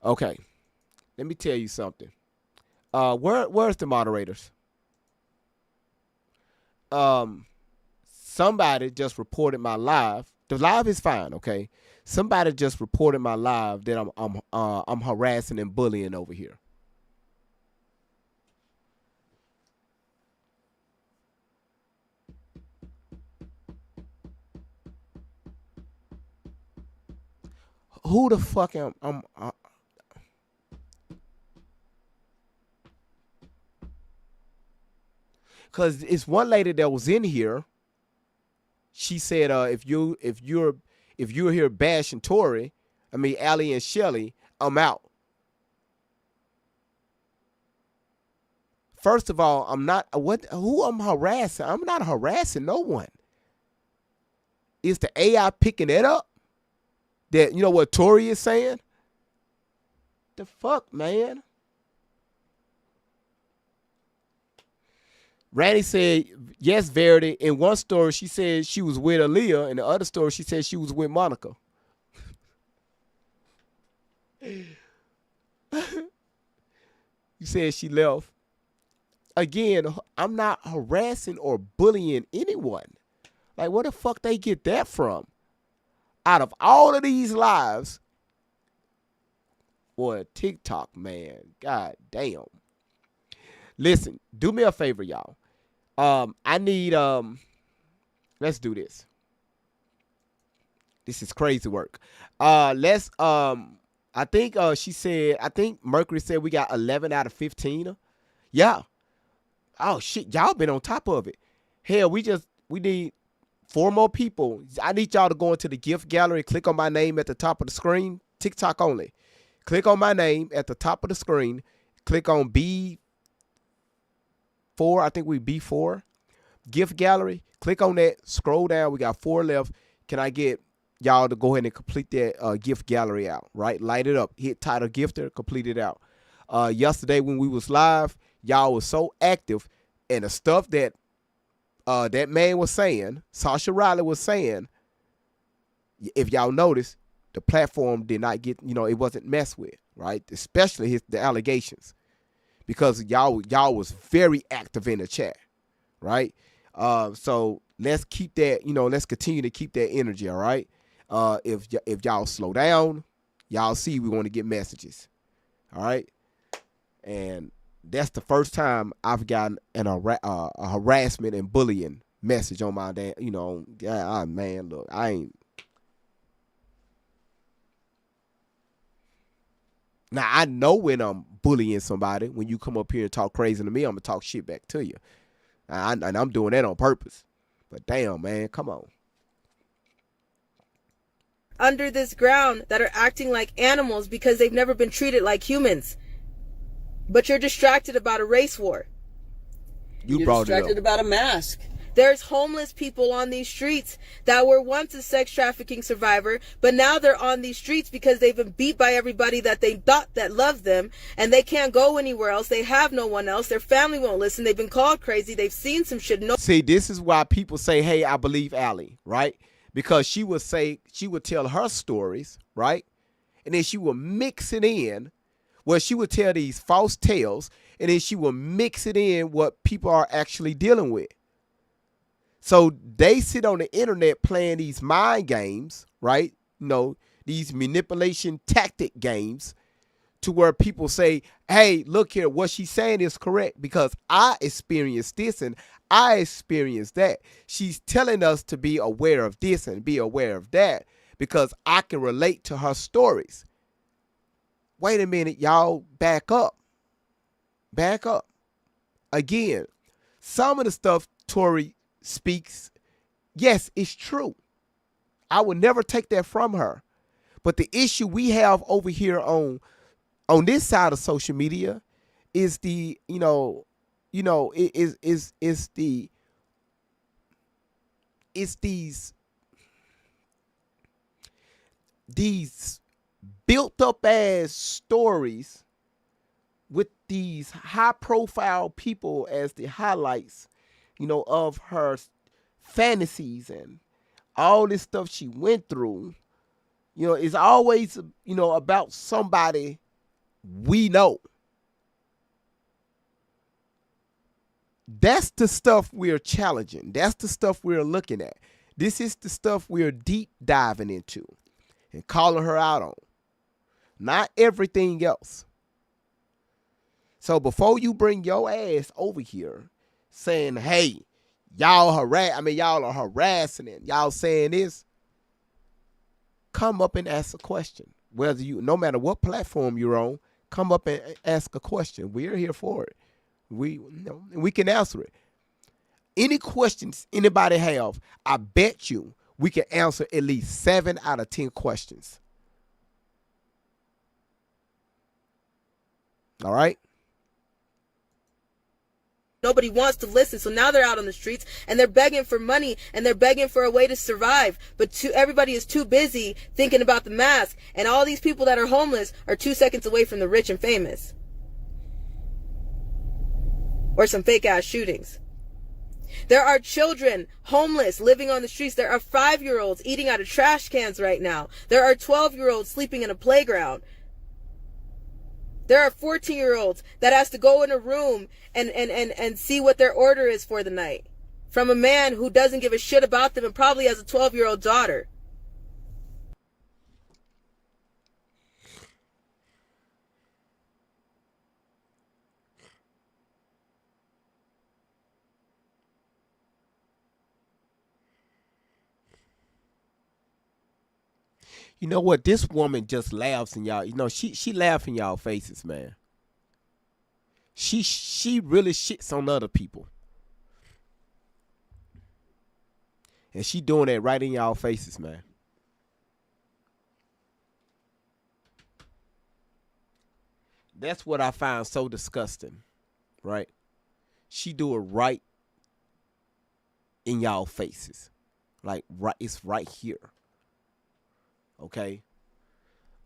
Okay. Let me tell you something. Where's the moderators? Somebody just reported my live. The live is fine, okay? Somebody just reported my live that I'm harassing and bullying over here. Who the fuck am Cause it's one lady that was in here. She said, if you're here bashing Tori, Allie and Shelly, I'm out. First of all, I'm not who I'm harassing. I'm not harassing no one. Is the AI picking it up? That what Tori is saying? The fuck, man. Randy said, yes, Verity. In one story, she said she was with Aaliyah. In the other story, she said she was with Monica. You said she left. Again, I'm not harassing or bullying anyone. Like, where the fuck they get that from? Out of all of these lives, boy, TikTok, man. God damn. Listen, do me a favor, y'all. I need let's do this. This is crazy work. Let's I think Mercury said we got 11 out of 15. Yeah. Oh shit, y'all been on top of it. Hell, we need 4 more people. I need y'all to go into the gift gallery, click on my name at the top of the screen, TikTok only. Click on my name at the top of the screen. Click on B4. I think we B4. Gift gallery. Click on that. Scroll down. We got 4 left. Can I get y'all to go ahead and complete that gift gallery out? Right? Light it up. Hit title gifter. Complete it out. Yesterday when we was live, y'all was so active, and the stuff that that man was saying, Sasha Riley was saying, if y'all notice, the platform did not get, it wasn't messed with, right? Especially the allegations, because y'all was very active in the chat, right? So let's keep that, let's continue to keep that energy, all right? If y'all slow down, y'all see we want to get messages, all right? And that's the first time I've gotten a harassment and bullying message on my damn, man, look, I ain't. Now, I know when I'm bullying somebody, when you come up here and talk crazy to me, I'm going to talk shit back to you. And I'm doing that on purpose. But damn, man, come on. Under this ground that are acting like animals because they've never been treated like humans. But you're distracted about a race war. You're brought distracted it up. about a mask. There's homeless people on these streets that were once a sex trafficking survivor, but now they're on these streets because they've been beat by everybody that they thought that loved them, and they can't go anywhere else. They have no one else. Their family won't listen. They've been called crazy. They've seen some shit. See, this is why people say, hey, I believe Allie, right? Because she would tell her stories, right? And then she would mix it in. Well, she would tell these false tales, and then she would mix it in what people are actually dealing with. So they sit on the internet playing these mind games, right? These manipulation tactic games, to where people say, hey, look here, what she's saying is correct because I experienced this and I experienced that. She's telling us to be aware of this and be aware of that because I can relate to her stories. Wait a minute, y'all, back up. Back up. Again, some of the stuff Tori speaks, yes, it's true. I would never take that from her. But the issue we have over here on this side of social media is the, it's these built up ass stories with these high profile people as the highlights, of her fantasies and all this stuff she went through. It's always, about somebody we know. That's the stuff we're challenging. That's the stuff we're looking at. This is the stuff we're deep diving into and calling her out on. Not everything else. So before you bring your ass over here saying, hey, y'all are harassing and y'all saying this, come up and ask a question. No matter what platform you're on, come up and ask a question. We're here for it. We can answer it. Any questions anybody have, I bet you we can answer at least 7 out of 10 questions. All right? Nobody wants to listen, so now they're out on the streets and they're begging for money and they're begging for a way to survive. But everybody is too busy thinking about the mask, and all these people that are homeless are 2 seconds away from the rich and famous. Or some fake ass shootings. There are children homeless living on the streets. There are 5-year-olds eating out of trash cans right now. There are 12-year-olds sleeping in a playground. There are 14-year-olds that has to go in a room and see what their order is for the night from a man who doesn't give a shit about them and probably has a 12-year-old daughter. You know what? This woman just laughs in y'all. She laughs in y'all faces, man. She really shits on other people. And she doing that right in y'all faces, man. That's what I find so disgusting, right? She do it right in y'all faces. Like right it's right here. Okay?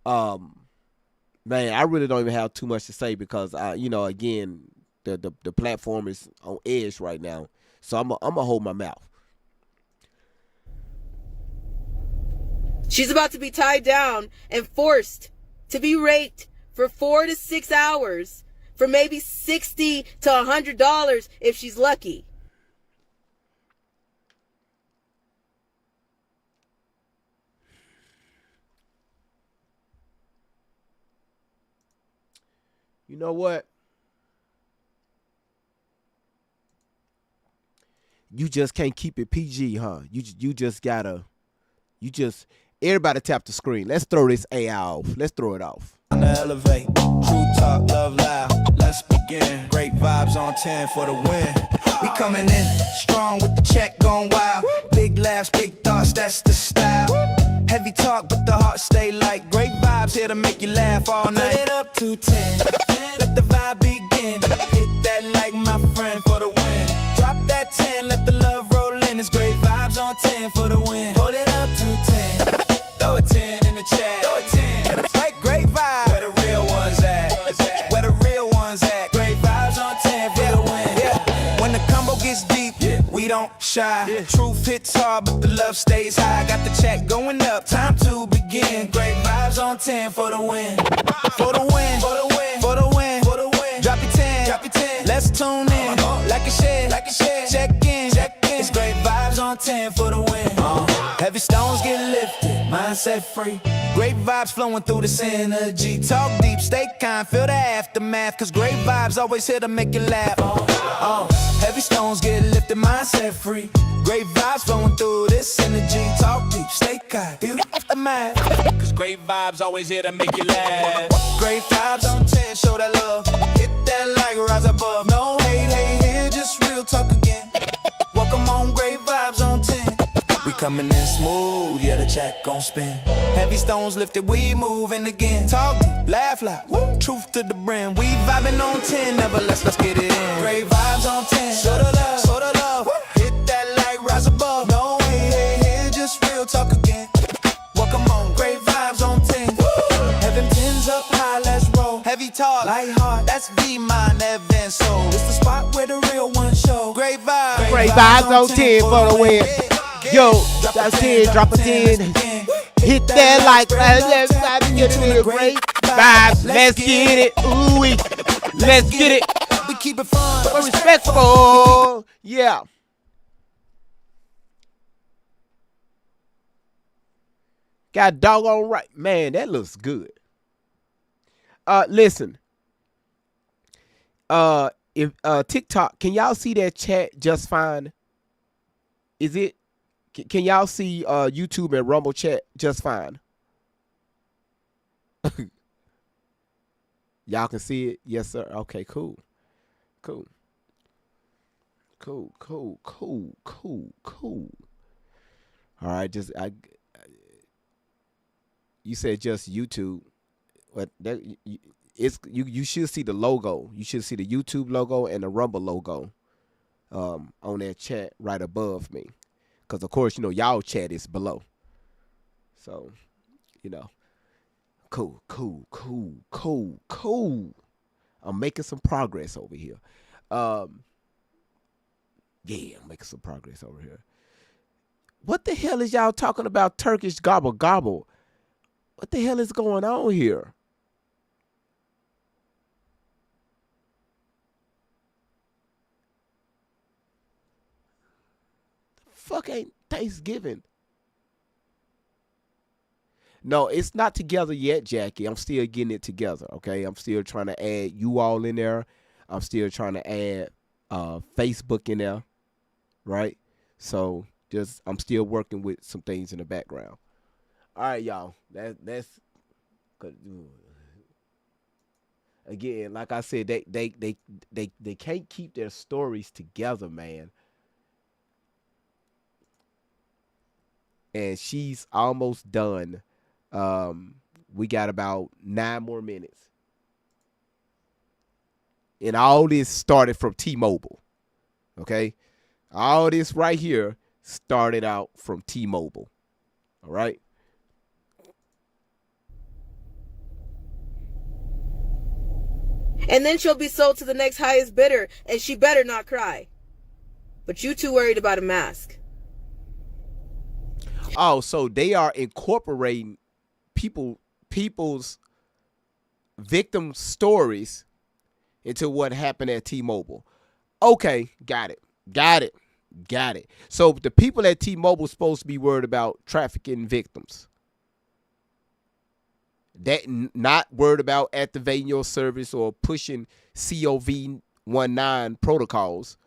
Man, I really don't even have too much to say because again, the platform is on edge right now. So I'm gonna hold my mouth. She's about to be tied down and forced to be raped for 4 to 6 hours for maybe $60 to $100 if she's lucky. You know what? You just can't keep it PG, huh? You just gotta everybody tap the screen. Let's throw this AI off. Let's throw it off. On the elevate, true talk, love loud. Let's begin. Great vibes on 10 for the win. We coming in strong with the check going wild. Big laughs, big thoughts, that's the style. Heavy talk, but the heart stay light. Great vibes here to make you laugh all night. Put it up to 10. Let the vibe begin. Hit that like my friend for the win. Drop that 10, let the love roll in. It's great vibes on 10 for the win. Hold it up to 10. Throw a 10 in the chat. Throw a 10. Like great vibes. Where the real ones at? Where the real ones at? Great vibes on 10 for the win. Yeah. When the combo gets deep, we don't shy. Truth hits hard, but the love stays high. Got the check going up, time to begin. Great vibes on 10 for the win. For the win. For the win. For the win. For the win. Drop your 10. Drop your 10. Let's tune in. Like a share. Like a share. Check in. Check in. It's great vibes on 10 for the win. Heavy stones get lifted. Mindset free. Great vibes flowing through this energy. Talk deep, stay kind, feel the aftermath. Cause great vibes always here to make you laugh. Heavy stones get lifted, mindset free. Great vibes flowing through this energy. Talk deep, stay kind, feel the aftermath. Cause great vibes always here to make you laugh. Great vibes on 10, show that love. Hit that like rise above. No hate, hate here, just real talk again. Welcome on, great vibes on 10. We coming in smooth, yeah, the check gon' spin. Heavy stones lifted, we moving again. Talk deep, laugh loud, woo. Truth to the brim. We vibing on 10, never less, let's get it in. Great vibes on 10, show the love, show the love. Woo. Hit that light, rise above. No hate, hate here, just real talk again. Welcome on, great vibes on 10. Woo. Heaven 10's up high, let's roll. Heavy talk, light heart, that's V-Mind, Evan Soul. It's the spot where the real ones show. Great vibes. Great vibes on 10 for the win. Yo, that's 10, drop a 10. Hit that like, let's get it. Great vibes, let's get it. Ooh, let's get it. We keep it fun, Respectful. Yeah. Got doggone right. Man, that looks good. Listen. If TikTok, can y'all see that chat just fine? Is it? Can y'all see YouTube and Rumble chat just fine? Y'all can see it? Yes, sir. Okay, cool. Cool. All right, you said just YouTube. But that it's you should see the logo. You should see the YouTube logo and the Rumble logo on that chat right above me. Because, of course, y'all chat is below. So, cool. I'm making some progress over here. I'm making some progress over here. What the hell is y'all talking about Turkish gobble gobble? What the hell is going on here? Fuck ain't Thanksgiving. No, it's not together yet, Jackie. I'm still getting it together, okay? I'm still trying to add you all in there. I'm still trying to add Facebook in there, right? So I'm still working with some things in the background. All right, y'all. That's again, like I said, they can't keep their stories together, man. And she's almost done. We got about 9 more minutes. And all this started from T-Mobile. Okay? All this right here started out from T-Mobile. All right? And then she'll be sold to the next highest bidder, and she better not cry. But you too worried about a mask. Oh, so they are incorporating people's victim stories into what happened at T-Mobile. Okay, got it. So the people at T-Mobile supposed to be worried about trafficking victims. That not worried about activating your service or pushing COVID-19 protocols.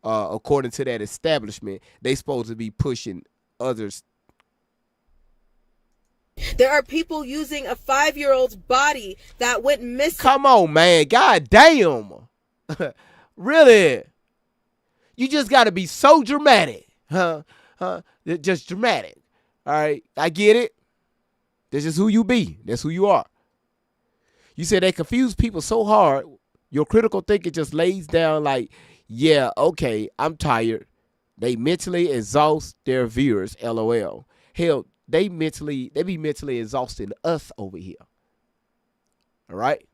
According to that establishment, they supposed to be pushing others. There are people using a 5-year-old's body that went missing. Come on, man. God damn. Really? You just got to be so dramatic. Huh? Just dramatic. All right. I get it. This is who you be. That's who you are. You said they confuse people so hard, your critical thinking just lays down like, yeah, okay, I'm tired. They mentally exhaust their viewers, LOL. Hell, they be mentally exhausting us over here. All right?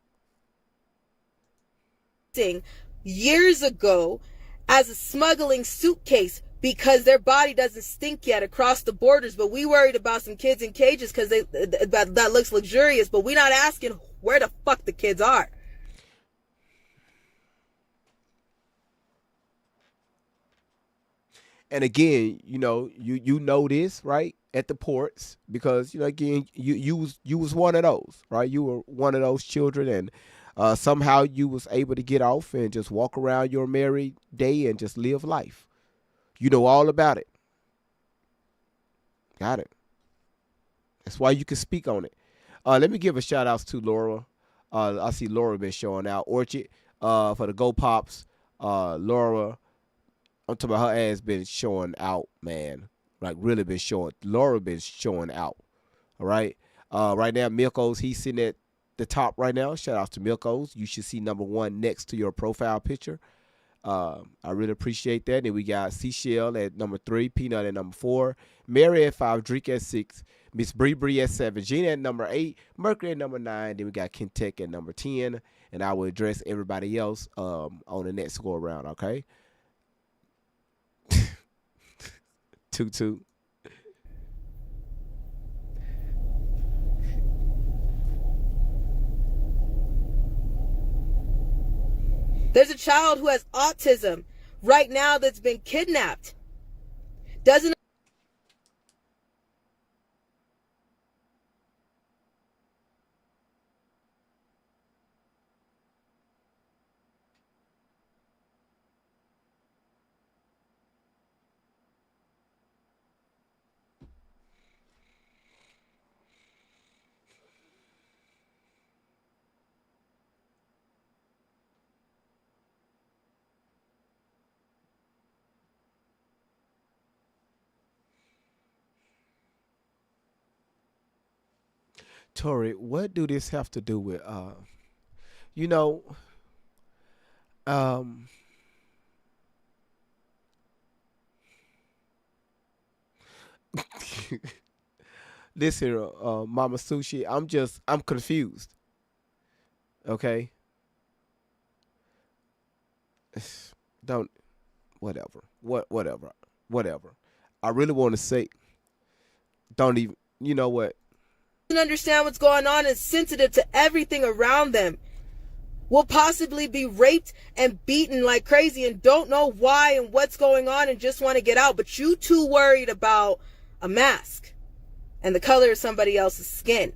Years ago as a smuggling suitcase because their body doesn't stink yet across the borders, but we worried about some kids in cages because that looks luxurious, but we're not asking where the fuck the kids are. And again, you know this, right? At the ports, because again, you was one of those, right? You were one of those children, and somehow you was able to get off and just walk around your merry day and just live life. You know all about it. Got it. That's why you can speak on it. Let me give a shout out to Laura. I see Laura been showing out. Orchard for the Go Pops. Laura, I'm talking about her ass been showing out, man. Like really been showing. Laura been showing out. All right. Right now, Milko's, he's sitting at the top right now. Shout out to Milko's. You should see #1 next to your profile picture. I really appreciate that. And we got Seashell at #3, Peanut at #4, Mary at 5, Drake at 6, Miss Bree at 7, Gina at #8, Mercury at #9. Then we got Kentech at #10. And I will address everybody else on the next go around, okay? Toot. There's a child who has autism right now that's been kidnapped. Doesn't Tori, what do this have to do with you know um listen, Mama Sushi, I'm confused. Okay? Don't whatever. Whatever. I really want to say don't even, you know what? understand what's going on and sensitive to everything around them. Will possibly be raped and beaten like crazy and don't know why and what's going on and just want to get out. But you too worried about a mask and the color of somebody else's skin.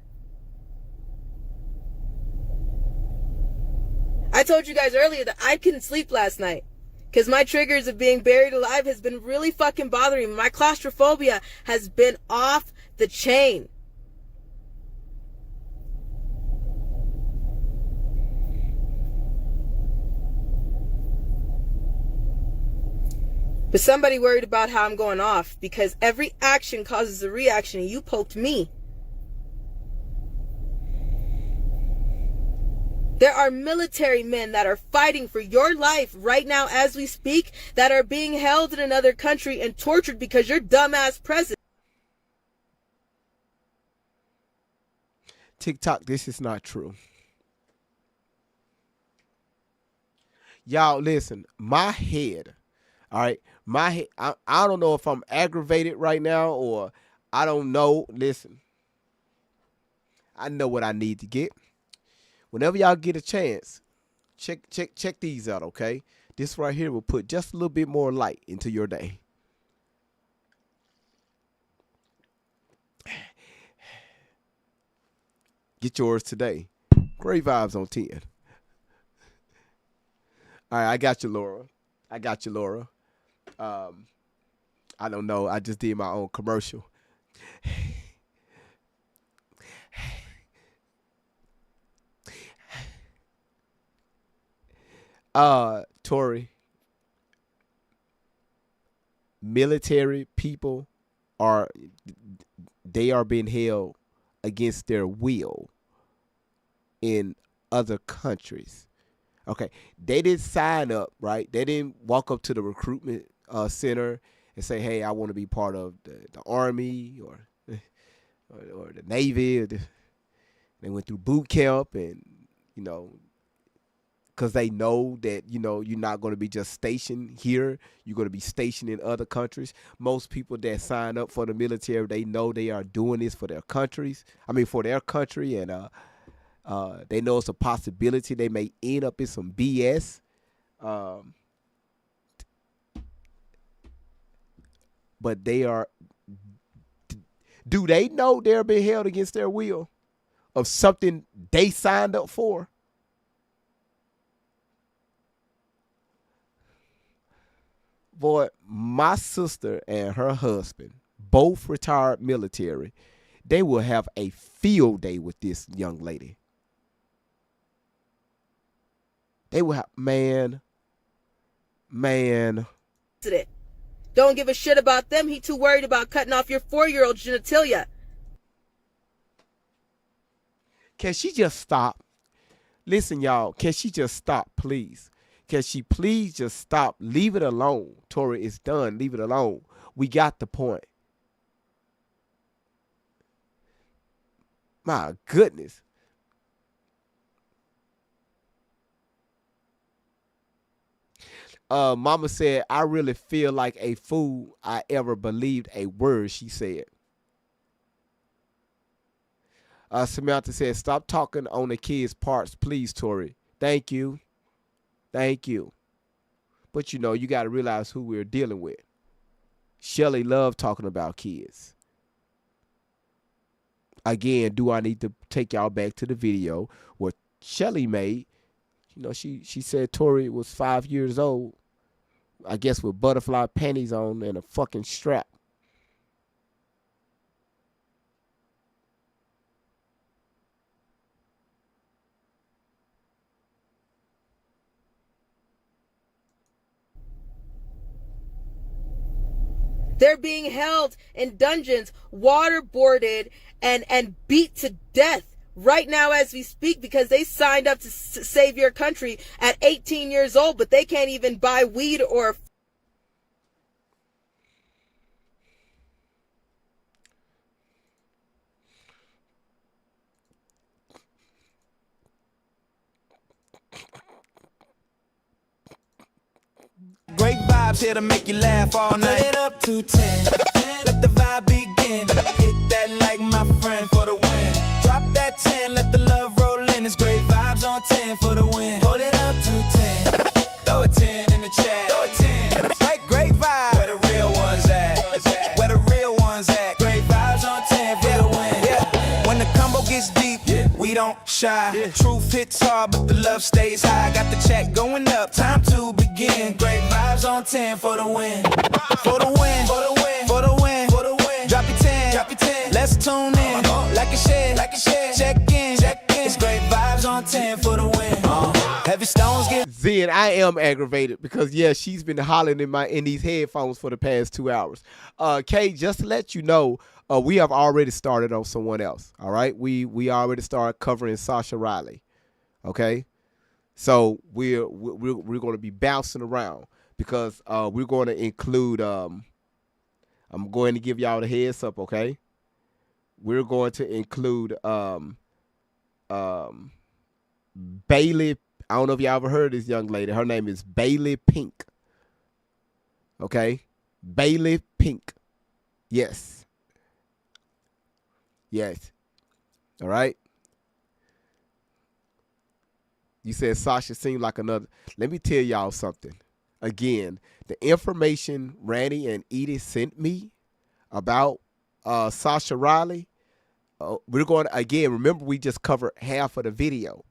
I told you guys earlier that I couldn't sleep last night because my triggers of being buried alive has been really fucking bothering me. My claustrophobia has been off the chain. But somebody worried about how I'm going off because every action causes a reaction and you poked me. There are military men that are fighting for your life right now as we speak that are being held in another country and tortured because your dumbass president. TikTok, this is not true. Y'all, listen, my head, all right, my head, I don't know if I'm aggravated right now or I don't know. Listen, I know what I need to get. Whenever y'all get a chance, check these out, okay? This right here will put just a little bit more light into your day. Get yours today. Great vibes on 10. All right, I got you, Laura. I don't know. I just did my own commercial. Tori, military people are being held against their will in other countries. Okay, they didn't sign up, right? They didn't walk up to the recruitment center and say, "Hey, I want to be part of the Army or the Navy." They went through boot camp, and because they know that you're not going to be just stationed here. You're going to be stationed in other countries. Most people that sign up for the military, they know they are doing this for their countries. For their country, and they know it's a possibility they may end up in some BS. But they are. Do they know they're being held against their will of something they signed up for? Boy, my sister and her husband, both retired military, they will have a field day with this young lady. They will have, man. Don't give a shit about them. He too worried about cutting off your 4-year-old genitalia. Can she just stop? Listen, y'all, can she just stop, please? Can she please just stop? Leave it alone. Tori, it's done. Leave it alone. We got the point. My goodness. Mama said, I really feel like a fool I ever believed a word she said. Samantha said, stop talking on the kids' parts, please, Tori. Thank you. But you got to realize who we're dealing with. Shelly loved talking about kids. Again, do I need to take y'all back to the video where Shelly made? She said Tori was 5 years old, I guess with butterfly panties on and a fucking strap. They're being held in dungeons, waterboarded, and beat to death right now as we speak because they signed up to save your country at 18 years old, but they can't even buy weed or... Great vibes here to make you laugh all night. Put it up to 10. Let the vibe begin. Hit that like my friend for the win. Drop that 10. Let the love roll in. It's great vibes on 10 for the win. Hold it up to 10. Throw a 10 in the chat. Throw a 10. Hey, great vibes. Where the real ones at? Where the real ones at? Great vibes on 10 for the win. Yeah. When the combo gets deep, we don't shy. Truth hits hard, but the love stays high. Got the chat going up. Time to begin. Great vibes on 10 for the win. For the win. For the win. For the win. For the win. Drop your 10. Drop your 10. Let's tune in. Like a share. Like a share. Check in. Check in. It's great vibes on 10 for the win. Heavy stones get. Zen, I am aggravated because she's been hollering in these headphones for the past 2 hours. Kay, just to let you know, we have already started on someone else. All right, we already started covering Sasha Riley. Okay, So we're going to be bouncing around because we're going to include. I'm going to give y'all the heads up, okay? We're going to include um, Bailey. I don't know if y'all ever heard of this young lady. Her name is Bailey Pink. Okay, Bailey Pink. Yes. Yes. All right. You said Sasha seemed like another. Let me tell y'all something. Again, the information Randy and Edie sent me about Sasha Riley, we're going to, again, remember we just covered half of the video.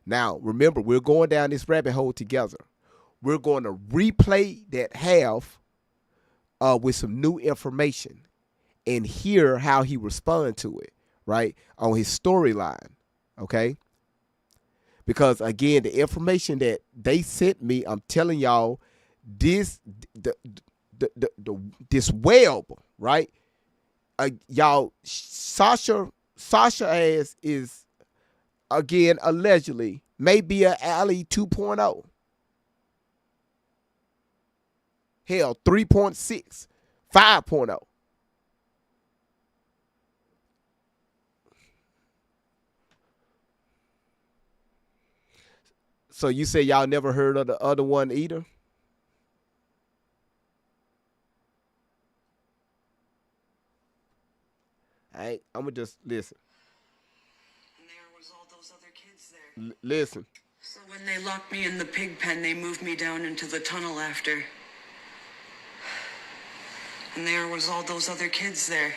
Now, remember, we're going down this rabbit hole together. We're going to replay that half with some new information and hear how he responded to it, right, on his storyline, okay? Because, again, the information that they sent me, I'm telling y'all, this web, right? Y'all, Sasha ass is, again, allegedly, maybe a Alley 2.0. Hell, 3.6, 5.0. So you say y'all never heard of the other one either? All right, I'm going to just listen. And there was all those other kids there. Listen. So when they locked me in the pig pen, they moved me down into the tunnel after. And there was all those other kids there.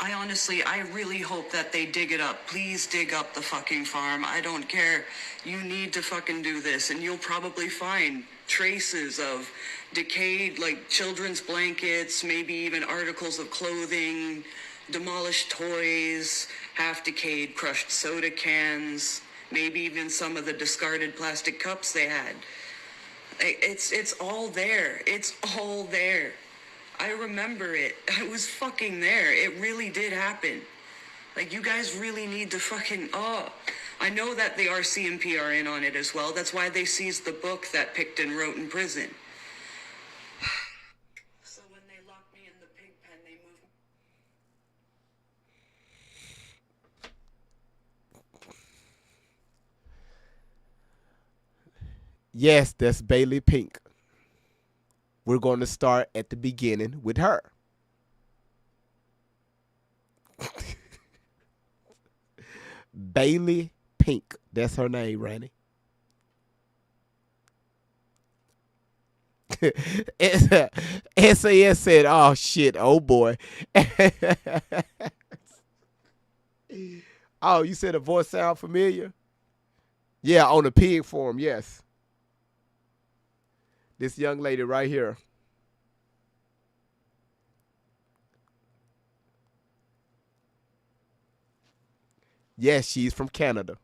I really hope that they dig it up. Please dig up the fucking farm. I don't care. You need to fucking do this. And you'll probably find traces of decayed, like, children's blankets, maybe even articles of clothing, demolished toys, half-decayed crushed soda cans, maybe even some of the discarded plastic cups they had. It's all there. It's all there. I remember it. I was fucking there. It really did happen. Like, you guys really need to fucking, I know that the RCMP are in on it as well. That's why they seized the book that Picton wrote in prison. So when they locked me in the pig pen, they moved. Yes, that's Bailey Pink. We're going to start at the beginning with her. Bailey Pink. That's her name, Randy. SAS said, oh, shit. Oh, boy. Oh, you said the voice sound familiar? Yeah, on the pig forum, yes. This young lady right here. Yes, she's from Canada.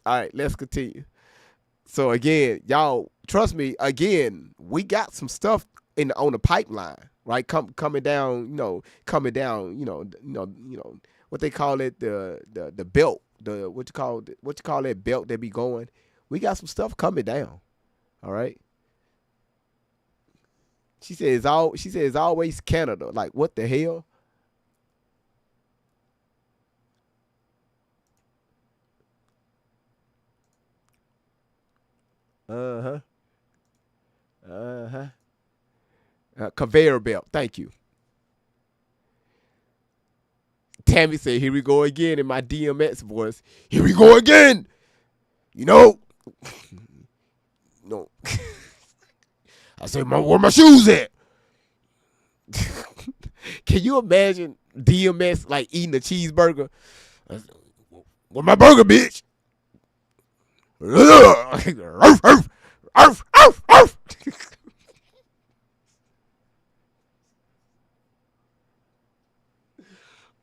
All right, let's continue. So again, y'all, trust me, again, we got some stuff on the pipeline, right? Coming down, what they call it, the belt. What you call that belt that be going? We got some stuff coming down. All right. She says always Canada. Like, what the hell? Conveyor belt. Thank you. Tammy said, here we go again in my DMX voice. Here we go again. No. I said, where my shoes at? Can you imagine DMX like eating a cheeseburger? Where my burger, bitch?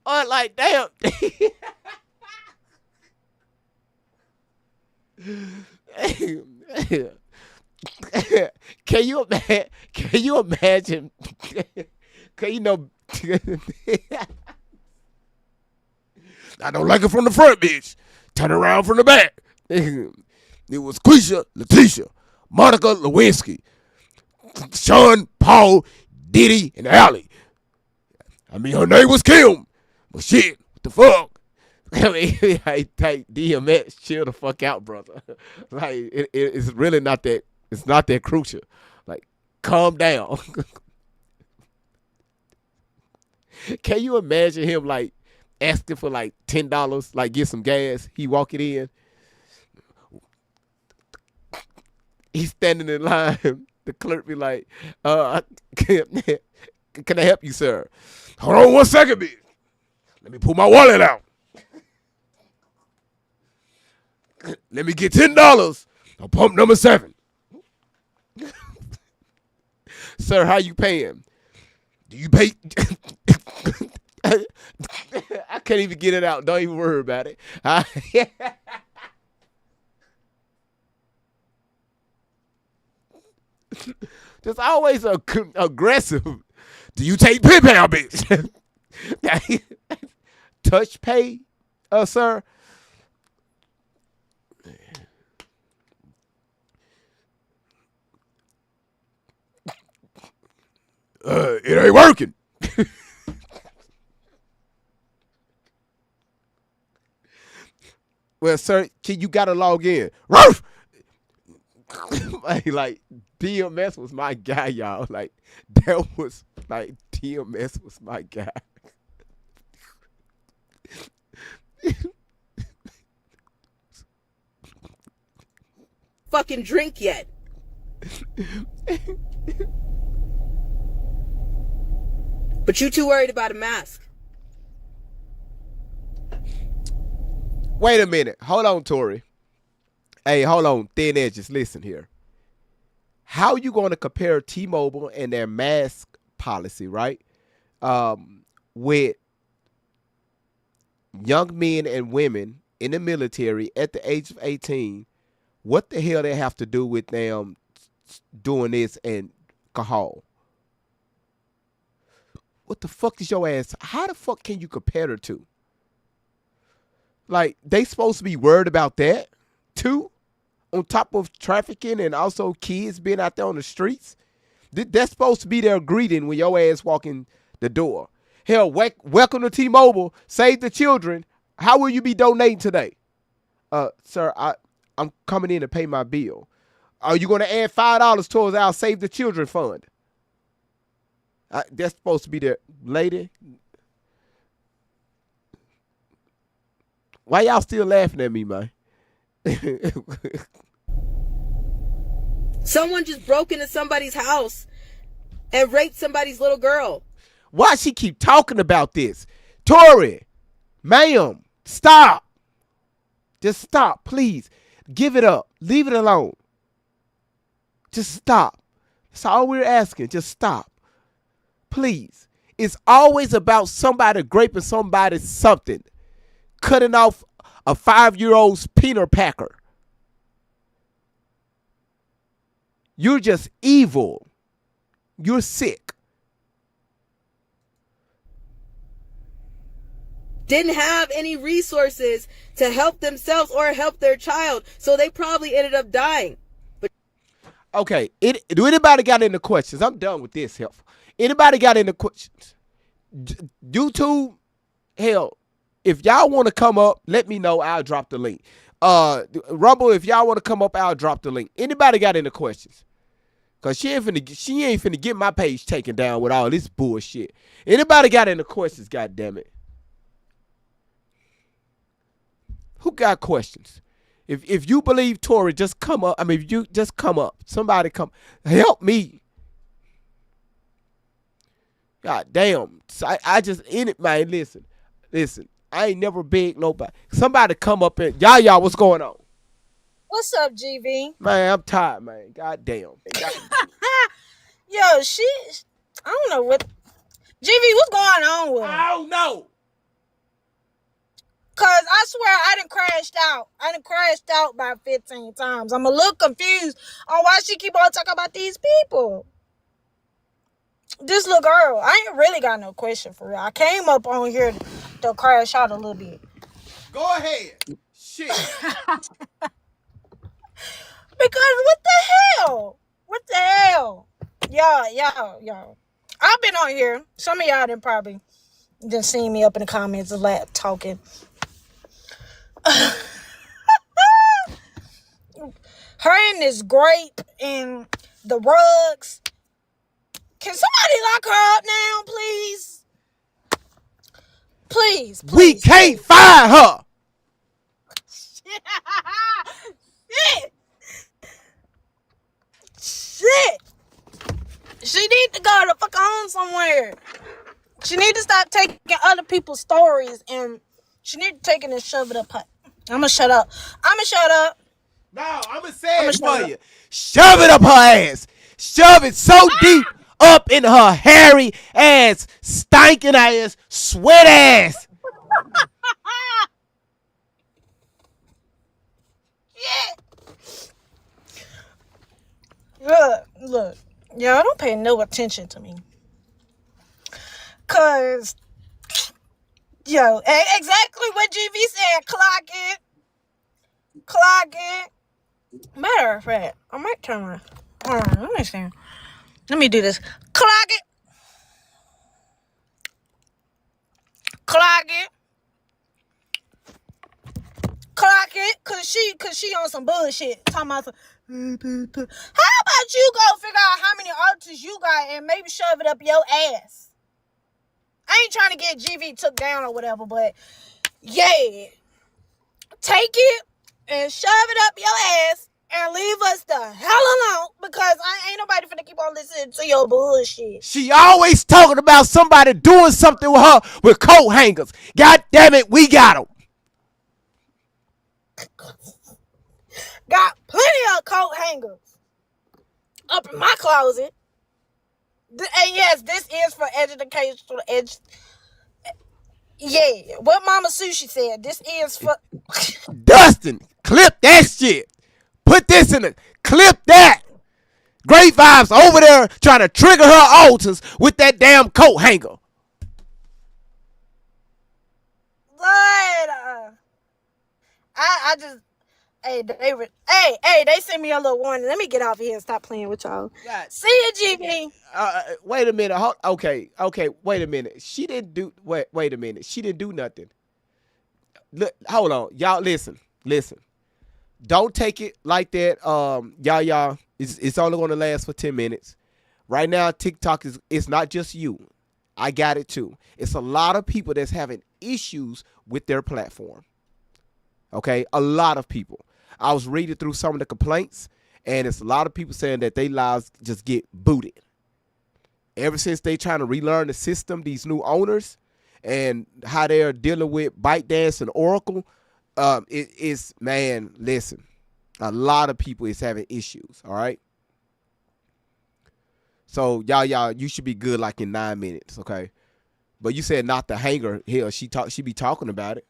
Oh, like, damn. Can you imagine? Can you know? I don't like it from the front, bitch. Turn around from the back. It was Quisha, Letitia, Monica Lewinsky, Sean, Paul, Diddy, and Allie. I mean, her name was Kim. But shit, what the fuck? I mean, like DMX, chill the fuck out, brother. Like, it's really not that, it's not that crucial. Like, calm down. Can you imagine him, like, asking for, like, $10, like, get some gas? He walking in. He's standing in line. The clerk be like, can I help you, sir? Hold on 1 second, bitch. Let me pull my wallet out. Let me get $10 on pump number 7. Sir, how you paying? Do you pay? I can't even get it out. Don't even worry about it. Just always aggressive. Do you take PayPal, bitch? Touch pay, sir? It ain't working. Well, sir, you gotta log in. Ruff! Like DMS was my guy, y'all. Like that was like DMS was my guy. Fucking drink yet. But you too worried about a mask. Wait a minute. Hold on, Tori. Hey, hold on. Thin edges. Listen here. How you going to compare T-Mobile and their mask policy, right? With young men and women in the military at the age of 18, what the hell they have to do with them doing this and alcohol? What the fuck is your ass? How the fuck can you compare the two? Like, they supposed to be worried about that too? On top of trafficking and also kids being out there on the streets? That's supposed to be their greeting when your ass walk in the door. Hell, welcome to T-Mobile. Save the children. How will you be donating today? Sir, I'm coming in to pay my bill. Are you going to add $5 towards our Save the Children fund? That's supposed to be their lady. Why y'all still laughing at me, man? Someone just broke into somebody's house and raped somebody's little girl. Why she keep talking about this? Tori, ma'am, stop. Just stop, please. Give it up. Leave it alone. Just stop. That's all we're asking. Just stop. Please. It's always about somebody raping somebody something. Cutting off a 5-year-old's peanut packer. You're just evil. You're sick. Didn't have any resources to help themselves or help their child, so they probably ended up dying. But okay, do anybody got any questions? I'm done with this. Help. Anybody got any questions? YouTube, hell, if y'all want to come up, let me know. I'll drop the link. Rumble, if y'all want to come up, I'll drop the link. Anybody got any questions? Cause she ain't finna get my page taken down with all this bullshit. Anybody got any questions? God damn it. Who got questions? If you believe Tori, just come up. I mean, if you just come up. Somebody come help me. God damn. So I just in it, man. Listen. I ain't never begged nobody. Somebody come up and y'all, what's going on? What's up, GV? Man, I'm tired, man. God damn. Yo, I don't know what. GV, what's going on with her? I don't know. Cause I swear I done crashed out. I done crashed out about 15 times. I'm a little confused on why she keep on talking about these people. This little girl, I ain't really got no question for real. I came up on here to crash out a little bit. Go ahead. Shit. Because what the hell? What the hell? Y'all. I've been on here. Some of y'all didn't probably just seen me up in the comments a lot talking. Her and this grape and the rugs. Can somebody lock her up now, please? Please. We can't fire her. Shit. She need to go the fuck on somewhere. She need to stop taking other people's stories and she need to take it and shove it up her. I'ma shut up. No, I'm going to say it I'ma for you. Shove it up her ass. Shove it so deep up in her hairy ass, stinking ass, sweat ass. Look. Y'all don't pay no attention to me. Cause, exactly what GV said. Clock it. Matter of fact, I might turn my. Hold on, let me see. Let me do this. Clock it, cause she on some bullshit. Talking about some, how about you go figure out how many artists you got and maybe shove it up your ass? I ain't trying to get GV took down or whatever, but yeah, take it and shove it up your ass and leave us the hell alone because I ain't nobody finna keep on listening to your bullshit. She always talking about somebody doing something with her with coat hangers. God damn it, we got them. Got plenty of coat hangers up in my closet. And yes, this is for educational Yeah, what Mama Sushi said. This is for Dustin, clip that shit. Put this in the clip that. Great vibes over there trying to trigger her altars with that damn coat hanger. Lord, I just they sent me a little warning. Let me get off of here and stop playing with y'all. God. See you, GB. Wait a minute. Okay. Wait a minute. She didn't do. Wait a minute. She didn't do nothing. Look, hold on, y'all. Listen. Don't take it like that. Y'all. It's only gonna last for 10 minutes. Right now, TikTok it's not just you. I got it too. It's a lot of people that's having issues with their platform. Okay, a lot of people. I was reading through some of the complaints, and it's a lot of people saying that their lives just get booted. Ever since they trying to relearn the system, these new owners, and how they're dealing with ByteDance and Oracle, listen, a lot of people is having issues, all right? So, y'all, you should be good like in 9 minutes, okay? But you said not the hanger. Hell, she be talking about it.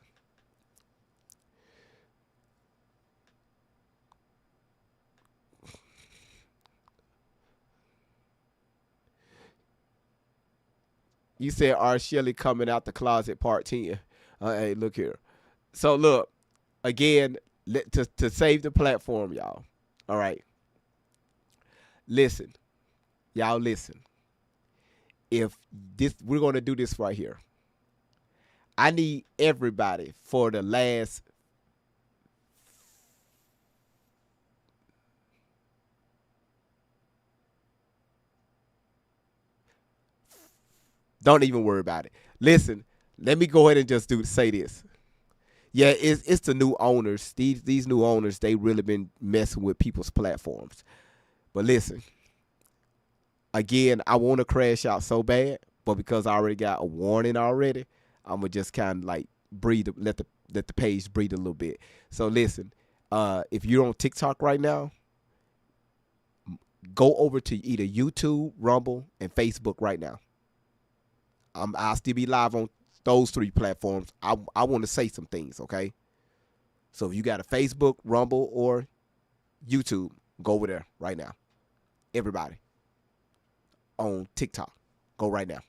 You said, "Are Shelly coming out the closet part 10?" Hey, look here. So look, again, to save the platform, y'all. All right. Listen. Y'all listen. If we're going to do this right here. I need everybody for the last Don't even worry about it. Listen, let me go ahead and just say this. Yeah, it's the new owners. These new owners, they really been messing with people's platforms. But listen, again, I want to crash out so bad, but because I already got a warning already, I'm gonna just kind of like breathe, let the page breathe a little bit. So listen, if you're on TikTok right now, go over to either YouTube, Rumble, and Facebook right now. I'll still be live on those 3 platforms. I want to say some things, okay? So if you got a Facebook, Rumble, or YouTube, go over there right now. Everybody on TikTok, go right now.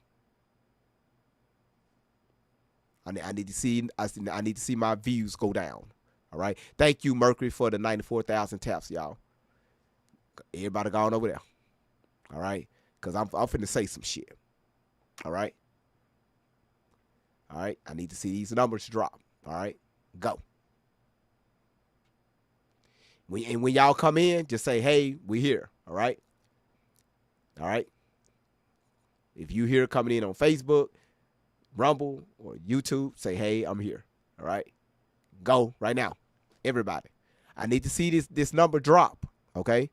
I need to see my views go down. All right. Thank you, Mercury, for the 94,000 taps, y'all. Everybody gone over there. All right. Because I'm finna say some shit. All right. All right. I need to see these numbers drop. All right. Go. When y'all come in, just say, hey, we here. All right. All right. If you here coming in on Facebook, Rumble, or YouTube, say, hey, I'm here. All right. Go right now. Everybody. I need to see this number drop. Okay.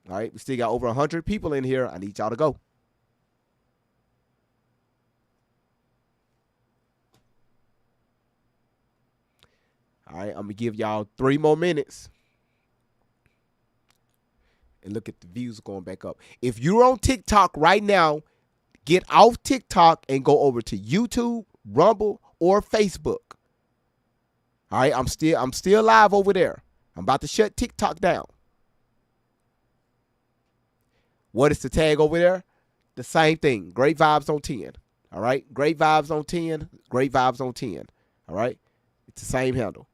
All right. We still got over 100 people in here. I need y'all to go. All right. I'm going to give y'all 3 more minutes. And look at the views going back up. If you're on TikTok right now, get off TikTok and go over to YouTube, Rumble, or Facebook. All right, I'm still live over there. I'm about to shut TikTok down. What is the tag over there? The same thing. Great vibes on 10. All right, great vibes on 10. Great vibes on 10. All right, it's the same handle.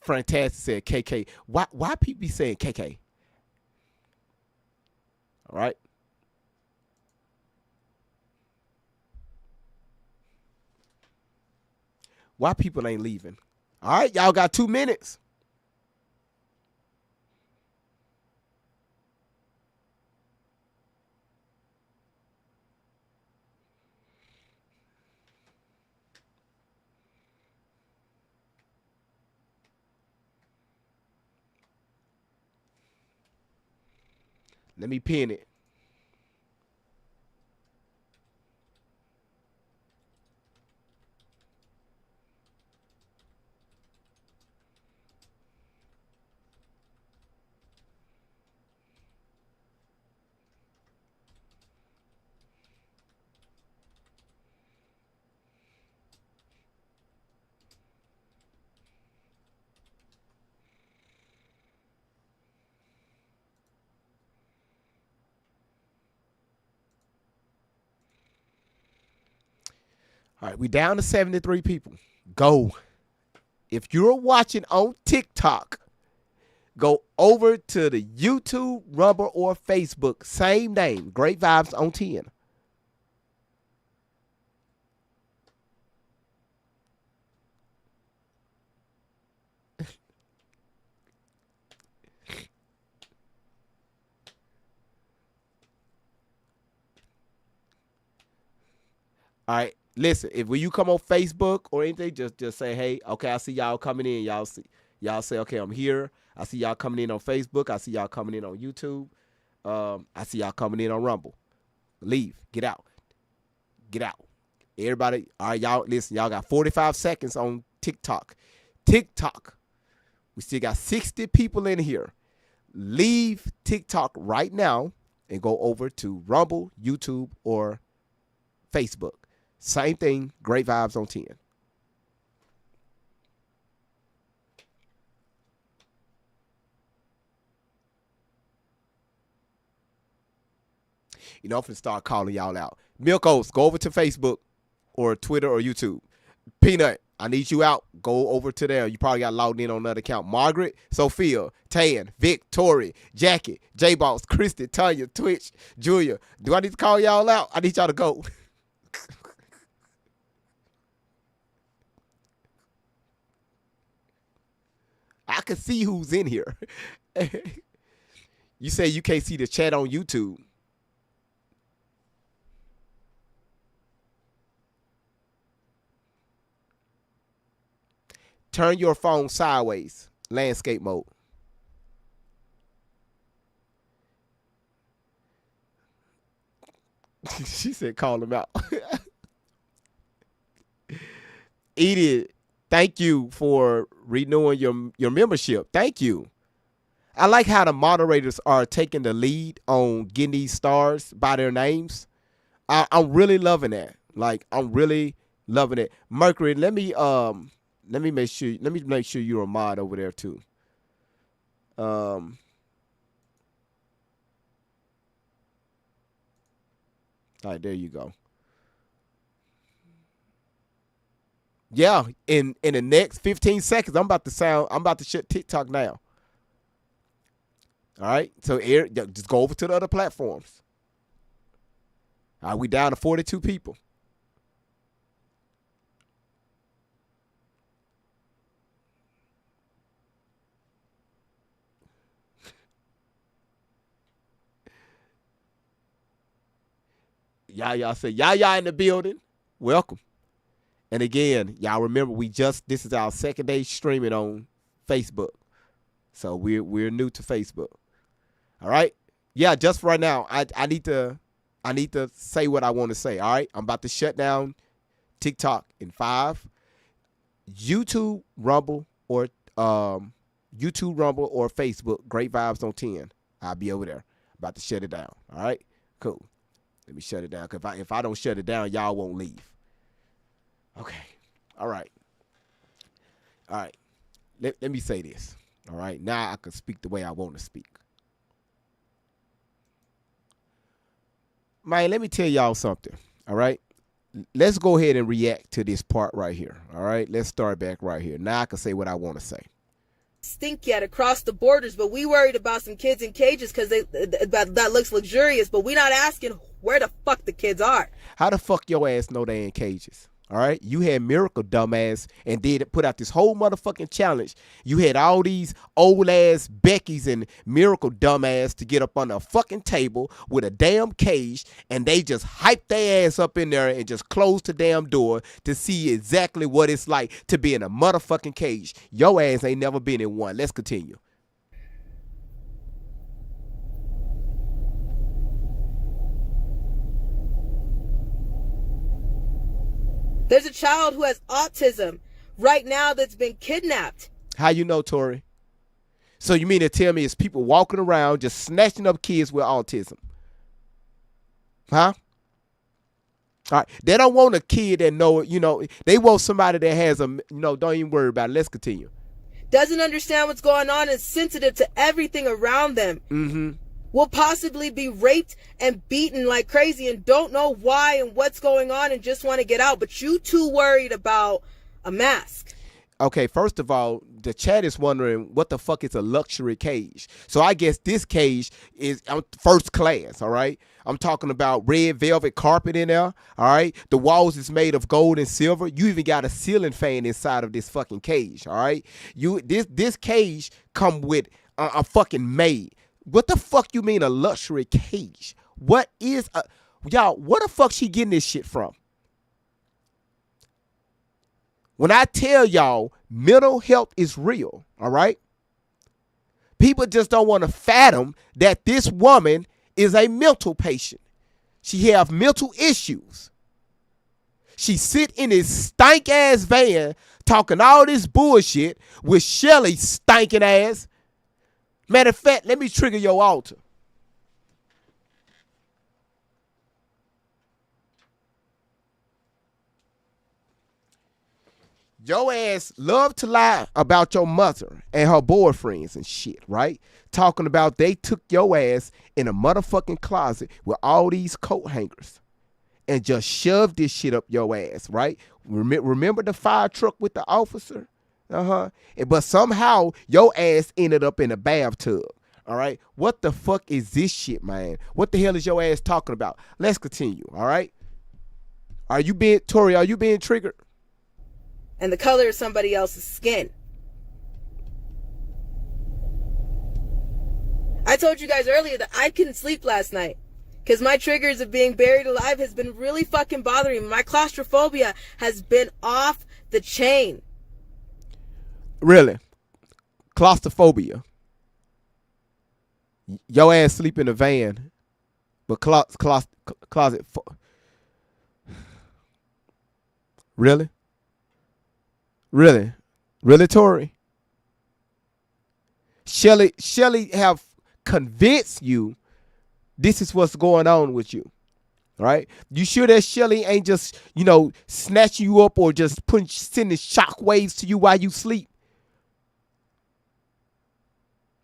Fantastic said KK. Why people be saying KK? All right. Why people ain't leaving? All right, y'all got 2 minutes. Let me pin it. All right, we down to 73 people. Go. If you're watching on TikTok, go over to the YouTube, Rumble, or Facebook. Same name. Great Vibes on 10. All right. Listen, if when you come on Facebook or anything, just say, hey, okay, I see y'all coming in. Y'all say, okay, I'm here. I see y'all coming in on Facebook. I see y'all coming in on YouTube. I see y'all coming in on Rumble. Leave. Get out. Get out. Everybody, all right, y'all, listen, y'all got 45 seconds on TikTok. TikTok. We still got 60 people in here. Leave TikTok right now and go over to Rumble, YouTube, or Facebook. Same thing, Great Vibes on 10. You know, I'm finna start calling y'all out. Milkos, go over to Facebook or Twitter or YouTube. Peanut, I need you out. Go over to there. You probably got logged in on another account. Margaret, Sophia, Tan, Vic, Tori, Jackie, J-Boss, Christy, Tanya, Twitch, Julia. Do I need to call y'all out? I need y'all to go. I can see who's in here. You say you can't see the chat on YouTube. Turn your phone sideways. Landscape mode. She said call him out. Edith, thank you for renewing your membership. Thank you. I like how the moderators are taking the lead on getting these stars by their names. I'm really loving that. Like, I'm really loving it. Mercury, let me make sure you're a mod over there too. All right, there you go. Yeah, in the next 15 seconds, I'm about to shut TikTok now. All right, so just go over to the other platforms. All right, we down to 42 people. Y'all say, y'all in the building. Welcome. And again, y'all remember this is our second day streaming on Facebook. So we're new to Facebook. All right? Yeah, just for right now, I need to say what I want to say. All right? I'm about to shut down TikTok in 5. YouTube, Rumble, or Facebook, Great Vibes on 10. I'll be over there. About to shut it down. All right? Cool. Let me shut it down. Because if I don't shut it down, y'all won't leave. Okay. All right. All right. Let me say this. All right. Now I can speak the way I want to speak. Man, let me tell y'all something. All right. Let's go ahead and react to this part right here. All right. Let's start back right here. Now I can say what I want to say. Stink yet across the borders, but we worried about some kids in cages because that looks luxurious, but we not asking where the fuck the kids are. How the fuck your ass know they in cages? All right, you had Miracle, dumbass, and put out this whole motherfucking challenge. You had all these old ass Beckys and Miracle, dumbass, to get up on a fucking table with a damn cage, and they just hyped their ass up in there and just closed the damn door to see exactly what it's like to be in a motherfucking cage. Your ass ain't never been in one. Let's continue. There's a child who has autism right now that's been kidnapped. How you know, Tori? So you mean to tell me it's people walking around just snatching up kids with autism? Huh? All right. They don't want a kid that they want somebody that has don't even worry about it. Let's continue. Doesn't understand what's going on and sensitive to everything around them. Mm-hmm. Will possibly be raped and beaten like crazy and don't know why and what's going on and just want to get out. But you too worried about a mask. Okay, first of all, the chat is wondering what the fuck is a luxury cage. So I guess this cage is first class, all right? I'm talking about red velvet carpet in there, all right? The walls is made of gold and silver. You even got a ceiling fan inside of this fucking cage, all right? This cage come with a fucking maid. What the fuck you mean a luxury cage? What is y'all, where the fuck she getting this shit from? When I tell y'all mental health is real, all right? People just don't want to fathom that this woman is a mental patient. She have mental issues. She sit in this stank ass van talking all this bullshit with Shelly stinking ass. Matter of fact, let me trigger your altar. Your ass love to lie about your mother and her boyfriends and shit, right? Talking about they took your ass in a motherfucking closet with all these coat hangers and just shoved this shit up your ass, right? Remember the fire truck with the officer? But somehow your ass ended up in a bathtub. All right. What the fuck is this shit, man? What the hell is your ass talking about? Let's continue. All right. Tori, are you being triggered? And the color of somebody else's skin. I told you guys earlier that I couldn't sleep last night because my triggers of being buried alive has been really fucking bothering me. My claustrophobia has been off the chain. Really? Claustrophobia. Your ass sleep in a van, but closet. Really? Really, Tori? Shelly have convinced you this is what's going on with you, right? You sure that Shelly ain't just, snatching you up or just sending shock waves to you while you sleep?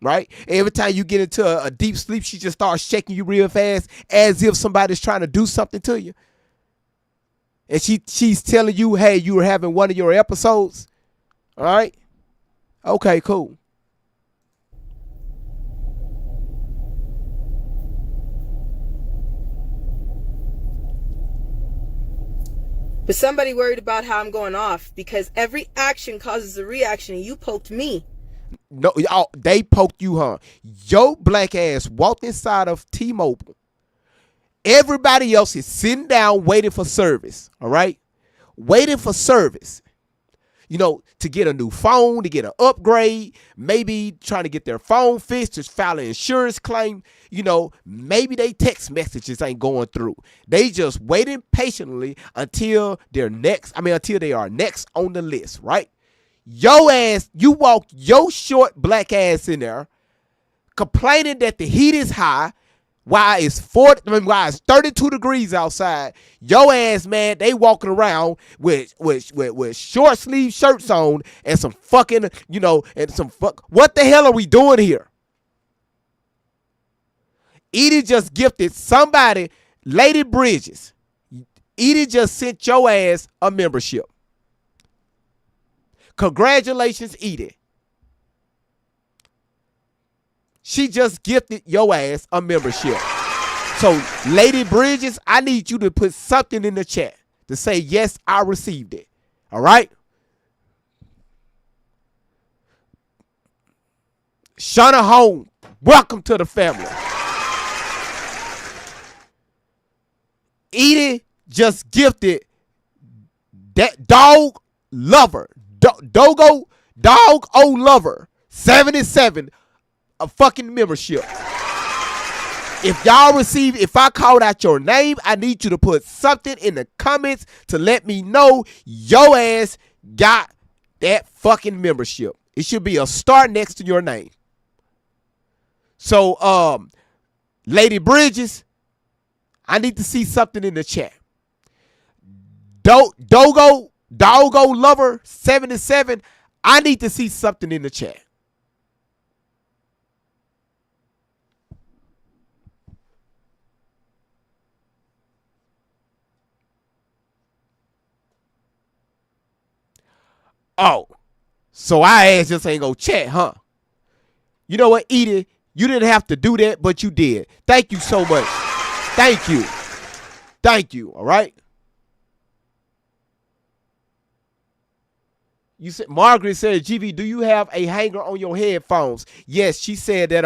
right? Every time you get into a deep sleep, she just starts shaking you real fast as if somebody's trying to do something to you. And she's telling you, hey, you were having one of your episodes. All right? Okay, cool. But somebody worried about how I'm going off because every action causes a reaction, and you poked me. No, they poked you, huh? Your black ass walked inside of T-Mobile. Everybody else is sitting down waiting for service, all right? Waiting for service. You know, to get a new phone, to get an upgrade, maybe trying to get their phone fixed, to file an insurance claim. You know, maybe they text messages ain't going through. They just waiting patiently until they are next on the list, right? Yo ass, you walk your short black ass in there, complaining that the heat is high, while it's 32 degrees outside. Yo ass, man, they walking around with short sleeve shirts on and some fucking, what the hell are we doing here? Edie just gifted somebody, Lady Bridges. Edie just sent your ass a membership. Congratulations, Edie. She just gifted your ass a membership. So, Lady Bridges, I need you to put something in the chat to say, yes, I received it. All right? Shauna Home, welcome to the family. Edie just gifted that dog lover, dog lover, 77, a fucking membership. If I called out your name, I need you to put something in the comments to let me know your ass got that fucking membership. It should be a star next to your name. So, Lady Bridges, I need to see something in the chat. Doggo lover 77, I need to see something in the chat. Oh, so our ass just ain't gonna chat, huh? You know what, Edie? You didn't have to do that, but you did. Thank you so much. Thank you. Thank you, all right? You said Margaret said, GV, do you have a hanger on your headphones? Yes, she said that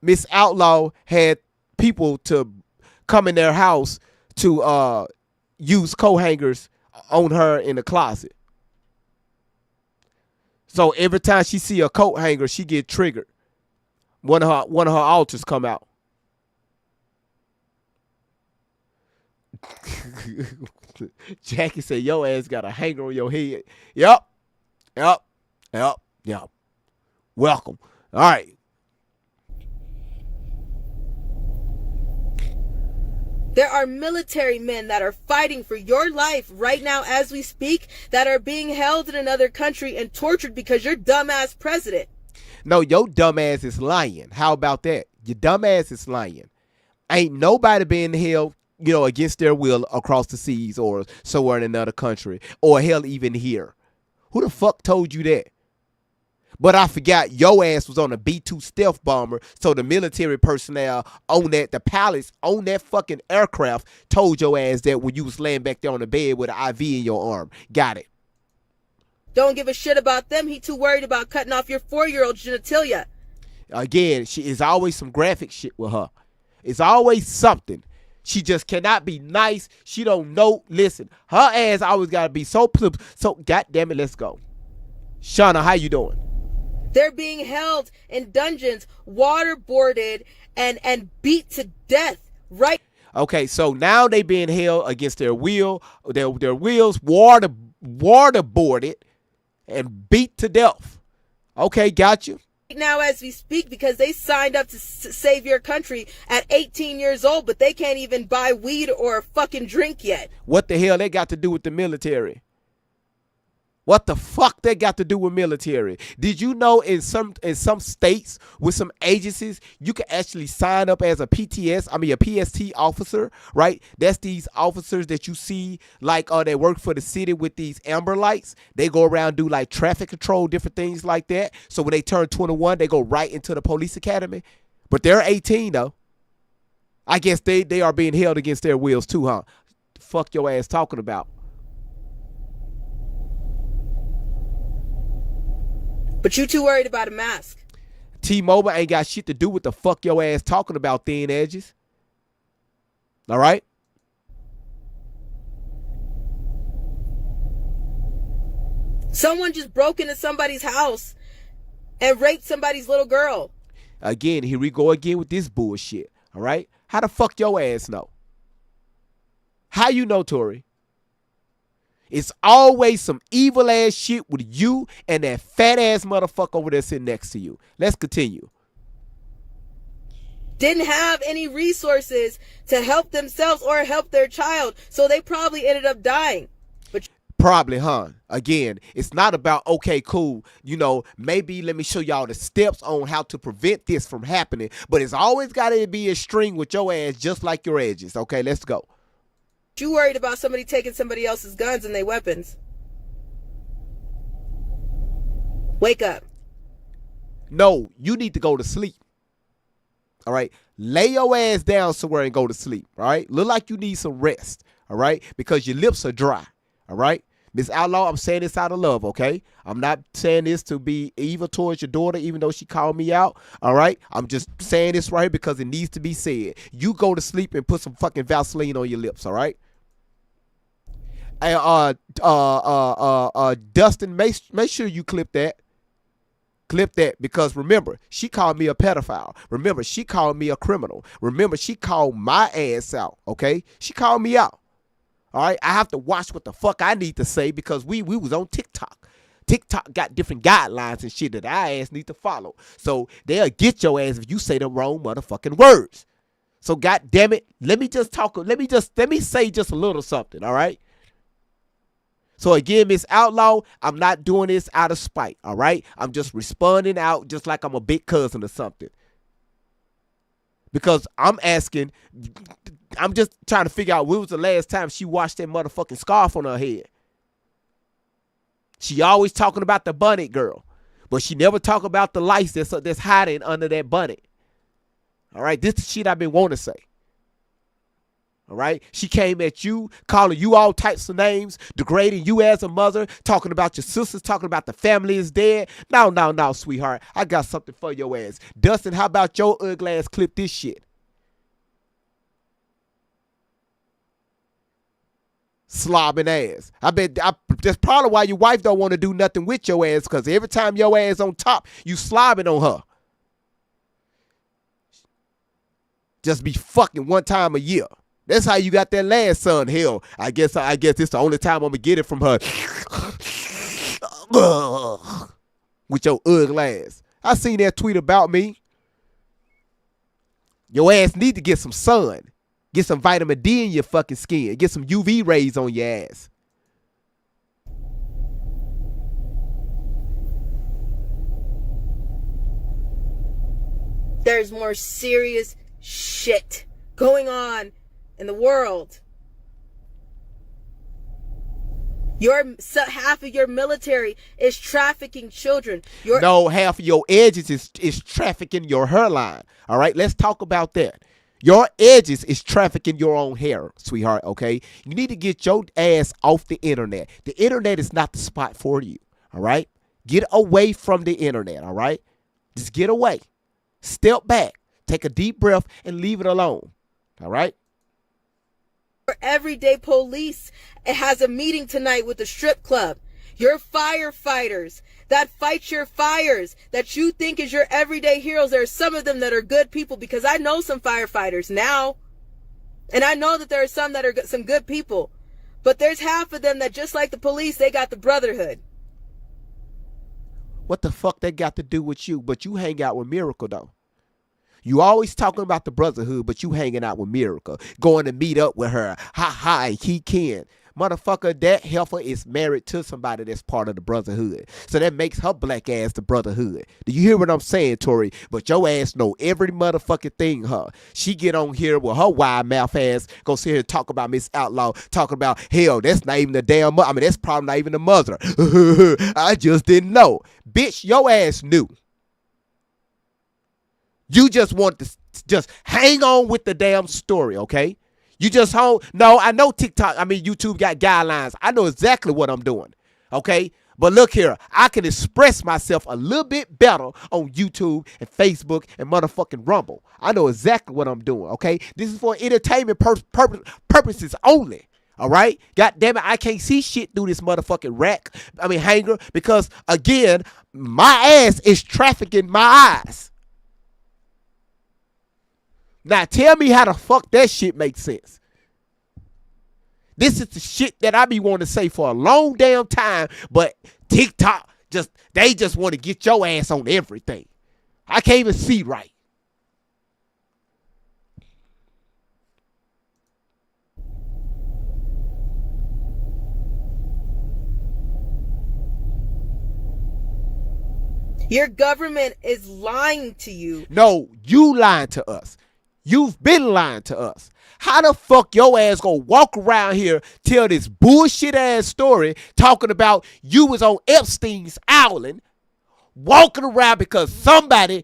Miss Outlaw had people to come in their house to use coat hangers on her in the closet. So every time she see a coat hanger, she get triggered. One of her altars come out. Jackie said, your ass got a hanger on your head. Yep. Welcome. All right. There are military men that are fighting for your life right now as we speak that are being held in another country and tortured because you're dumbass president. No, your dumbass is lying. How about that? Your dumbass is lying. Ain't nobody being held, against their will across the seas or somewhere in another country or hell even here. Who the fuck told you that? But I forgot your ass was on a B-2 stealth bomber, so the military personnel on the pilots on that fucking aircraft told your ass that when you was laying back there on the bed with an IV in your arm. Got it. Don't give a shit about them. He too worried about cutting off your 4-year-old genitalia. Again, she is always some graphic shit with her. It's always something. She just cannot be nice. She don't know. Listen, her ass always got to be so goddamn it, let's go. Shauna, how you doing? They're being held in dungeons, waterboarded, and beat to death, right? Okay, so now they being held against their will, their wheels waterboarded and beat to death. Okay, got you. Now as we speak, because they signed up to save your country at 18 years old, but they can't even buy weed or a fucking drink yet. What the hell they got to do with the military? What the fuck that got to do with military? Did you know in some states with some agencies you can actually sign up as a PST officer, right? That's these officers that you see like they work for the city with these amber lights. They go around do like traffic control, different things like that. So when they turn 21, they go right into the police academy. But they're 18 though. I guess they are being held against their wills too, huh? Fuck your ass talking about. But you too worried about a mask. T-Mobile ain't got shit to do with the fuck your ass talking about, thin edges. All right? Someone just broke into somebody's house and raped somebody's little girl. Again, here we go again with this bullshit. All right? How the fuck your ass know? How you know, Tori? It's always some evil ass shit with you and that fat ass motherfucker over there sitting next to you. Let's continue. Didn't have any resources to help themselves or help their child, so they probably ended up dying. But probably, huh? Again, it's not about, okay, cool, you know, maybe let me show y'all the steps on how to prevent this from happening, but it's always got to be a string with your ass just like your edges. Okay, let's go. You worried about somebody taking somebody else's guns and their weapons. Wake up. No, you need to go to sleep. All right? Lay your ass down somewhere and go to sleep. All right? Look like you need some rest. All right? Because your lips are dry. All right? Miss Outlaw, I'm saying this out of love, okay? I'm not saying this to be evil towards your daughter, even though she called me out. All right? I'm just saying this right because it needs to be said. You go to sleep and put some fucking Vaseline on your lips, all right? And Dustin, make sure you clip that. Clip that, because remember, she called me a pedophile. Remember, she called me a criminal. Remember, she called my ass out, okay? She called me out. All right? I have to watch what the fuck I need to say because we was on TikTok. TikTok got different guidelines and shit that our ass need to follow. So they'll get your ass if you say the wrong motherfucking words. So god damn it, let me say just a little something, all right? So again, Miss Outlaw, I'm not doing this out of spite, all right? I'm just responding out just like I'm a big cousin or something. Because I'm just trying to figure out when was the last time she washed that motherfucking scarf on her head. She always talking about the bonnet girl, but she never talk about the lice that's hiding under that bonnet. All right, this is the shit I've been wanting to say. All right, she came at you, calling you all types of names, degrading you as a mother, talking about your sisters, talking about the family is dead. No, sweetheart, I got something for your ass. Dustin, how about your ugly ass clip this shit? Slobbing ass. That's probably why your wife don't want to do nothing with your ass, because every time your ass on top, you slobbing on her. Just be fucking one time a year. That's how you got that last son. Hell, I guess it's the only time I'm gonna get it from her. With your ugly ass. I seen that tweet about me. Your ass need to get some sun. Get some vitamin D in your fucking skin. Get some UV rays on your ass. There's more serious shit going on in the world. Half of your military is trafficking children. No, half of your edges is trafficking your hairline. All right, let's talk about that. Your edges is trafficking your own hair, sweetheart, okay? You need to get your ass off the internet. The internet is not the spot for you, all right? Get away from the internet, all right? Just get away. Step back. Take a deep breath and leave it alone, all right? Everyday police has a meeting tonight with the strip club. Your firefighters that fight your fires, that you think is your everyday heroes. There are some of them that are good people, because I know some firefighters now. And I know that there are some that are some good people. But there's half of them that, just like the police, they got the brotherhood. What the fuck that got to do with you? But you hang out with Miracle, though. You always talking about the brotherhood, but you hanging out with Miracle, going to meet up with her. Ha ha, and he can. motherfucker, that heifer is married to somebody that's part of the brotherhood. So that makes her black ass the brotherhood. Do you hear what I'm saying, Tori? But your ass know every motherfucking thing, her. She get on here with her wide mouth ass, go sit here and talk about Miss Outlaw, talking about, hell, that's not even the damn mother. I mean, that's probably not even the mother. I just didn't know. Bitch, your ass knew. You just want to just hang on with the damn story, okay? You just hold. No, I know YouTube got guidelines. I know exactly what I'm doing, okay? But look here, I can express myself a little bit better on YouTube and Facebook and motherfucking Rumble. I know exactly what I'm doing, okay? This is for entertainment purposes only, all right? God damn it, I can't see shit through this motherfucking hanger, because, again, my ass is trafficking my eyes. Now, tell me how the fuck that shit makes sense. This is the shit that I be wanting to say for a long damn time, but TikTok, they just want to get your ass on everything. I can't even see right. Your government is lying to you. No, you lying to us. You've been lying to us. How the fuck your ass gonna walk around here, tell this bullshit ass story, talking about you was on Epstein's Island, walking around because somebody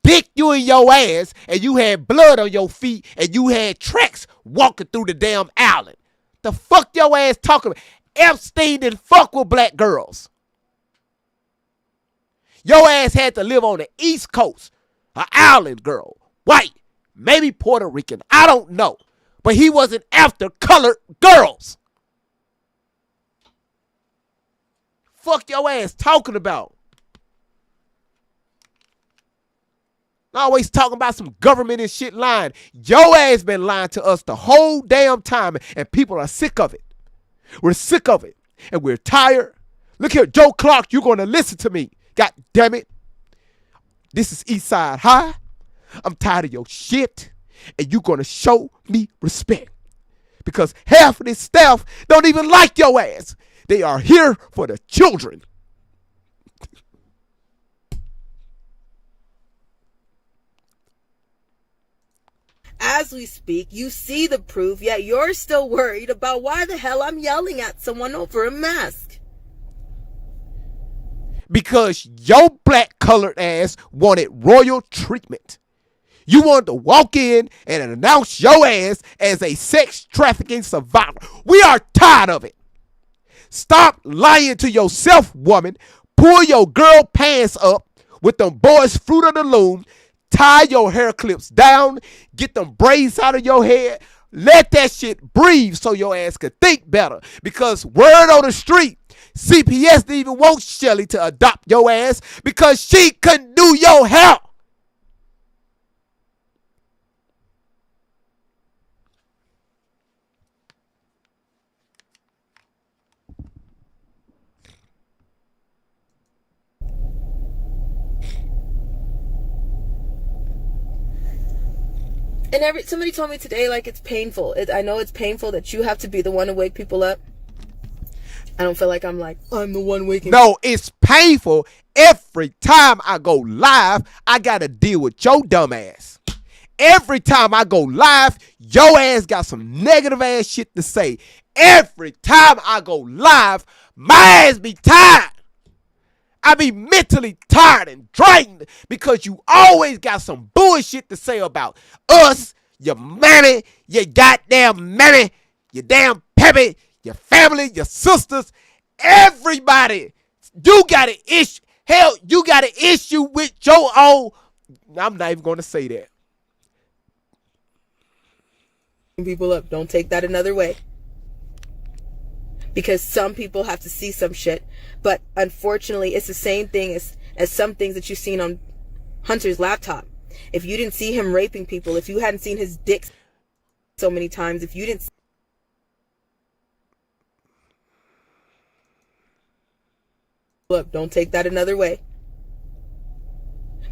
dicked you in your ass and you had blood on your feet and you had tracks walking through the damn island? The fuck your ass talking about? Epstein didn't fuck with black girls. Your ass had to live on the East Coast, an island girl, white. Maybe Puerto Rican. I don't know. But he wasn't after colored girls. Fuck your ass talking about. Always talking about some government and shit lying. Your ass been lying to us the whole damn time, and people are sick of it. We're sick of it. And we're tired. Look here, Joe Clark, you're going to listen to me. God damn it. This is Eastside High. I'm tired of your shit, and you're going to show me respect, because half of this staff don't even like your ass. They are here for the children. As we speak, you see the proof, yet you're still worried about why the hell I'm yelling at someone over a mask. Because your black colored ass wanted royal treatment. You wanted to walk in and announce your ass as a sex trafficking survivor. We are tired of it. Stop lying to yourself, woman. Pull your girl pants up with them boys' fruit of the loom. Tie your hair clips down. Get them braids out of your head. Let that shit breathe so your ass could think better. Because word on the street, CPS didn't even want Shelly to adopt your ass because she couldn't do your hair. And somebody told me today, like, it's painful. I know it's painful that you have to be the one to wake people up. I don't feel like I'm the one waking. No, it's painful. Every time I go live, I got to deal with your dumb ass. Every time I go live, your ass got some negative ass shit to say. Every time I go live, my ass be tired. I be mentally tired and drained because you always got some bullshit to say about us, your money, your goddamn money, your damn peppy, your family, your sisters, everybody. You got an issue. Hell, you got an issue with your own. I'm not even going to say that. People up. Don't take that another way. Because some people have to see some shit. But unfortunately, it's the same thing as some things that you've seen on Hunter's laptop. If you didn't see him raping people, if you hadn't seen his dick so many times, if you didn't... Look, don't take that another way.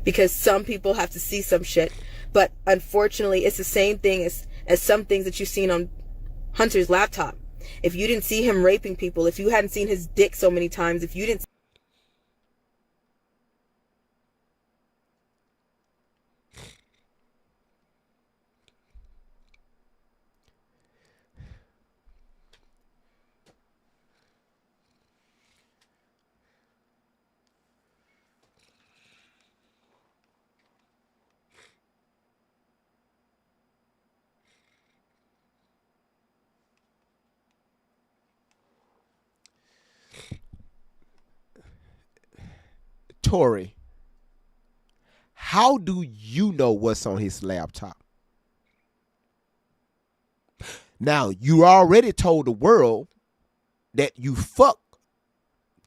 Because some people have to see some shit. But unfortunately, it's the same thing as some things that you've seen on Hunter's laptop. If you didn't see him raping people, if you hadn't seen his dick so many times, if you didn't Tori, how do you know what's on his laptop? Now, you already told the world that you fucked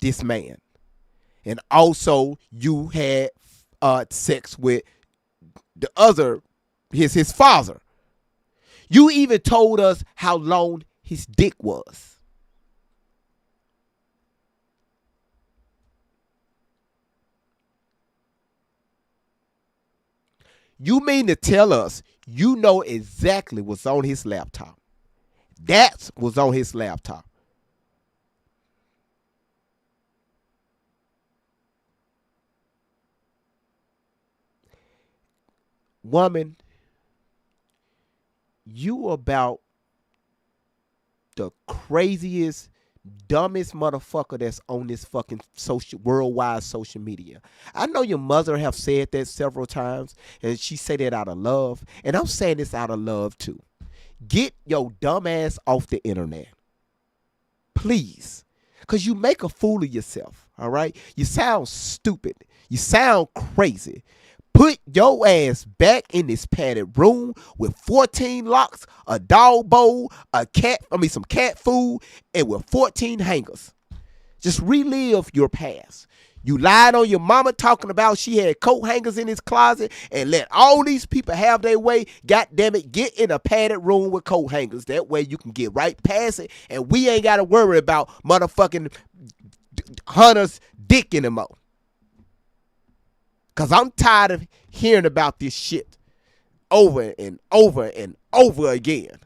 this man. And also you had sex with the other, his father. You even told us how long his dick was. You mean to tell us you know exactly what's on his laptop? That was on his laptop. Woman, you about the craziest, dumbest motherfucker that's on this fucking worldwide social media. I know your mother have said that several times, and she said that out of love, and I'm saying this out of love too. Get your dumb ass off the internet, please, because you make a fool of yourself. All right, you sound stupid, you sound crazy. Put your ass back in this padded room with 14 locks, a dog bowl, some cat food, and with 14 hangers. Just relive your past. You lied on your mama talking about she had coat hangers in his closet and let all these people have their way. God damn it, get in a padded room with coat hangers. That way you can get right past it, and we ain't got to worry about motherfucking Hunter's dick anymore. Because I'm tired of hearing about this shit over and over and over again.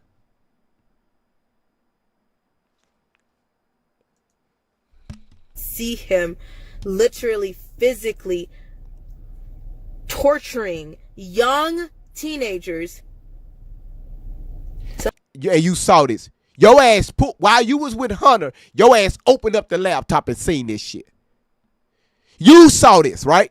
see him literally physically torturing young teenagers. Yeah, you saw this. Your ass while you was with Hunter, your ass opened up the laptop and seen this shit. You saw this, right?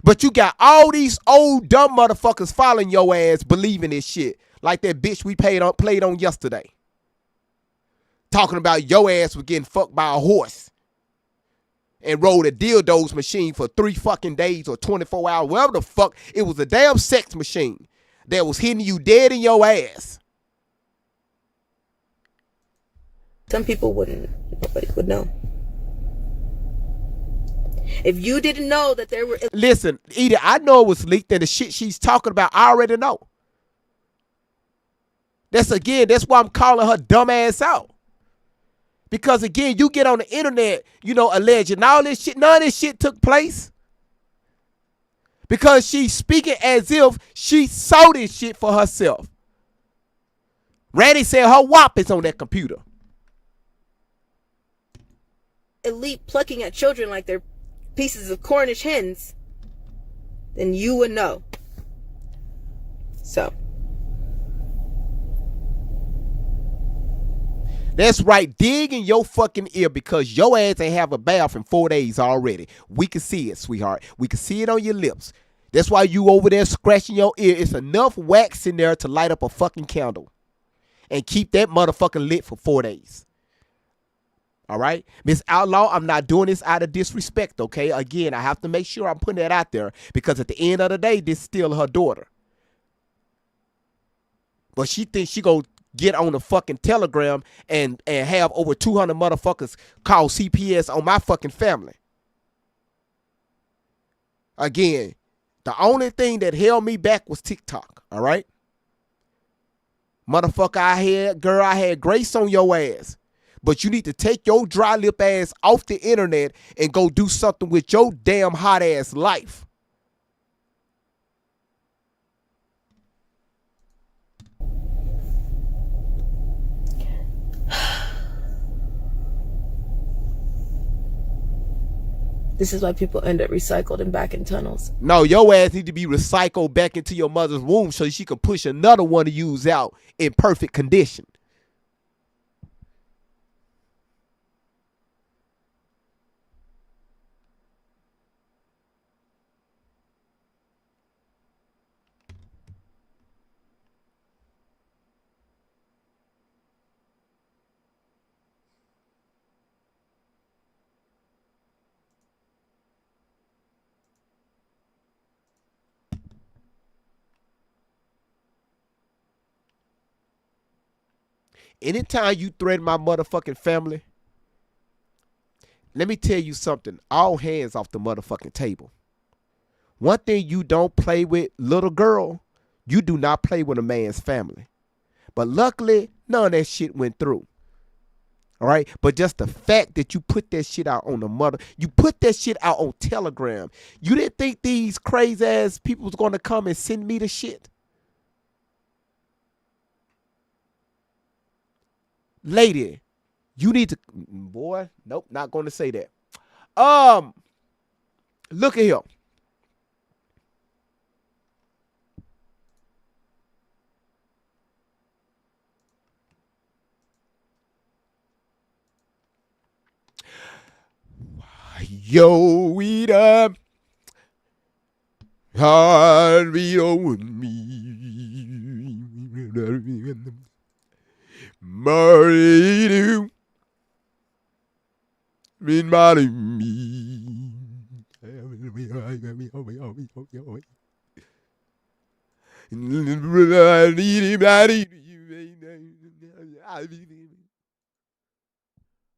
But you got all these old dumb motherfuckers following your ass believing this shit. Like that bitch we played on yesterday. Talking about your ass was getting fucked by a horse. And rode a dildos machine for 3 fucking days or 24 hours. Whatever the fuck. It was a damn sex machine that was hitting you dead in your ass. Some people wouldn't. Nobody would know. If you didn't know that there were... Listen, either I know it was leaked and the shit she's talking about, I already know. That's why I'm calling her dumb ass out. Because again, you get on the internet, alleging all this shit. None of this shit took place. Because she's speaking as if she saw this shit for herself. Randy said her WAP is on that computer. Elite plucking at children like they're pieces of Cornish hens, then you would know. So. That's right. Dig in your fucking ear because your ass ain't have a bath in 4 days already. We can see it, sweetheart. We can see it on your lips. That's why you over there scratching your ear. It's enough wax in there to light up a fucking candle and keep that motherfucking lit for 4 days. All right? Miss Outlaw, I'm not doing this out of disrespect, okay? Again, I have to make sure I'm putting that out there because at the end of the day, this is still her daughter. But she thinks she go get on the fucking Telegram and have over 200 motherfuckers call CPS on my fucking family. Again, the only thing that held me back was TikTok, all right? Motherfucker, I had grace on your ass. But you need to take your dry lip ass off the internet and go do something with your damn hot ass life. This is why people end up recycled and back in tunnels. No, your ass need to be recycled back into your mother's womb so she can push another one of yous out in perfect condition. Anytime you threaten my motherfucking family, let me tell you something. All hands off the motherfucking table. One thing you don't play with, little girl, you do not play with a man's family. But luckily, none of that shit went through. All right? But just the fact that you put that shit out on the mother, you put that shit out on Telegram. You didn't think these crazy ass people was going to come and send me the shit? Lady, you need to, boy, nope, not going to say that. Look at here. Yo, eat up. Heartbeat on me. Marry in my me.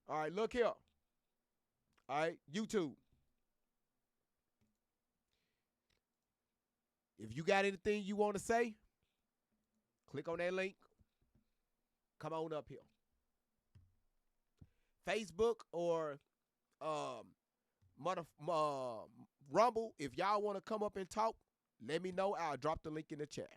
All right, look here. All right, YouTube. If you got anything you want to say, click on that link. Come on up here. Facebook or Rumble, if y'all want to come up and talk, let me know. I'll drop the link in the chat.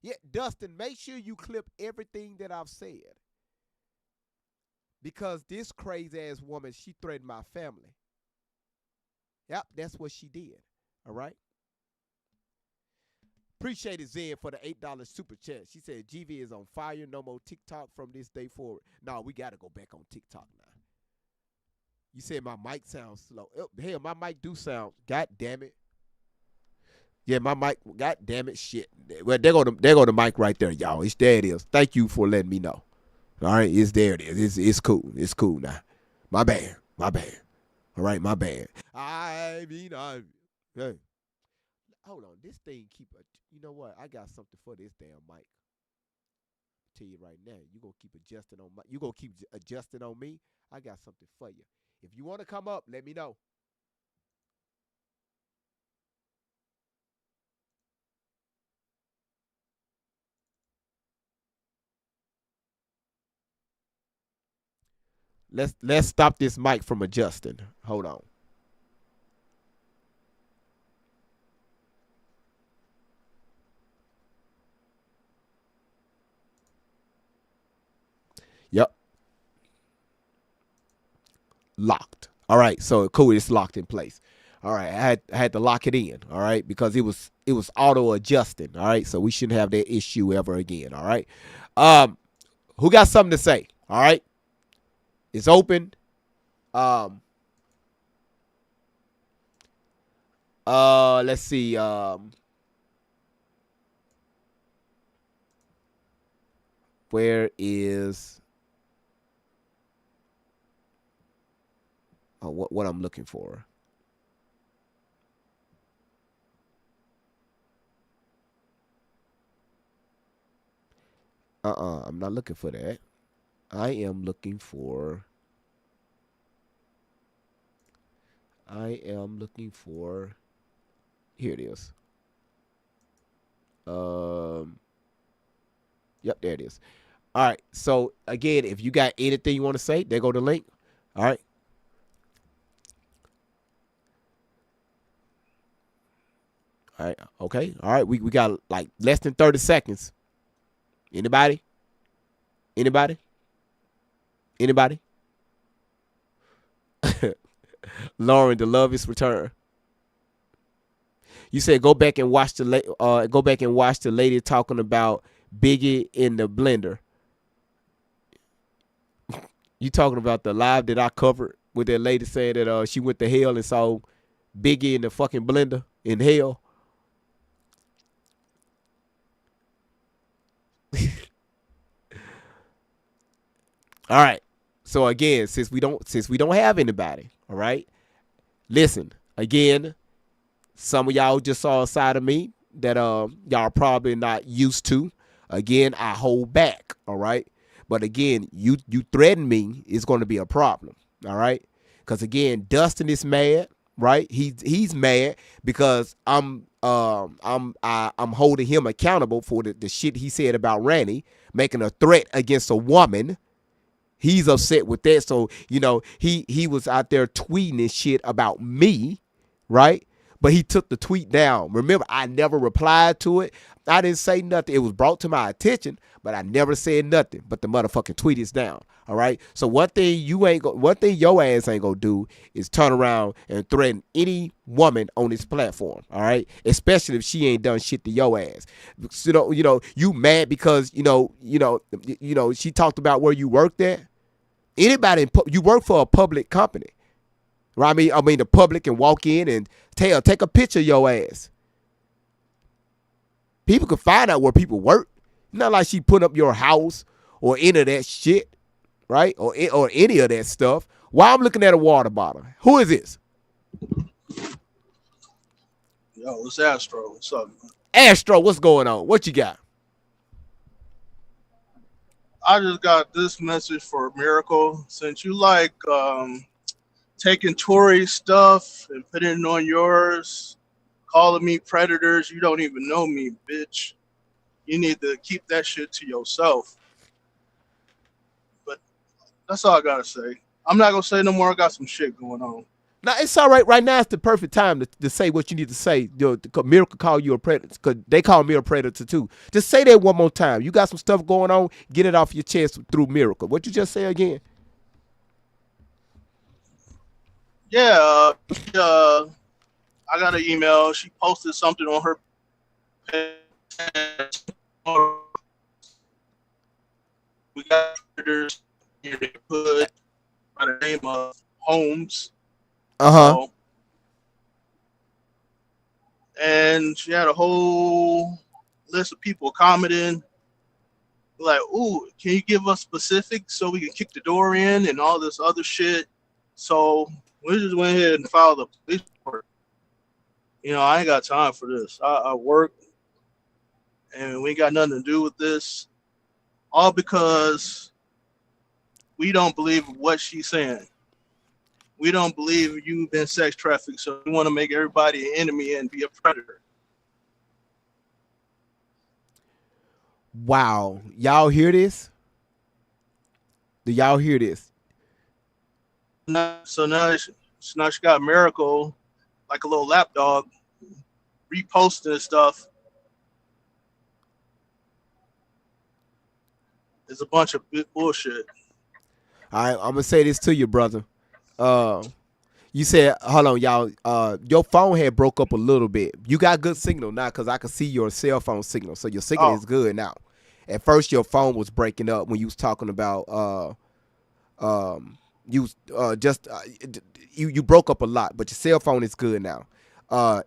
Yeah, Dustin, make sure you clip everything that I've said. Because this crazy-ass woman, she threatened my family. Yep, that's what she did. All right? Appreciate it, Zen, for the $8 super chat. She said, GV is on fire. No more TikTok from this day forward. No, we got to go back on TikTok now. You said my mic sounds slow. Hell, my mic do sound. God damn it. Yeah, my mic. God damn it. Shit. Well, there go the mic right there, y'all. It's there. It is. Thank you for letting me know. All right, it's there. It is. It's cool. It's cool now. My bad. My bad. All right, my bad. Hey. Hold on. This thing keep a. You know what? I got something for this damn mic. Tell you right now. You gonna keep adjusting on my. You gonna keep adjusting on me. I got something for you. If you want to come up, let me know. Let's stop this mic from adjusting. Hold on. Yep. Locked. All right. So cool. It's locked in place. All right. I had to lock it in. All right, because it was auto adjusting. All right. So we shouldn't have that issue ever again. All right. Who got something to say? All right. It's open. Let's see. Where is what I'm looking for? I'm not looking for that. I am looking for here it is. Yep, there it is. All right. So again, if you got anything you want to say, there go the link. All right. All right. Okay. All right. We got like less than 30 seconds. Anybody? Anybody? Anybody? Lauren, the love is return. You said go back and watch go back and watch the lady talking about Biggie in the blender. You talking about the live that I covered with that lady saying that she went to hell and saw Biggie in the fucking blender in hell. All right. So again, since we don't have anybody, all right. Listen again. Some of y'all just saw a side of me that y'all probably not used to. Again, I hold back. All right. But again, you threaten me is going to be a problem. All right. Because again, Dustin is mad. Right. He's mad because I'm holding him accountable for the shit he said about Randy making a threat against a woman. He's upset with that. So, he was out there tweeting and shit about me, right? But he took the tweet down. Remember, I never replied to it. I didn't say nothing. It was brought to my attention, but I never said nothing. But the motherfucking tweet is down. All right. So one thing your ass ain't gonna do is turn around and threaten any woman on this platform. All right. Especially if she ain't done shit to your ass. So, you mad because she talked about where you worked at. Anybody you work for a public company, right? I mean, the public can walk in and take a picture of your ass. People can find out where people work. Not like she put up your house or any of that shit, right? Or any of that stuff. While I'm looking at a water bottle, who is this? Yo, it's Astro. What's up, man? Astro, what's going on? What you got? I just got this message for Miracle. Since you like taking Tory stuff and putting it on yours, calling me predators, you don't even know me, bitch. You need to keep that shit to yourself. But that's all I gotta say. I'm not gonna say no more. I got some shit going on. Now, it's all right. Right now, it's the perfect time to say what you need to say. Miracle call you a predator because they call me a predator too. Just say that one more time. You got some stuff going on. Get it off your chest through Miracle. What you just say again? Yeah, I got an email. She posted something on her page. We got predators in the neighborhood by the name of Holmes. So, and she had a whole list of people commenting, like, "Ooh, can you give us specifics so we can kick the door in and all this other shit?" So we just went ahead and filed a police report. I ain't got time for this. I work, and we ain't got nothing to do with this. All because we don't believe what she's saying. We don't believe you've been sex trafficked, so we want to make everybody an enemy and be a predator. Wow. Y'all hear this? Do y'all hear this? So now she got Miracle, like a little lapdog, reposting stuff. It's a bunch of bullshit. All right, I'm going to say this to you, brother. You said, hold on, y'all. Your phone had broke up a little bit. You got good signal now because I can see your cell phone signal. So your signal is good now. At first, your phone was breaking up when you was talking about you broke up a lot, but your cell phone is good now.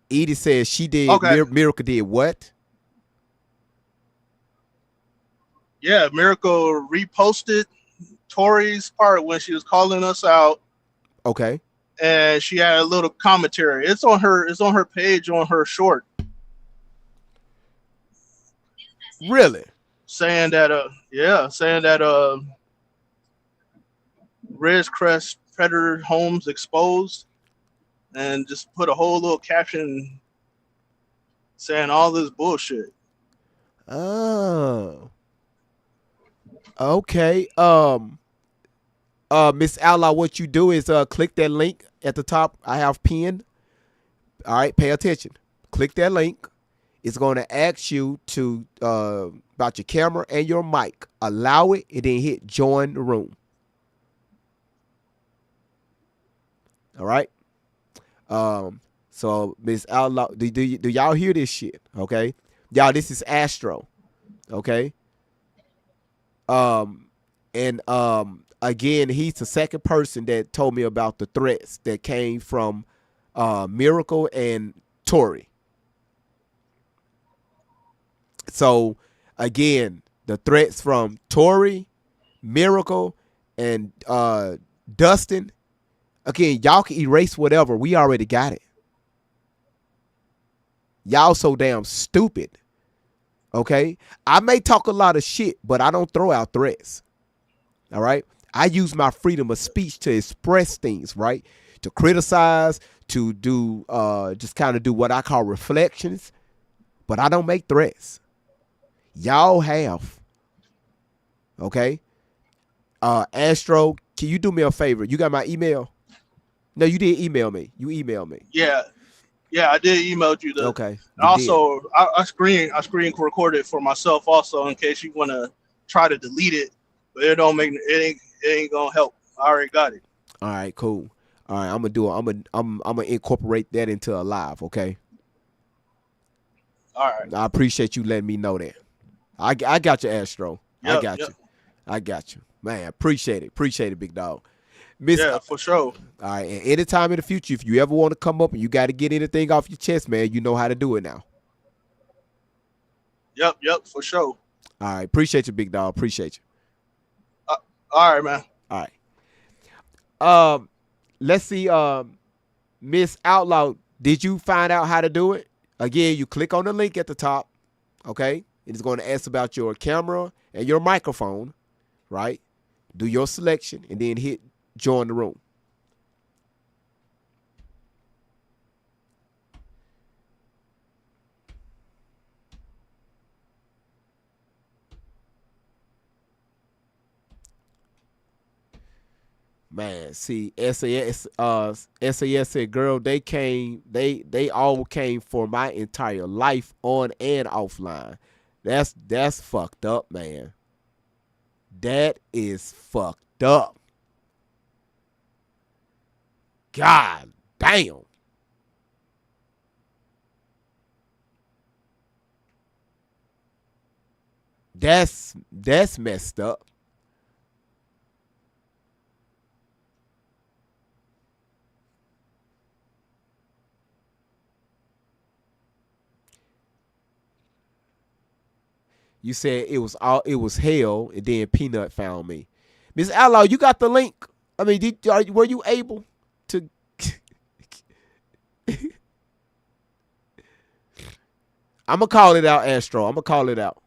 Edie says she did. Okay. Miracle did what? Yeah, Miracle reposted Tori's part when she was calling us out. Okay. And she had a little commentary. It's on her page on her short. Really? Saying that Ridgecrest Predator Homes exposed, and just put a whole little caption saying all this bullshit. Oh. Okay. Miss Outlaw, what you do is click that link at the top. I have pinned. All right, pay attention. Click that link. It's going to ask you to about your camera and your mic. Allow it, and then hit join the room. All right. So Miss Outlaw, do y'all hear this shit? Okay, y'all. This is Astro. Okay. And again, he's the second person that told me about the threats that came from Miracle and Tori. So again, the threats from Tori, Miracle, and Dustin. Again, y'all can erase whatever. We already got it. Y'all so damn stupid. Okay? I may talk a lot of shit, but I don't throw out threats. All right? I use my freedom of speech to express things, right? To criticize, to do just kind of do what I call reflections, but I don't make threats. Y'all have. Okay? Astro, can you do me a favor? You got my email? No, you did email me. You emailed me. Yeah, I did email you the. Okay. Also, I screen recorded it for myself also in case you want to try to delete it, but it don't make it ain't gonna help. I already got it. All right, cool. All right, I'm gonna do it. I'm gonna incorporate that into a live. Okay. All right. I appreciate you letting me know that. I got you, Astro. Yep, I got you. I got you, man. Appreciate it, big dog. Yeah, for sure. All right, and anytime in the future, if you ever want to come up and you got to get anything off your chest, man, you know how to do it now. Yep, for sure. All right, appreciate you, big dog. Appreciate you. All right, man. All right. Let's see. Miss Outlaw, did you find out how to do it? Again, you click on the link at the top. Okay, it's going to ask about your camera and your microphone, right? Do your selection and then hit join the room. Man, see, SAS said, girl, they all came for my entire life on and offline. That's fucked up, man. That is fucked up. God damn. That's messed up. You said it was hell, and then Peanut found me. Miss Outlaw, you got the link. I mean, were you able to? I'm gonna call it out, Astro. I'm gonna call it out.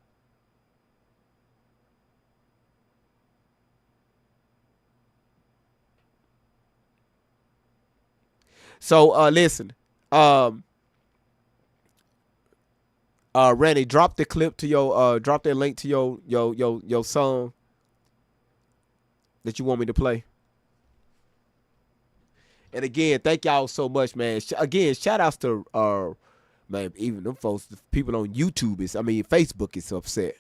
So listen, Randy, drop the clip to your drop that link to your song that you want me to play. And again, thank y'all so much, man. Again, shout outs to man, even them folks, the people on YouTube Facebook is upset.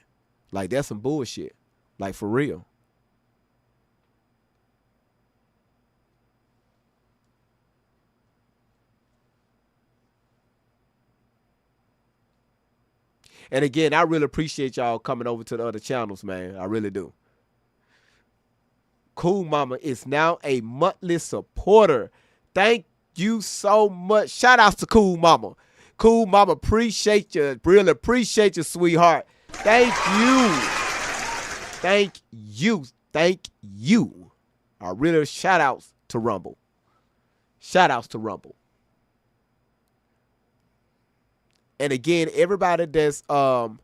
Like, that's some bullshit. Like, for real. And again, I really appreciate y'all coming over to the other channels, man. I really do. Cool Mama is now a monthly supporter. Thank you so much. Shout outs to Cool Mama. Cool Mama, appreciate you. Really appreciate you, sweetheart. Thank you. Thank you. Thank you. I really shout outs to Rumble. Shout outs to Rumble. And again, everybody that's on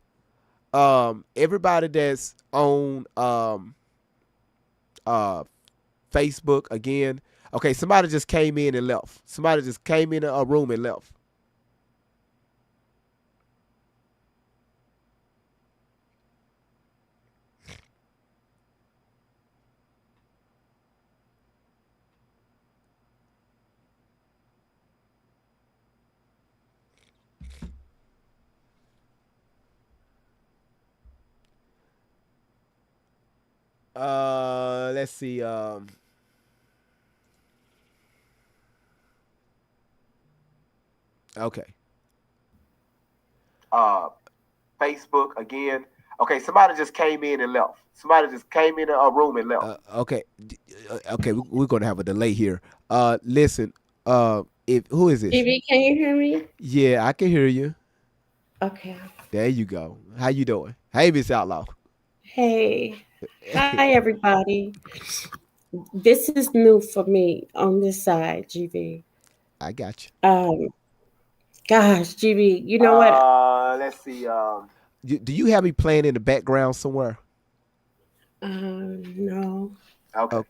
Facebook, again. Okay, somebody just came in and left. Somebody just came in a room and left. Let's see. Okay. Uh, Facebook again. Okay, somebody just came in and left. Somebody just came in a room and left. Okay. Okay, we're gonna have a delay here. Listen. If who is this? TV, can you hear me? Yeah, I can hear you. Okay. There you go. How you doing? Hey, Miss Outlaw. Hey. Hi, everybody. This is new for me on this side, GB. I got you. Um, Gosh, GB, you know what? Let's see. Do you have me playing in the background somewhere? No. Okay.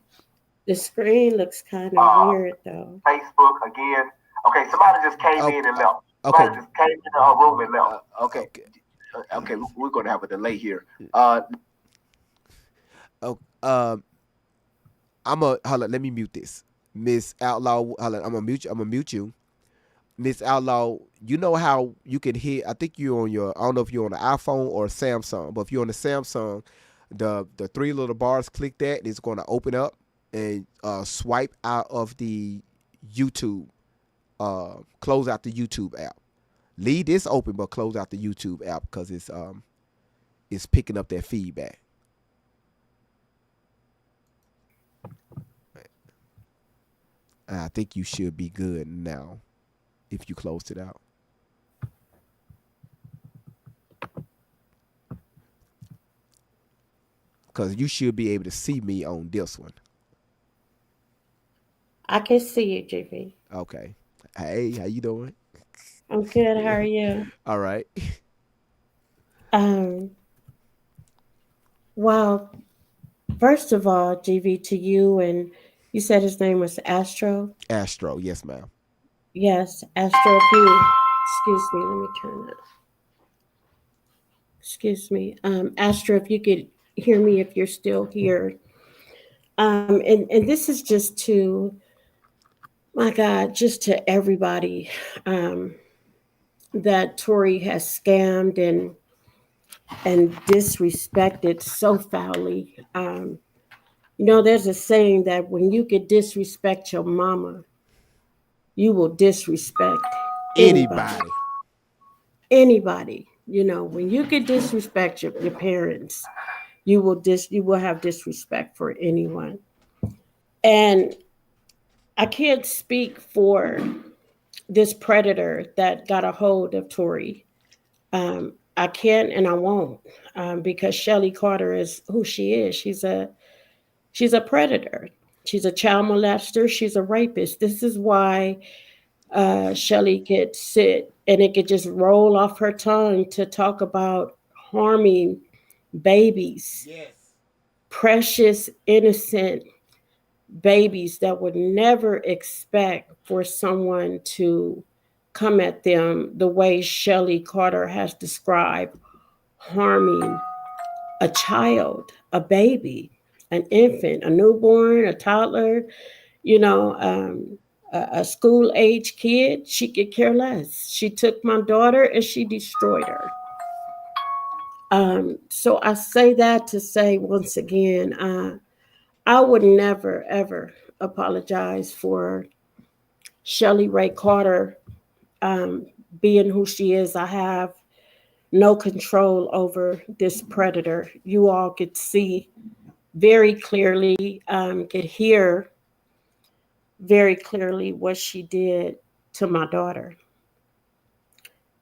The screen looks kind of weird, though. Facebook again. Okay, somebody just came in and left. Okay. Somebody just came in a room and left. Okay. Okay, we're gonna have a delay here. Oh, I'm a hold on. Let me mute this, Miss Outlaw. Hold on, I'm gonna mute you. I'm gonna mute you, Miss Outlaw. You know how you can hear? I think you're on your. I don't know if you're on the iPhone or Samsung, but if you're on the Samsung, the three little bars, click that. And it's gonna open up and swipe out of the YouTube. Close out the YouTube app. Leave this open, but close out the YouTube app because it's picking up that feedback. I think you should be good now if you closed it out. Because you should be able to see me on this one. I can see you, GB. Okay. Hey, how you doing? I'm good. How are you? All right. Um, well, first of all, GB, to you, and you said his name was Astro. Astro, yes, ma'am. Yes, Astro. If you, excuse me, let me turn that. Excuse me, Astro. If you could hear me, if you're still here, and this is just to, my God, just to everybody, that Tory has scammed and disrespected so foully. There's a saying that when you could disrespect your mama, you will disrespect anybody. Anybody. Anybody. When you could disrespect your parents, you will have disrespect for anyone. And I can't speak for this predator that got a hold of Tory. I can't and I won't, because Shelly Carter is who she is. She's a predator. She's a child molester. She's a rapist. This is why Shelly could sit and it could just roll off her tongue to talk about harming babies, Yes. precious, innocent babies that would never expect for someone to come at them the way Shelly Carter has described harming a child, a baby, an infant, a newborn, a toddler, you know, um, a school age kid. She could care less. She took my daughter and she destroyed her. So I say that to say once again, I would never ever apologize for Shelly Ray Carter um, being who she is. I have no control over this predator. You all could see very clearly, could hear very clearly what she did to my daughter.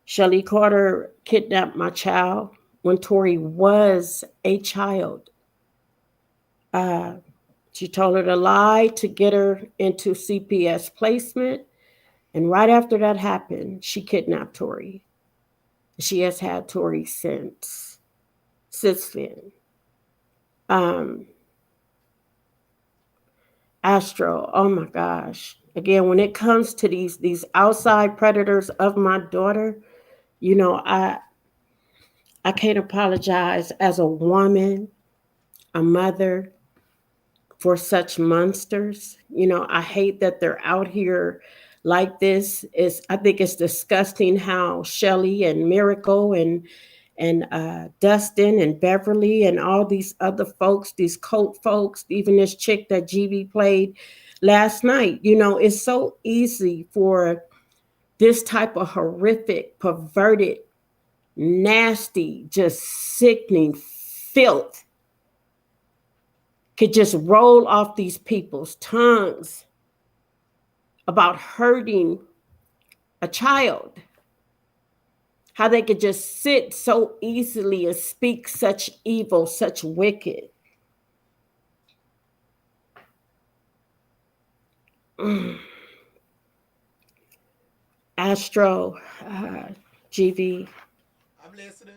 Shelly Carter kidnapped my child when Tori was a child. Uh, she told her to lie to get her into CPS placement. And right after that happened, she kidnapped Tori. She has had Tori since then. Um, Astro, oh my gosh. Again, when it comes to these outside predators of my daughter, you know, I can't apologize as a woman, a mother, for such monsters. I hate that they're out here like this. I think it's disgusting how Shelly and Miracle and Dustin and Beverly and all these other folks, these cult folks, even this chick that GV played last night. You know, it's so easy for this type of horrific, perverted, nasty, just sickening filth could just roll off these people's tongues about hurting a child. How they could just sit so easily and speak such evil, such wicked. Astro, GV, I'm listening.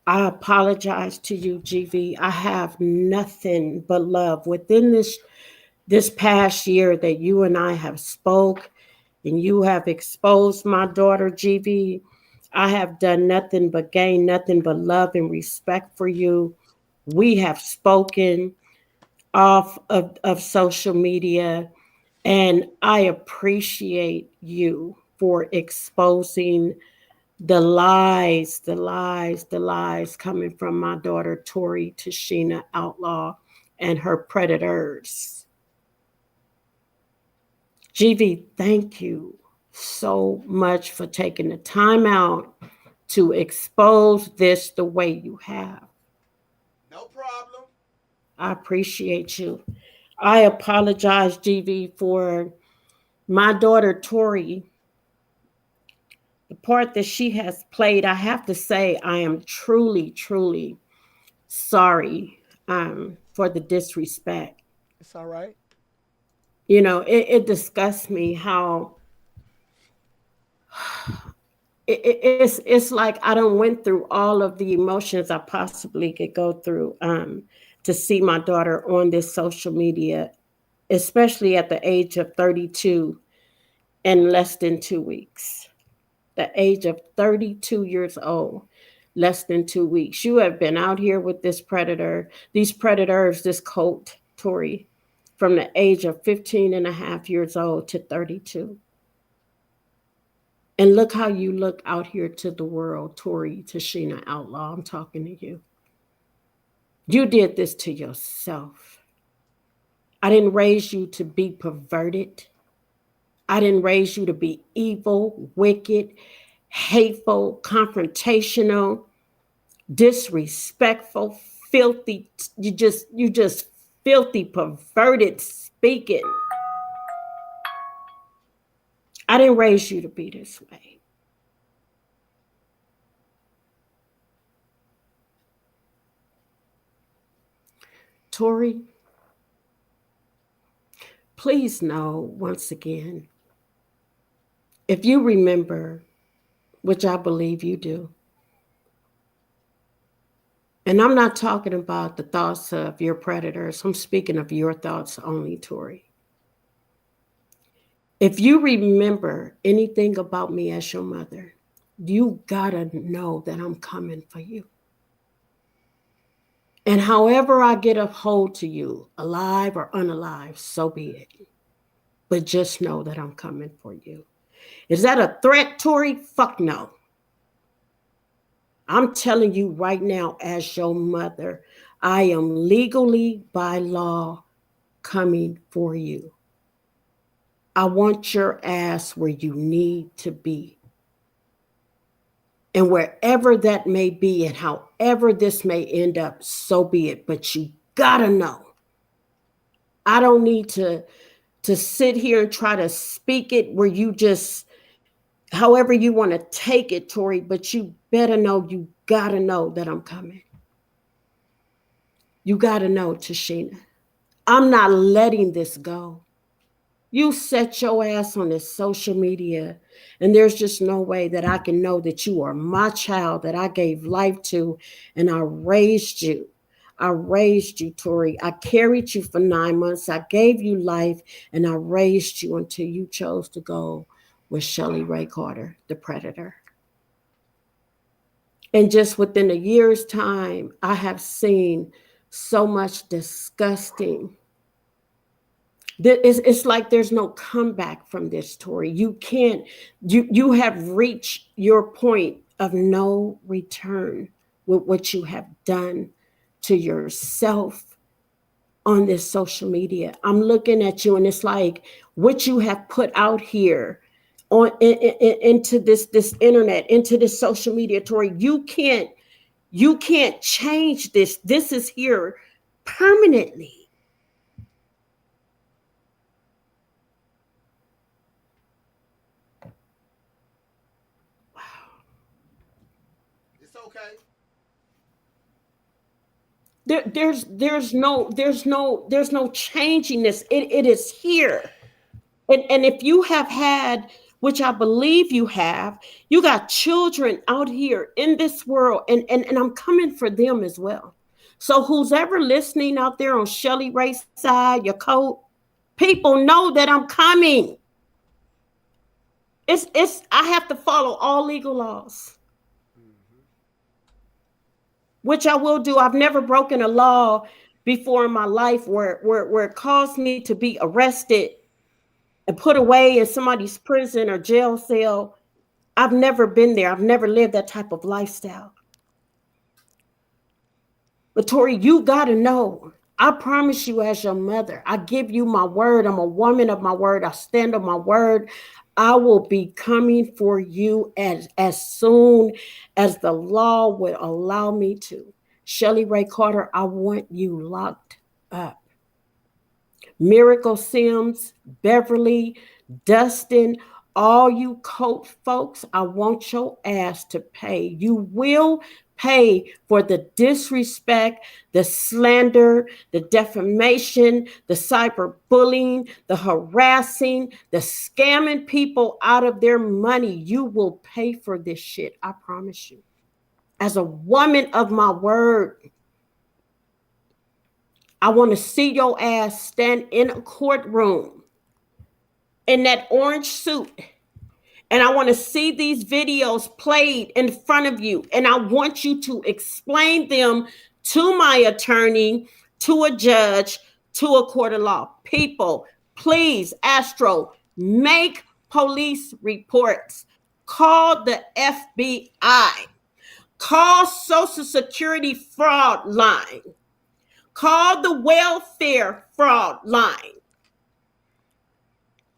I apologize to you, GV. I have nothing but love within this past year that you and I have spoke and you have exposed my daughter, GV. I have done nothing but gain nothing but love and respect for you. We have spoken off of social media, and I appreciate you for exposing the lies coming from my daughter, Tori Tashina Outlaw, and her predators. GV, thank you so much for taking the time out to expose this the way you have. No problem. I appreciate you. I apologize, GV, for my daughter, Tori. The part that she has played, I have to say, I am truly, truly sorry for the disrespect. It's all right. You know, it disgusts me how it's like I don't went through all of the emotions I possibly could go through to see my daughter on this social media, especially at the age of 32 and less than 2 weeks. The age of 32 years old, less than 2 weeks. You have been out here with this predator, these predators, this cult, Tori, from the age of 15 and a half years old to 32. And look how you look out here to the world, Tori Tashina Outlaw. I'm talking to you. You did this to yourself. I didn't raise you to be perverted. I didn't raise you to be evil, wicked, hateful, confrontational, disrespectful, filthy. You just filthy, perverted speaking. I didn't raise you to be this way. Tori, please know once again, if you remember, which I believe you do, and I'm not talking about the thoughts of your predators, I'm speaking of your thoughts only, Tori. If you remember anything about me as your mother, you gotta know that I'm coming for you. And however I get a hold to you, alive or unalive, so be it. But just know that I'm coming for you. Is that a threat, Tori? Fuck no. I'm telling you right now, as your mother, I am legally by law coming for you. I want your ass where you need to be. And wherever that may be and however this may end up, so be it. But you gotta know. I don't need to sit here and try to speak it where you just, however you want to take it, Tori, but you better know, you gotta know that I'm coming. You gotta know, Tashina. I'm not letting this go. You set your ass on this social media, and there's just no way that I can know that you are my child that I gave life to, and I raised you. I raised you, Tori. I carried you for 9 months. I gave you life, and I raised you until you chose to go with Shelly Ray Carter, the predator. And just within a year's time, I have seen so much disgusting. It's like there's no comeback from this, Tori. You can't, you have reached your point of no return. with what you have done to yourself on this social media. I'm looking at you and it's like what you have put out here on into this internet, into this social media, Tori. You can't change this. This is here permanently. It's okay. There's no changing this. It is here. And if you have had, which I believe you have, you got children out here in this world, and I'm coming for them as well. So who's ever listening out there on Shelly Ray's side, your code, people know that I'm coming. It's I have to follow all legal laws. Which I will do. I've never broken a law before in my life where it caused me to be arrested and put away in somebody's prison or jail cell. I've never been there. I've never lived that type of lifestyle. But Tori, you got to know, I promise you as your mother, I give you my word. I'm a woman of my word. I stand on my word. I will be coming for you as soon as the law would allow me to. Shelly Ray Carter, I want you locked up. Miracle Sims, Beverly, Dustin, all you coach folks, I want your ass to pay. You will pay for the disrespect, the slander, the defamation, the cyberbullying, the harassing, the scamming people out of their money. You will pay for this shit. I promise you. As a woman of my word, I want to see your ass stand in a courtroom in that orange suit. And I want to see these videos played in front of you. And I want you to explain them to my attorney, to a judge, to a court of law. People, please, Astro, make police reports. Call the FBI. Call Social Security fraud line. Call the welfare fraud line.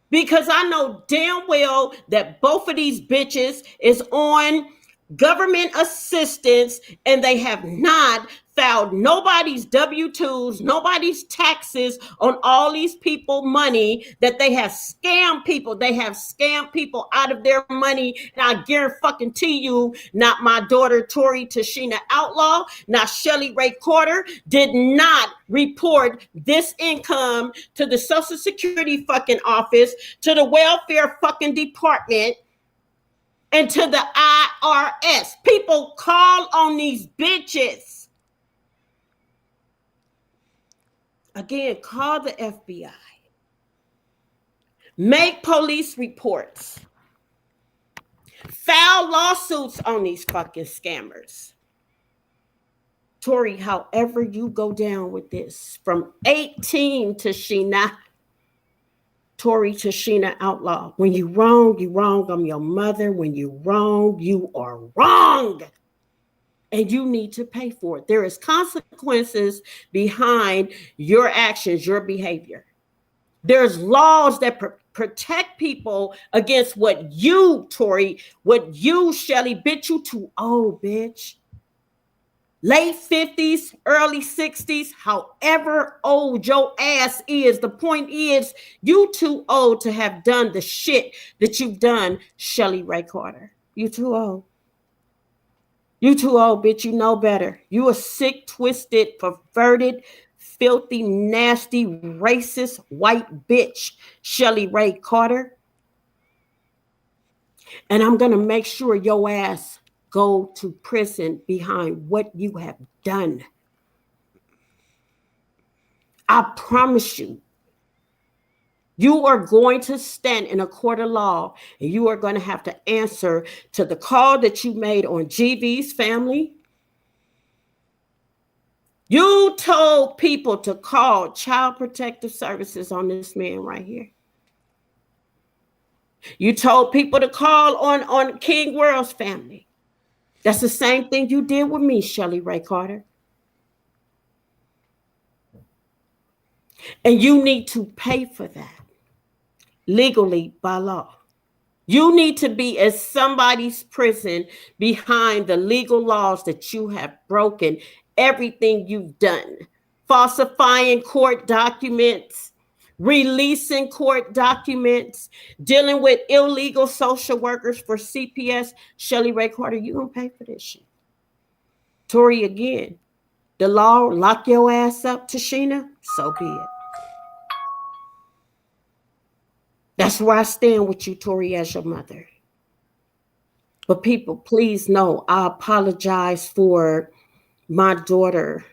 Because I know damn well that both of these bitches is on government assistance and they have not filed nobody's W-2s, nobody's taxes on all these people money that they have scammed people. They have scammed people out of their money. And I guarantee you, not my daughter, Tori Tashina Outlaw, not Shelly Ray Carter, did not report this income to the Social Security fucking office, to the welfare fucking department, and to the IRS. People call on these bitches. Again, call the FBI. Make police reports. File lawsuits on these fucking scammers. Tori, however you go down with this, from 18 to Sheena, Tori Tashina Outlaw. When you wrong, you wrong. I'm your mother. When you wrong, you are wrong. And you need to pay for it. There is consequences behind your actions, your behavior. There's laws that protect people against what you, Tori, what you, Shelly, bitch, you too old, bitch. Late 50s, early 60s, however old your ass is. The point is, you too old to have done the shit that you've done, Shelly Ray Carter. You too old. You too old, bitch. You know better. You a sick, twisted, perverted, filthy, nasty, racist, white bitch, Shelly Ray Carter. And I'm going to make sure your ass go to prison behind what you have done. I promise you. You are going to stand in a court of law and you are going to have to answer to the call that you made on GV's family. You told people to call Child Protective Services on this man right here. You told people to call on King World's family. That's the same thing you did with me, Shelly Ray Carter. And you need to pay for that legally by law. You need to be in somebody's prison behind the legal laws that you have broken, everything you've done, falsifying court documents, releasing court documents, dealing with illegal social workers for CPS. Shelly Ray Carter, you gonna pay for this shit. Tori, again, the law lock your ass up, Tashina, so be it. That's where I stand with you, Tori, as your mother. But people, please know, I apologize for my daughter.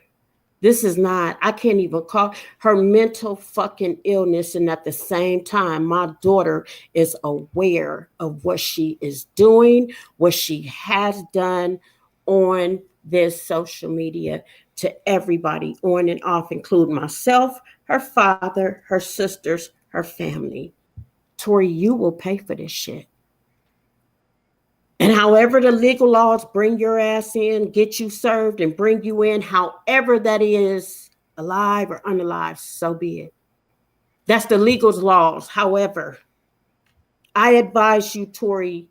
This is not, I can't even call her mental fucking illness. And at the same time, my daughter is aware of what she is doing, what she has done on this social media to everybody on and off, including myself, her father, her sisters, her family. Tori, you will pay for this shit. And however the legal laws bring your ass in, get you served and bring you in, however that is, alive or unalive, so be it. That's the legal laws. However, I advise you, Tori,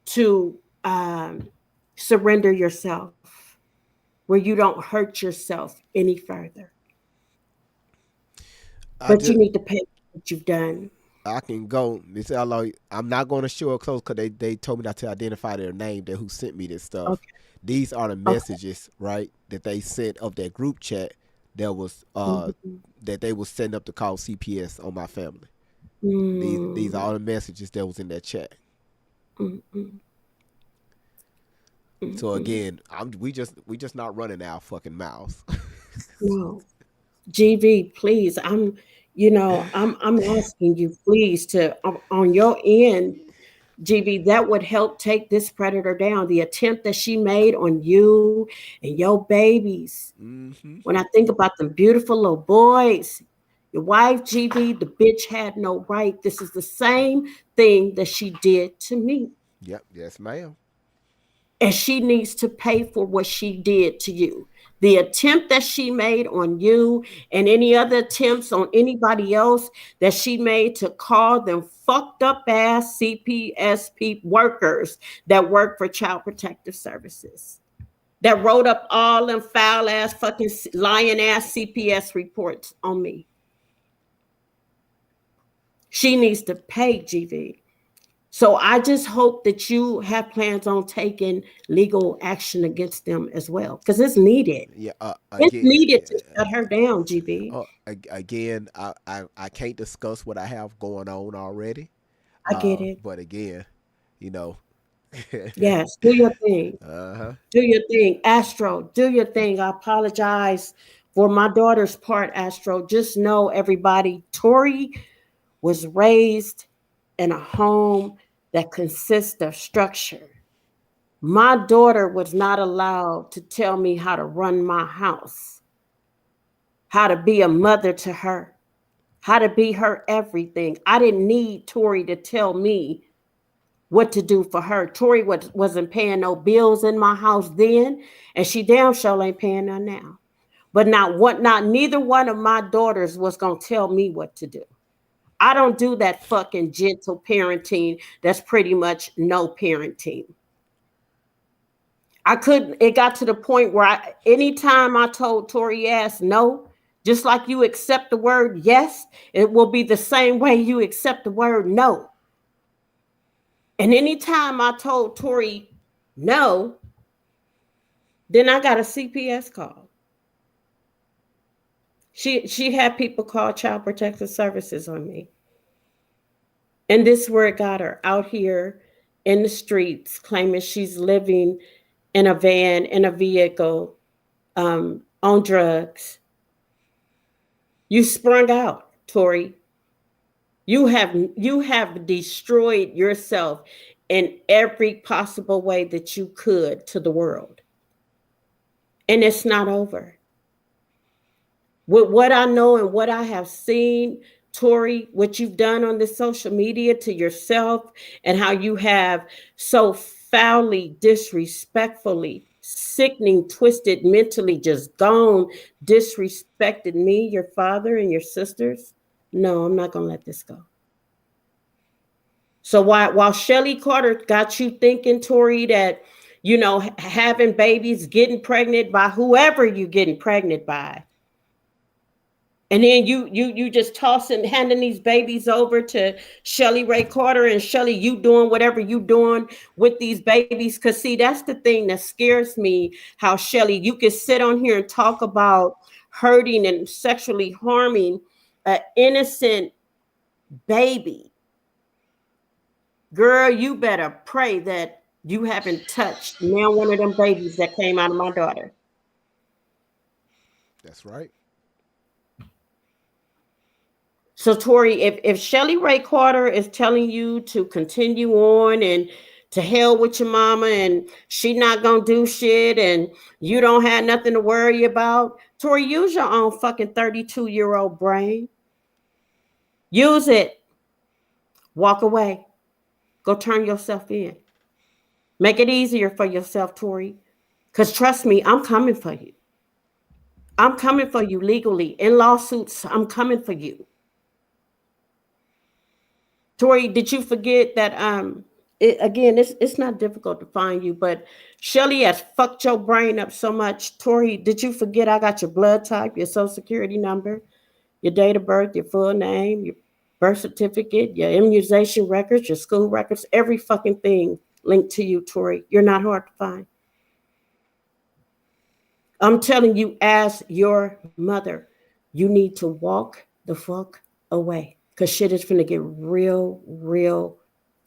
to surrender yourself where you don't hurt yourself any further. But you need to pay what you've done. I can go. This I'm not going to show it close because they told me not to identify their name. That who sent me this stuff. Okay. These are the messages, right, that they sent of that group chat that was that they was setting up to call CPS on my family. These are all the messages that was in that chat. So again, we just not running our fucking mouths. No, GV, please. I'm asking you, please, to on your end, GV, that would help take this predator down. The attempt that she made on you and your babies. When I think about them beautiful little boys, your wife, GV, the bitch had no right. This is the same thing that she did to me. Yep, yes, ma'am. And she needs to pay for what she did to you. The attempt that she made on you and any other attempts on anybody else that she made to call them fucked up ass CPSP workers that work for Child Protective Services, that wrote up all them foul ass fucking lying ass CPS reports on me. She needs to pay, GV. So I just hope that you have plans on taking legal action against them as well, because it's needed. Yeah, it's needed to shut her down, GB. Again, I can't discuss what I have going on already. I get it. But again, yes, do your thing. Do your thing, Astro. Do your thing. I apologize for my daughter's part, Astro. Just know, everybody, Tori was raised in a home that consists of structure. My daughter was not allowed to tell me how to run my house, how to be a mother to her, how to be her everything. I didn't need Tori to tell me what to do for her. Tori wasn't paying no bills in my house then, and she damn sure ain't paying none now. But neither one of my daughters was gonna tell me what to do. I don't do that fucking gentle parenting. That's pretty much no parenting. It got to the point where anytime I told Tori yes, no, just like you accept the word yes, it will be the same way you accept the word no. And anytime I told Tori no, then I got a CPS call. She had people call Child Protective Services on me. And this is where it got her, out here in the streets, claiming she's living in a van, in a vehicle, on drugs. You sprung out, Tori. You have destroyed yourself in every possible way that you could to the world. And it's not over. With what I know and what I have seen, Tori, what you've done on the social media to yourself and how you have so foully, disrespectfully, sickening, twisted, mentally just gone, disrespected me, your father, and your sisters. No, I'm not gonna let this go. So while Shelly Carter got you thinking, Tori, that having babies, getting pregnant by whoever you getting pregnant by, and then you just tossing, handing these babies over to Shelly Ray Carter, and Shelly, you doing whatever you doing with these babies. Cause see, that's the thing that scares me. How Shelly, you can sit on here and talk about hurting and sexually harming an innocent baby. Girl, you better pray that you haven't touched now one of them babies that came out of my daughter. That's right. So, Tori, if Shelly Ray Carter is telling you to continue on and to hell with your mama and she not gonna do shit and you don't have nothing to worry about, Tori, use your own fucking 32-year-old brain. Use it. Walk away. Go turn yourself in. Make it easier for yourself, Tori. Because trust me, I'm coming for you. I'm coming for you legally. In lawsuits, I'm coming for you. Tori, did you forget that again, it's not difficult to find you, but Shelly has fucked your brain up so much. Tori, did you forget I got your blood type, your social security number, your date of birth, your full name, your birth certificate, your immunization records, your school records, every fucking thing linked to you, Tori. You're not hard to find. I'm telling you, as your mother, you need to walk the fuck away. Because shit is finna get real, real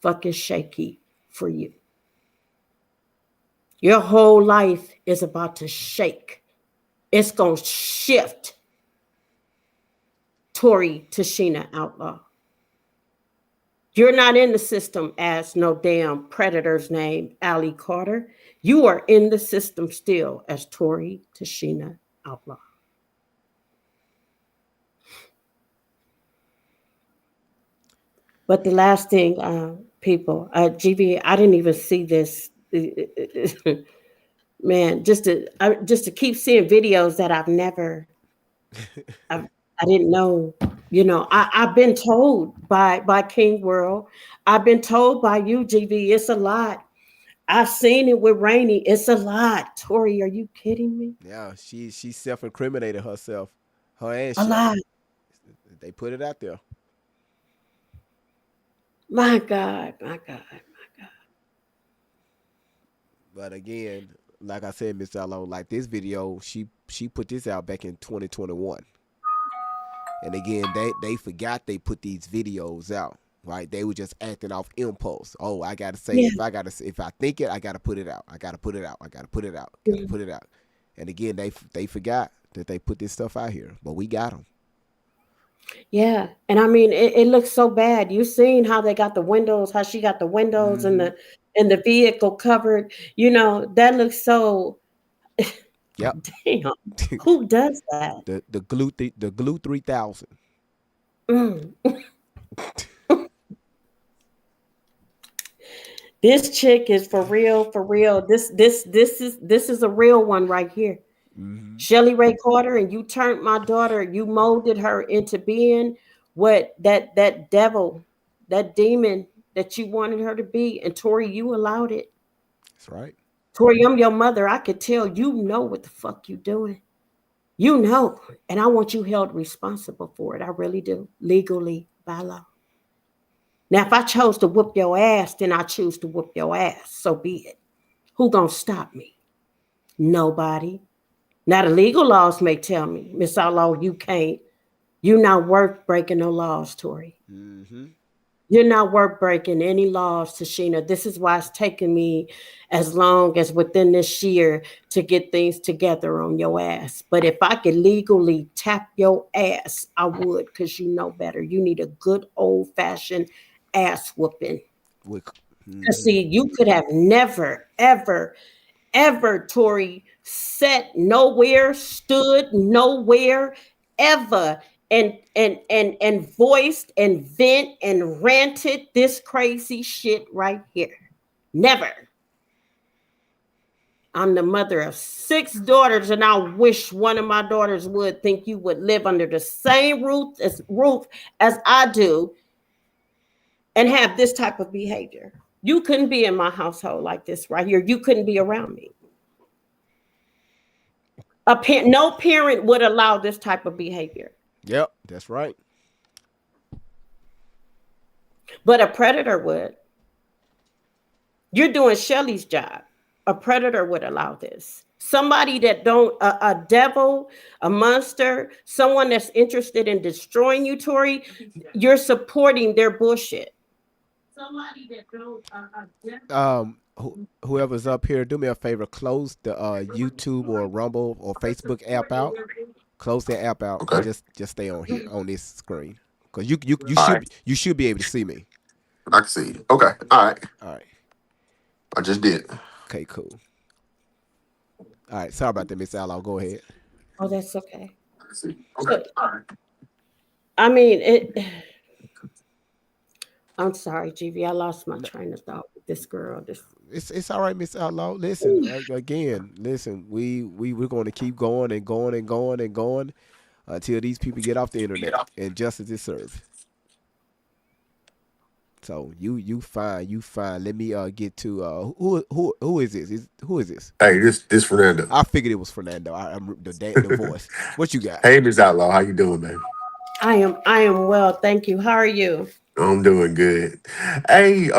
fucking shaky for you. Your whole life is about to shake. It's gonna shift. Tori Tashina Outlaw. You're not in the system as no damn predator's name, Allie Carter. You are in the system still as Tori Tashina Outlaw. But the last thing, people, GV, I didn't even see this. Man, just to keep seeing videos that I didn't know. I've been told by King World. I've been told by you, GV. It's a lot. I've seen it with Rainy. It's a lot. Tori, are you kidding me? Yeah, she self-incriminated herself. Her and A Shelly. lot. They put it out there. My God, my God. But again, like I said, Miss Allo, like this video, she put this out back in 2021. And again, they forgot they put these videos out. Right? They were just acting off impulse. Oh, I gotta say, Yeah. if I think it, I gotta put it out. I gotta put it out. I gotta put it out. Gotta put it out. And again, they forgot that they put this stuff out here, but we got them. Yeah. And I mean, it looks so bad. You seen how they got the windows, how she got the windows and the vehicle covered. That looks so Yep. damn. Who does that? The glue 3000. Mm. This chick is for real, for real. This is a real one right here. Shelly Ray Carter, and you turned my daughter, you molded her into being what that devil, that demon that you wanted her to be. And Tori, you allowed it. That's right. Tori, I'm your mother. I could tell you know what the fuck you doing. You know. And I want you held responsible for it. I really do. Legally, by law. Now, if I chose to whoop your ass, then I choose to whoop your ass. So be it. Who gonna stop me? Nobody. Now, the legal laws may tell me, Miss Outlaw, you can't. You're not worth breaking no laws, Tori. You're not worth breaking any laws, Tashina. This is why it's taken me as long as within this year to get things together on your ass. But if I could legally tap your ass, I would, because you know better. You need a good old-fashioned ass whooping. Because see, you could have never, ever, ever, Tori, sat nowhere, stood nowhere, ever, and voiced and vent and ranted this crazy shit right here. Never. I'm the mother of 6 daughters, and I wish one of my daughters would think you would live under the same roof as I do and have this type of behavior. You couldn't be in my household like this right here. You couldn't be around me. No parent would allow this type of behavior. Yep, that's right. But a predator would. You're doing Shelly's job. A predator would allow this. Somebody that don't, a devil, a monster, someone that's interested in destroying you, Tori, you're supporting their bullshit. Somebody that don't, Whoever's up here, do me a favor, close the YouTube or Rumble or Facebook app out. Close that app out. Okay. Just stay on here on this screen, because you should be able to see me. I can see you. Okay. All right. All right. I just did. Okay. Cool. All right. Sorry about that, Miss Allo. Go ahead. Oh, that's okay. I can see you. Okay. All right. I mean, I'm sorry, GV. I lost my train of thought with this girl. It's all right, Miss Outlaw. Listen, we're going to keep going and going and going and going until these people get off the internet and justice is served. So you fine. Let me get to who is this? Who is this? Hey, this Fernando. I figured it was Fernando. I'm the voice. What you got? Hey, Miss Outlaw, how you doing, baby? I am well, thank you. How are you? I'm doing good. Hey,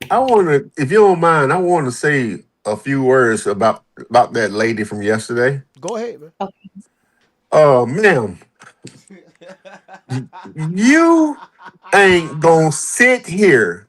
I want to, if you don't mind, I want to say a few words about that lady from yesterday. Go ahead, man. Ma'am, you ain't gonna sit here.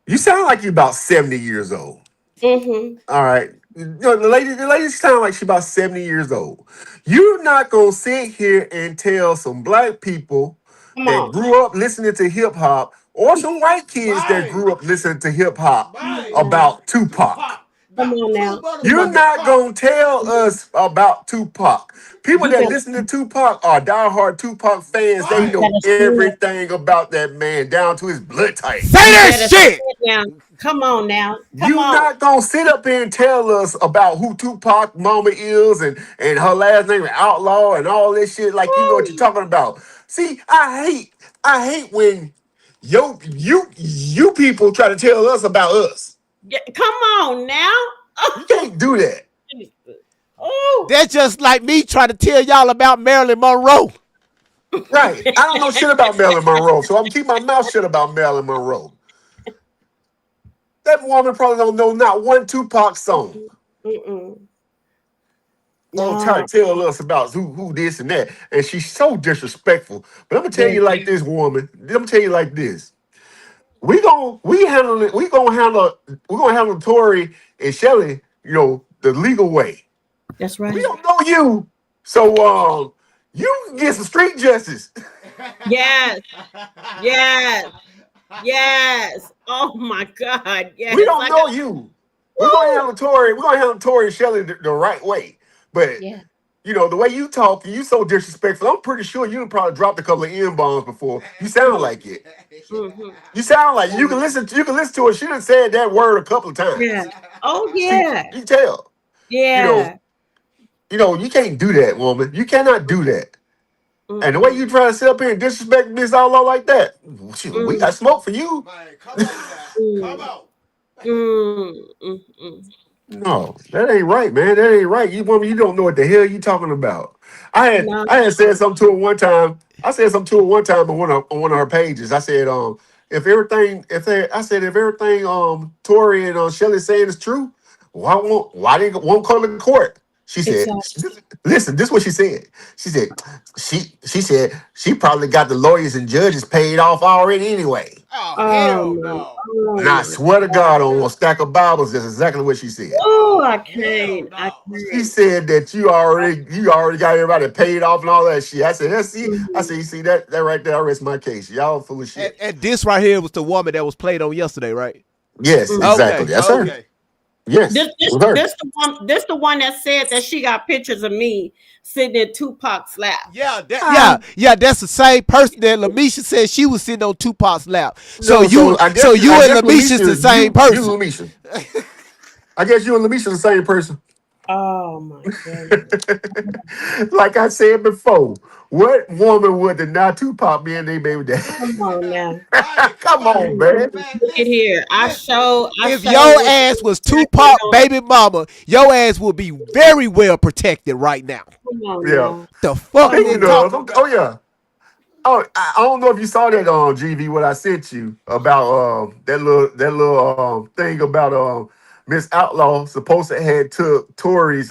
You sound like you're about 70 years old. Mm-hmm. All right. You know, the lady sound like she's about 70 years old. You're not gonna sit here and tell some black people that grew up listening to hip hop, or some white kids that grew up listening to hip hop, about Tupac. Come on now. You're not gonna tell us about Tupac. People that listen to Tupac are diehard Tupac fans. They know everything about that man down to his blood type. Say that shit. Now. Come on now. You're not gonna sit up here and tell us about who Tupac mama is and her last name is Outlaw and all this shit like you know what you're talking about. See, I hate when you people try to tell us about us. Yeah, come on now. You can't do that. Oh, that's just like me trying to tell y'all about Marilyn Monroe. Right. I don't know shit about Marilyn Monroe, so I'm keeping my mouth shut about Marilyn Monroe. That woman probably don't know not one Tupac song. Don't try to tell us about who this and that. And she's so disrespectful. But I'm gonna tell you like this, woman. I'm gonna tell you like this. We're gonna handle Tori and Shelly, you know, the legal way. That's right. We don't know you. So you can get some street justice. Yes. Oh my God. Yes. We don't know you. We're gonna handle Tori and Shelly the right way. But you know, the way you talk, you so disrespectful. I'm pretty sure you probably dropped a couple of N-bombs before. You sound like it. Mm-hmm. You sound like it. You can listen to her. She done said that word a couple of times. Yeah. Oh yeah. You tell. Yeah. You know, you can't do that, woman. You cannot do that. Mm-hmm. And the way you try to sit up here and disrespect Miss Outlaw like that, we got smoke for you. Man, come on. No, that ain't right, man. That ain't right. You woman, you don't know what the hell you talking about. I had said something to her one time. I said something to her one time on one of her pages. I said, if everything Tori and Shelly saying is true, why they won't come to court? She said, listen, this is what she said. She said she probably got the lawyers and judges paid off already anyway. Oh, hell no. And I swear to God, on a stack of Bibles, that's exactly what she said. Oh, I can't. She said that you already got everybody paid off and all that shit. I said, you see that right there, I rest my case. Y'all full of shit. And this right here was the woman that was played on yesterday, right? Yes, exactly. That's her. Okay. Yes, this the one that said that she got pictures of me sitting in Tupac's lap. Yeah, that's the same person that Lamisha said she was sitting on Tupac's lap. So you and Lamisha's the same person. You Lamisha. I guess you and Lamisha the same person. Oh my goodness. Like I said before, what woman would deny Tupac being their baby daddy? Come on now. Right, Come right. on, man. Man, Look at listen, here. listen. I If show your what ass was exactly Tupac on. baby mama, your ass would be very well protected right now. Come on Yeah. now. The fuck Come is you Speaking on. of, talking oh about? yeah. Oh, I don't know if you saw that GV what I sent you about that little thing about Miss Outlaw supposed to had took Tory's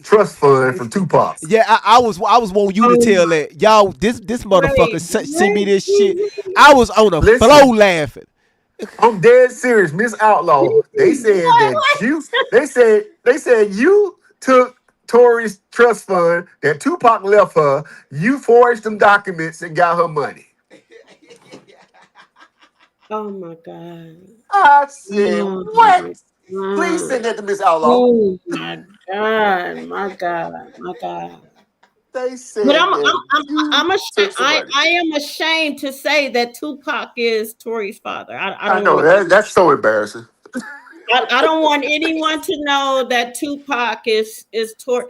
trust fund from Tupac. Yeah, I was wanting you to Oh tell my. that y'all this motherfucker Wait. sent me What? this shit. I was on the floor Listen, laughing. I'm dead serious. Miss Outlaw, they said that you they said you took Tory's trust fund that Tupac left her, you forged them documents and got her money. Oh my God. I said, Oh what? my Please God. send that to Miss Outlaw. Oh my God. My God. My God. They But said that you I'm ashamed. took some money. I am ashamed to say that Tupac is Tory's father. I I don't know want that's so embarrassing. I don't want anyone to know that Tupac is Tory.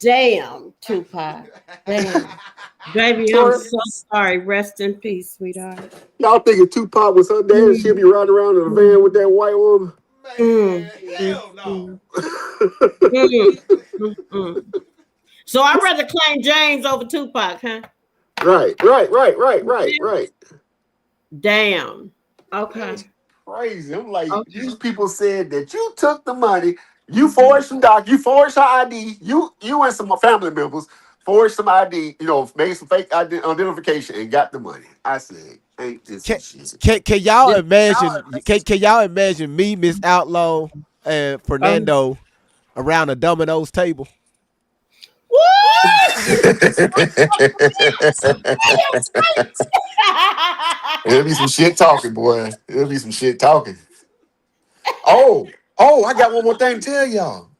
Damn, Tupac. Damn. Baby, I'm Tori, so sorry. Rest in peace, sweetheart. y'all thinking Tupac was her dad and she'll Mm, be riding around in a van with that white woman? mm, Man, mm, hell no. mm, mm, mm. So I'd rather claim James over Tupac, huh? Right. Damn. That's Okay. crazy. I'm like, Okay. these people said that you took the money, you forged some you forged her ID, you and some family members forged some ID, made some fake identification and got the money. I said, ain't this Can, some shit? can y'all This, imagine? Can y'all imagine me, Miss Outlaw, and um, Fernando around a Domino's table? woo! It'll be some shit talking, boy. It'll be some shit talking. Oh, I got one more thing to tell y'all.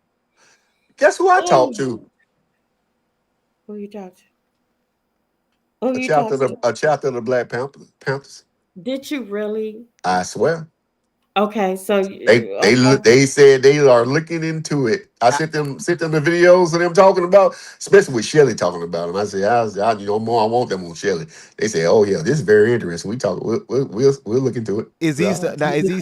Guess who I Oh, talked to? who you talk to? Who A you chapter talk of the, to? a chapter of the Black Panthers. Did you really? I swear. Okay, so They said they are looking into it. I sent them the videos of them talking about, especially with Shelly talking about them. I said, more I want them on Shelly. They say, oh yeah, this is very interesting. We talk, we'll look into it. Is Yeah. these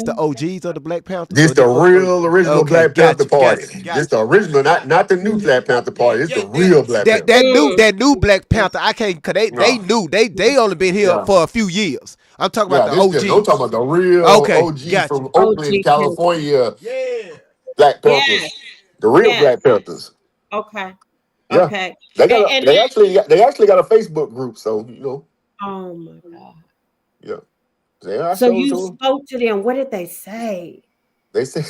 the OGs of the Black Panthers This or the the real original okay, Black Panther gotcha, Party. gotcha, This the gotcha. original, not the new Black Panther Yeah, Party. This yeah, the real Black that Panther. that new that new Black Panther. I can't cause they No, knew they only been here yeah, for a few years. I'm talking about yeah. the This just I'm talking OGs. about the real Okay, OG gotcha. from Oakland, OG Panther. California, Yeah. Black Yes, Panthers. The real yes. Black Panthers. Okay, Yeah, okay. they got And, a, and they actually got a Facebook group. So oh my God. yeah. I So showed it you to them. spoke to them. What did they say? They said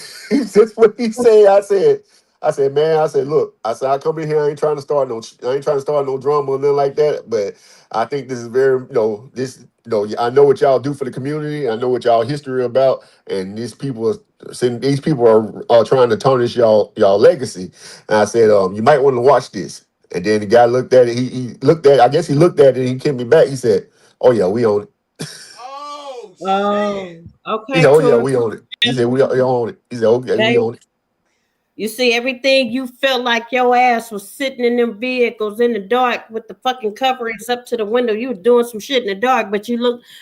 that's what he said. I said, man, look, I come in here, I ain't trying to start no drama or nothing like that. But I think this is very, I know what y'all do for the community. I know what y'all history about, and these people are trying to tarnish y'all legacy. And I said, you might want to watch this. And then the guy looked at it. He looked at. I guess he looked at it. and He came me back. He said, oh yeah, we own it. Oh shit. Oh, He okay, said, oh yeah, Tori. we own it. He said, we own it. He said, okay, we They, own it. you see, everything you felt like your ass was sitting in them vehicles in the dark with the fucking coverings up to the window. You were doing some shit in the dark, but you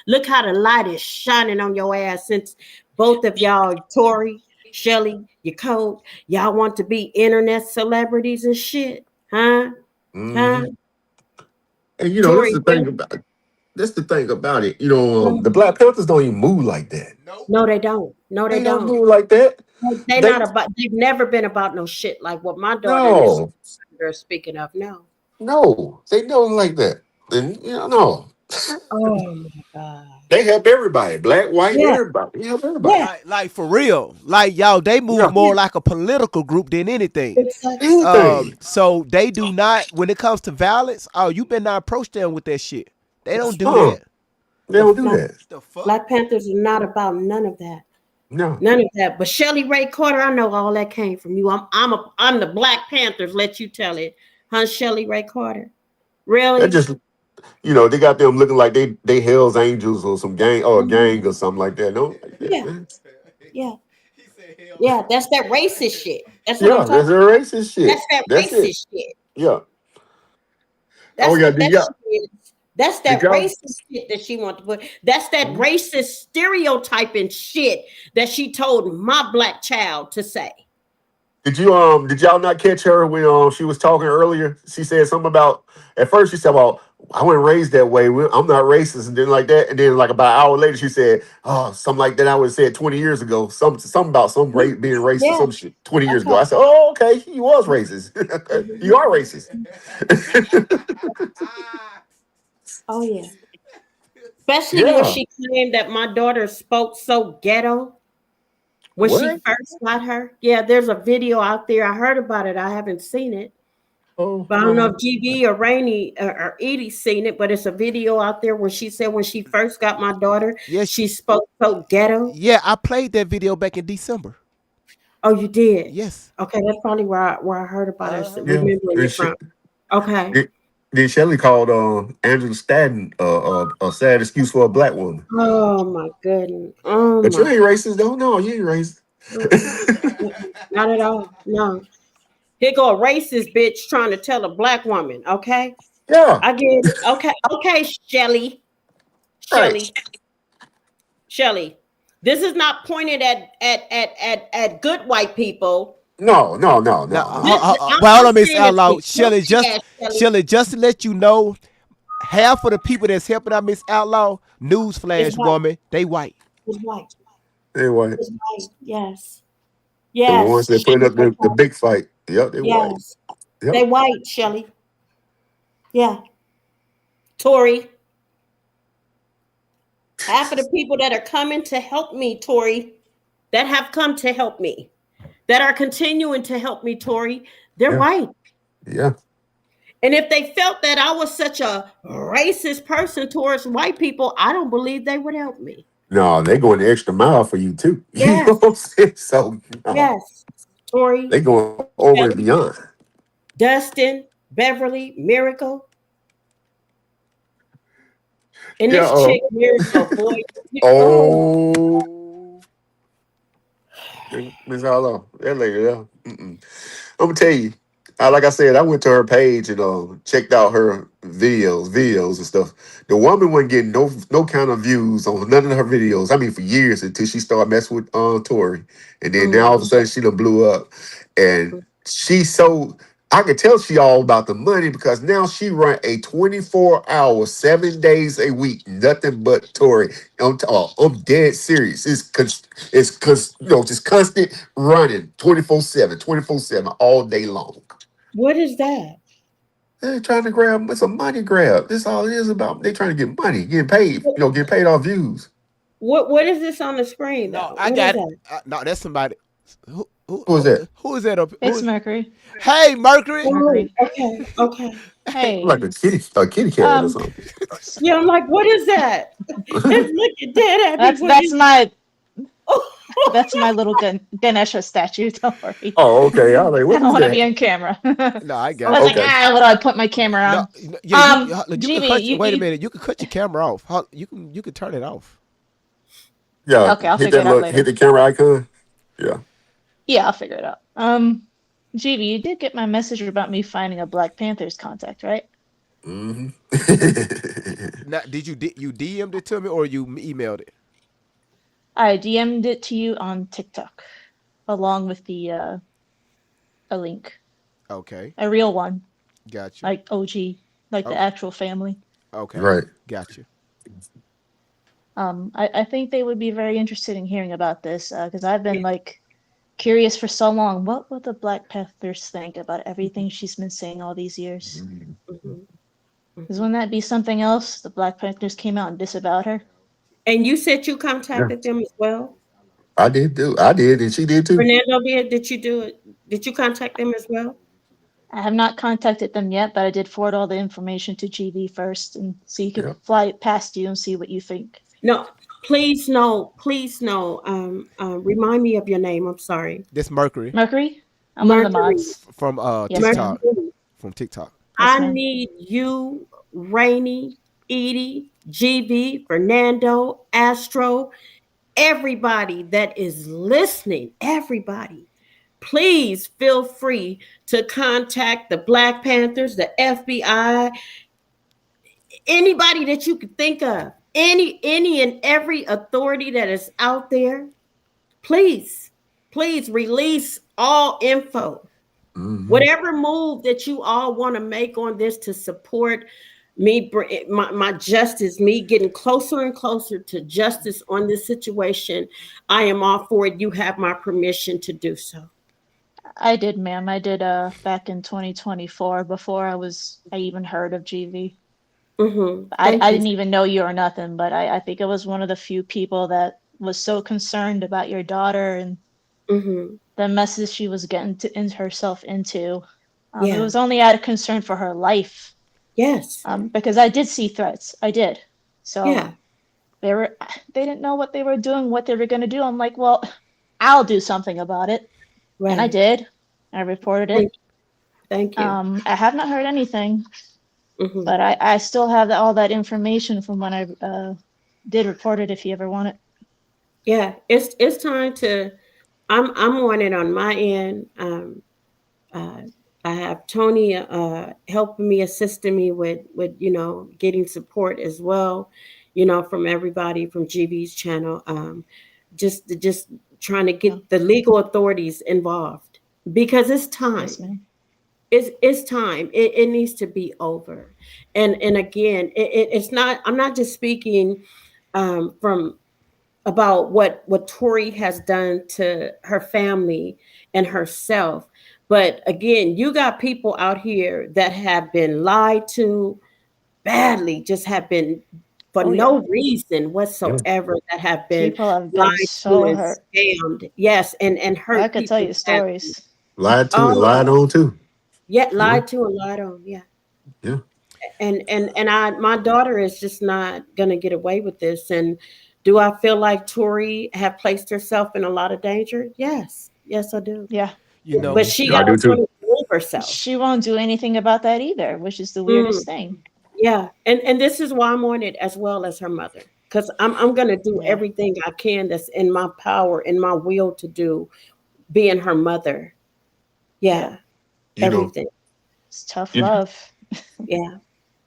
look how the light is shining on your ass since both of y'all, Tori, Shelly, your code, y'all want to be internet celebrities and shit, huh? Huh? Hmm. And Tori, that's the thing about it. The Black Panthers don't even move like that. Nope. no, they don't. No, they They don't don't. move like that. They They not about. They've never been about no shit like what my daughter and this no, are speaking of. No. no, they don't like that. And no, Oh my God. they help everybody, black, white, Yeah. everybody. They help everybody. Yeah. Like for real. Like y'all, they move Yeah, more like a political group than anything. Exactly. anything. So they do not when it comes to violence. Oh, you better not approach them with that shit. They don't do Huh? that. They The don't do Black, that. the fuck? Black Panthers are not about none of that. No, None of that. But Shelly Ray Carter, I know all that came from you. I'm the Black Panthers. Let you tell it, huh? Shelly Ray Carter. that Really? just they got them looking like they Hell's Angels or some gang or a Mhm. gang or something like that. No, like that, Yeah. man. Yeah. Yeah, that's that racist shit. That's what I'm Yeah, that's a talking about. racist That's shit. that That's it. racist shit. Yeah. Oh That's yeah, what did that y'all shit is. That's did that y'all racist shit that she wants to put. That's that Mhm. racist stereotyping shit that she told my black child to say. did y'all not catch her when she was talking earlier? She said something about at first she said, well, I wasn't raised that way. I'm not racist and then like that. And then like about an hour later she said, oh, something like that I would have said 20 years ago. Something about being racist, Yeah. some shit 20 years ago. Okay. I said, oh, okay, he was racist. Mhm. You are racist. Oh yeah. Especially when Yeah. she claimed that my daughter spoke so ghetto when she What? first got her. Yeah, there's a video out there. I heard about it. I haven't seen it. Oh, But I don't know oh. if GB or Rainey or Edie seen it, but it's a video out there where she said when she first got my daughter, Yes, she spoke so ghetto. yeah, I played that video back in December. Oh, you did? Yes. Okay, that's probably where I heard about it, Uh-huh. Yeah. remembering And it from. Okay. then Shelly called Angela Stanton a sad excuse for a black woman. Oh my goodness. Oh But you my. ain't racist, though. No, you ain't racist. Mm-mm. Mm-mm. Not at all. No. Here go a racist bitch trying to tell a black woman. Okay. Yeah, I get it. Okay. Okay, Shelly. right. Shelly. Shelly. This is not pointed at good white people. No, no, no, Now, no, no. well, hold I'm on, Miss saying it to Outlaw. your Shelly, just ass, Shelly. Shelly, just to let you know, half of the people that's helping out Miss Outlaw, It's newsflash white. woman, they white. It's white. Anyway, It's white. Yes. the ones Yes. that put up the Okay. big fight. Yep, they white. Yes. Yep. They white, Shelly. Yeah. Tori. Half of the people that are coming to help me, Tori, that have come to help me, that are continuing to help me, Tori, they're Yeah, white. yeah. And if they felt that I was such a racist person towards white people, I don't believe they would help me. No, they going the extra mile for you too. You know Yes, what I'm saying? So no, yes. Tori, they going over and Shelly, beyond. Dustin, Beverly, Miracle, and Yeah. this chick, Miracle, boy, oh, Oh, Miss Hollow, that lady. Yeah. Mm-mm. I'm gonna tell you. Like I said, I went to her page and checked out her videos and stuff. The woman wasn't getting no kind of views on none of her videos. I mean, for years until she started messing with Tori, and then now all of a sudden she done blew up, and she's so. I could tell she all about the money because now she run a 24-hour, 7 days a week, nothing but Tori. I'm dead serious. Just constant running 24/7, 24/7 all day long. what is that? They're trying to grab, it's a money grab. This all it is about. They trying to get money, getting paid, get paid off views. What is this on the screen No, though? I What is got that? no. That's somebody. Who, who, Who is who, that? who is that up? It's Mercury. Hey, Mercury. Oh, Mercury. okay, okay. Hey. Like a kitty cat or Um. something. Yeah, I'm like, what is that? It's looking dead at me. That's What that's is my that's my little Ganesha statue. Don't worry. Oh, okay. I was like, I what don't is want to be that? on camera. No, I I got was you. like, Okay. what do I put my camera No, on? yeah, you can GB, cut. you, Wait a you minute. You can cut your camera off. You can turn it off. Yeah, okay, I'll hit figure that it out look, hit later. the camera icon. Yeah. Yeah, I'll figure it out. GB, you did get my message about me finding a Black Panthers contact, right? hmm Now, did you DM'd it to me or you emailed it? I DM'd it to you on TikTok, along with the a link, Okay, a real one, got you. like OG, like the Oh, actual family. okay, right. got you. I think they would be very interested in hearing about this because I've been like curious for so long. What would the Black Panthers think about everything she's been saying all these years? Mhm. Mhm, Because mhm. wouldn't that be something else? The Black Panthers came out and disavowed her. And you said you Yeah, contacted them as well. I did do. I did, and she did too. Fernando did you do it? Did you contact them as well? I have not contacted them yet, but I did forward all the information to GV first, and so you could Yeah. fly it past you and see what you think. No, please no, please no. Remind me of your name. I'm sorry. This Mercury Mercury, I'm one of the Mercury. mods. from Yes, ma'am. TikTok. Mercury. From TikTok. Yes, I ma'am. need you, Rainy, Edie, GB, Fernando, Astro. everybody that is listening, everybody, please feel free to contact the Black Panthers, the FBI, anybody that you could think of, any and every authority that is out there. Please release all info. Hmm. Whatever move that you all want to make on this to support me, my justice, me getting closer and closer to justice on this situation, I am all for it. You have my permission to do so. I did, ma'am. I did back in 2024 before I even heard of GV. Thank I you. didn't even know you or nothing, but I think it was one of the few people that was so concerned about your daughter and Hmm. the messes she was getting in herself into. It Yeah. was only out of concern for her life, Yes. because I did see threats. I did. So Yeah. they were they didn't know what they were doing, what they were going to do. I'm like, well, I'll do something about it, and I Right. did. I reported Thank, it. thank you. I have not heard anything, Hmm. but I still have all that information from when I did report it. If you ever want it. Yeah. It's time to. I'm on it on my end. Uh, I have Tony helping me, assisting me with getting support as well, from everybody from GB's channel. Just trying to Yeah. get the legal authorities involved because it's Yes, time. ma'am. It's time. It needs to be over. And again, it's not. I'm not just speaking from about what Tori has done to her family and herself. But again, you got people out here that have been lied to badly, just have been for Oh yeah. no reason Yeah. whatsoever that have been People have been lied to so and hurt. scammed. Yes, and I hurt could tell people you badly. stories. Lied to and Oh lied yeah. on too. Yeah, Yeah. lied to and lied on. Yeah. Yeah. And I my daughter is just not gonna get away with this. And do I feel like Tori have placed herself in a lot of danger? Yes, I do. Yeah. You But know, she I gotta do want too. to prove herself. She won't do anything about that either, which is the Mm, weirdest thing. yeah, and this is why I'm on it as well as her mother, because I'm gonna do Yeah. everything I can that's in my power, in my will to do, being her mother. Yep. Yeah, You know. everything. It's tough You, love. Yeah,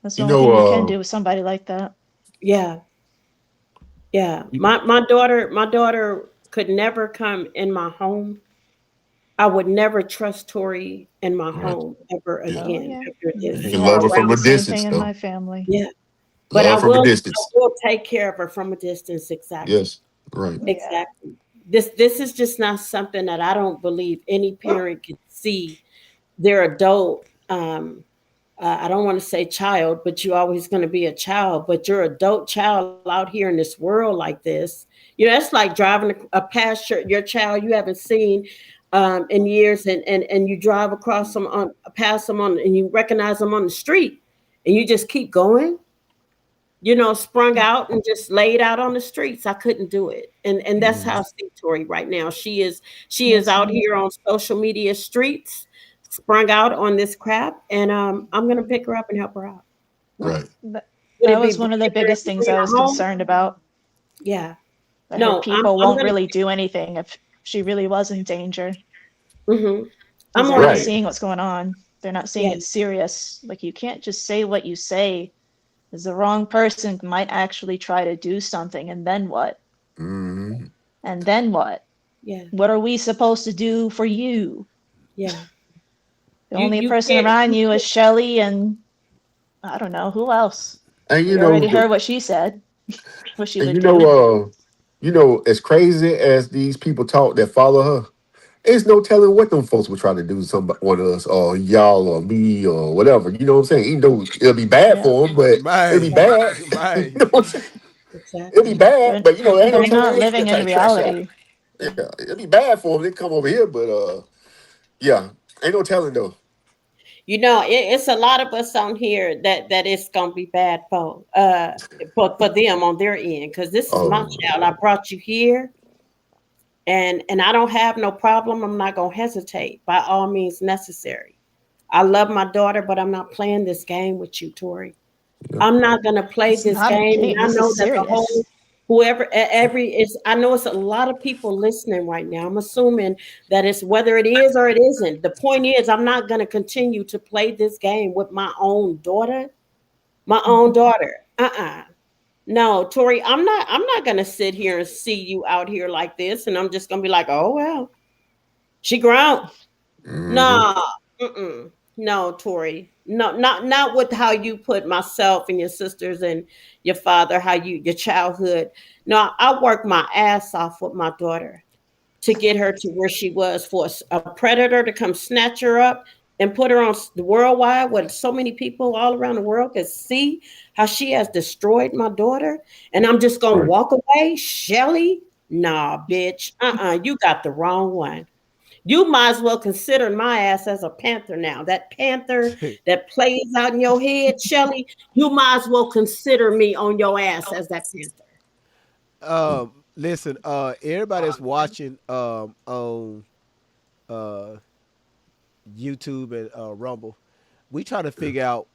That's the you only know. thing you can do with somebody like that. yeah, yeah. You, My daughter could never come in my home. I would never trust Tori in my right. home ever Yeah. Oh again yeah. after You this. You know, I love her did from the a same distance, thing in though. my family. Yeah, but I Love from a will. I distance. will take care of her from a distance. Exactly. Yes. Right. Yeah. Exactly. This is just not something that I don't believe any parent could see their adult. I don't want to say child, but you're always going to be a child. But your adult child out here in this world like this, it's like driving past your child you haven't seen in years, and you drive across them on past them on, and you recognize them on the street, and you just keep going, sprung Yeah. out and just laid out on the streets. I couldn't do it. And that's Mm, how I see Tori right now. She is Yes, out ma'am. here on social media streets, sprung out on this crap, and I'm gonna pick her up and help her out. right. That, Would that it be was one of the bringing her, biggest things bringing I her was home? concerned about. Yeah. That her No, I'm people I'm won't gonna really do anything if she really was in danger. hmm Because I'm they're on not Right. it. seeing what's going on. They're not seeing Yeah, it serious. Like, you can't just say what you say, because the wrong person might actually try to do something, and then what? Hmm. And then what? yeah, What are we supposed to do for you? yeah. The You only you person can't around you you is can't Shelly, and I don't know who else. And you We know, already heard what she said, what she and would do. as crazy as these people talk that follow her, it's no telling what them folks would try to do to somebody, one of us, or y'all, or me, or whatever. You know what I'm saying? Even though it'll be bad Yeah. for them, but it'll be man, bad. You man. know what I'm saying? It'll be exactly. bad, They're but ain't no they're telling not where they still living try in to trash out. reality. Yeah, it'll be bad for them. They come over here, but yeah, ain't no telling though. It's a lot of us on here that it's gonna be bad for them on their end, because this is my Oh, child. I brought you here, and I don't have no problem. I'm not gonna hesitate by all means necessary. I love my daughter, but I'm not playing this game with you, Tori. yeah, I'm not gonna play It's this not a game, and game. I This is know that the whole serious. Whoever, I know it's a lot of people listening right now. I'm assuming that it's whether it is or it isn't. The point is, I'm not going to continue to play this game with my own daughter. My own daughter. No, Tori, I'm not gonna sit here and see you out here like this, and I'm just gonna be like, oh well, she grown. Hmm. No, no, Tori, no, not with how you put myself and your sisters and your father, your childhood. No, I worked my ass off with my daughter to get her to where she was, for a predator to come snatch her up and put her on the worldwide, where so many people all around the world can see how she has destroyed my daughter. And I'm just gonna Right. walk away, Shelly? Nah, bitch. You got the wrong one. You might as well consider my ass as a panther now. That panther that plays out in your head, Shelly, you might as well consider me on your ass as that panther. Listen, everybody that's watching on uh YouTube and Rumble, we try to figure out.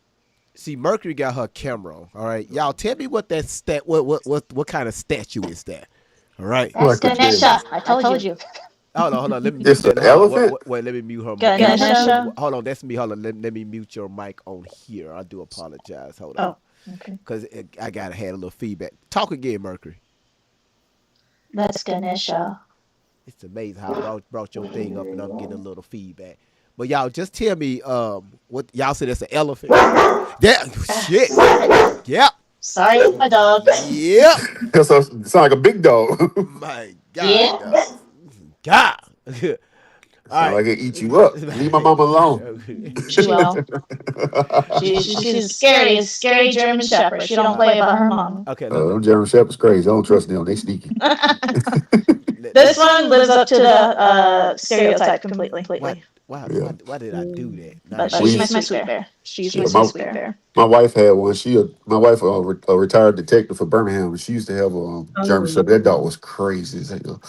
See, Mercury got her camera on. All right, y'all, tell me what that stat. What kind of statue is that? All right. That's Like a big, Ganesha. I told you. Hold on. Let me mute it's an that. Hold on. elephant. Wait, let me mute her. Ganesha. Hold on, that's me. Hold on. Let me mute your mic on here. I do apologize. Hold on, Oh, okay. because I gotta had a little feedback. Talk again, Mercury. That's Ganesha. It's amazing how I brought your thing up and I'm getting a little feedback. But y'all, just tell me what y'all said. That's an elephant. Yeah, shit. Yep. Sorry, my dog. Yep. That's sound like a big dog. My God. Yeah. God. All Sound right. like it eat you up. Leave my mama alone. She will. She's scary German Shepherd. She don't play about her mom. Okay, Them German Shepherds crazy. I don't trust them. They sneaky. This one lives up to the stereotype completely. Why Yeah. did I do that? But Not We- she's my sweet bear. She's my my, sweet bear. my wife had one. My wife, a retired detective for Birmingham, and she used to have a German Oh, Shepherd. That dog was crazy as hell.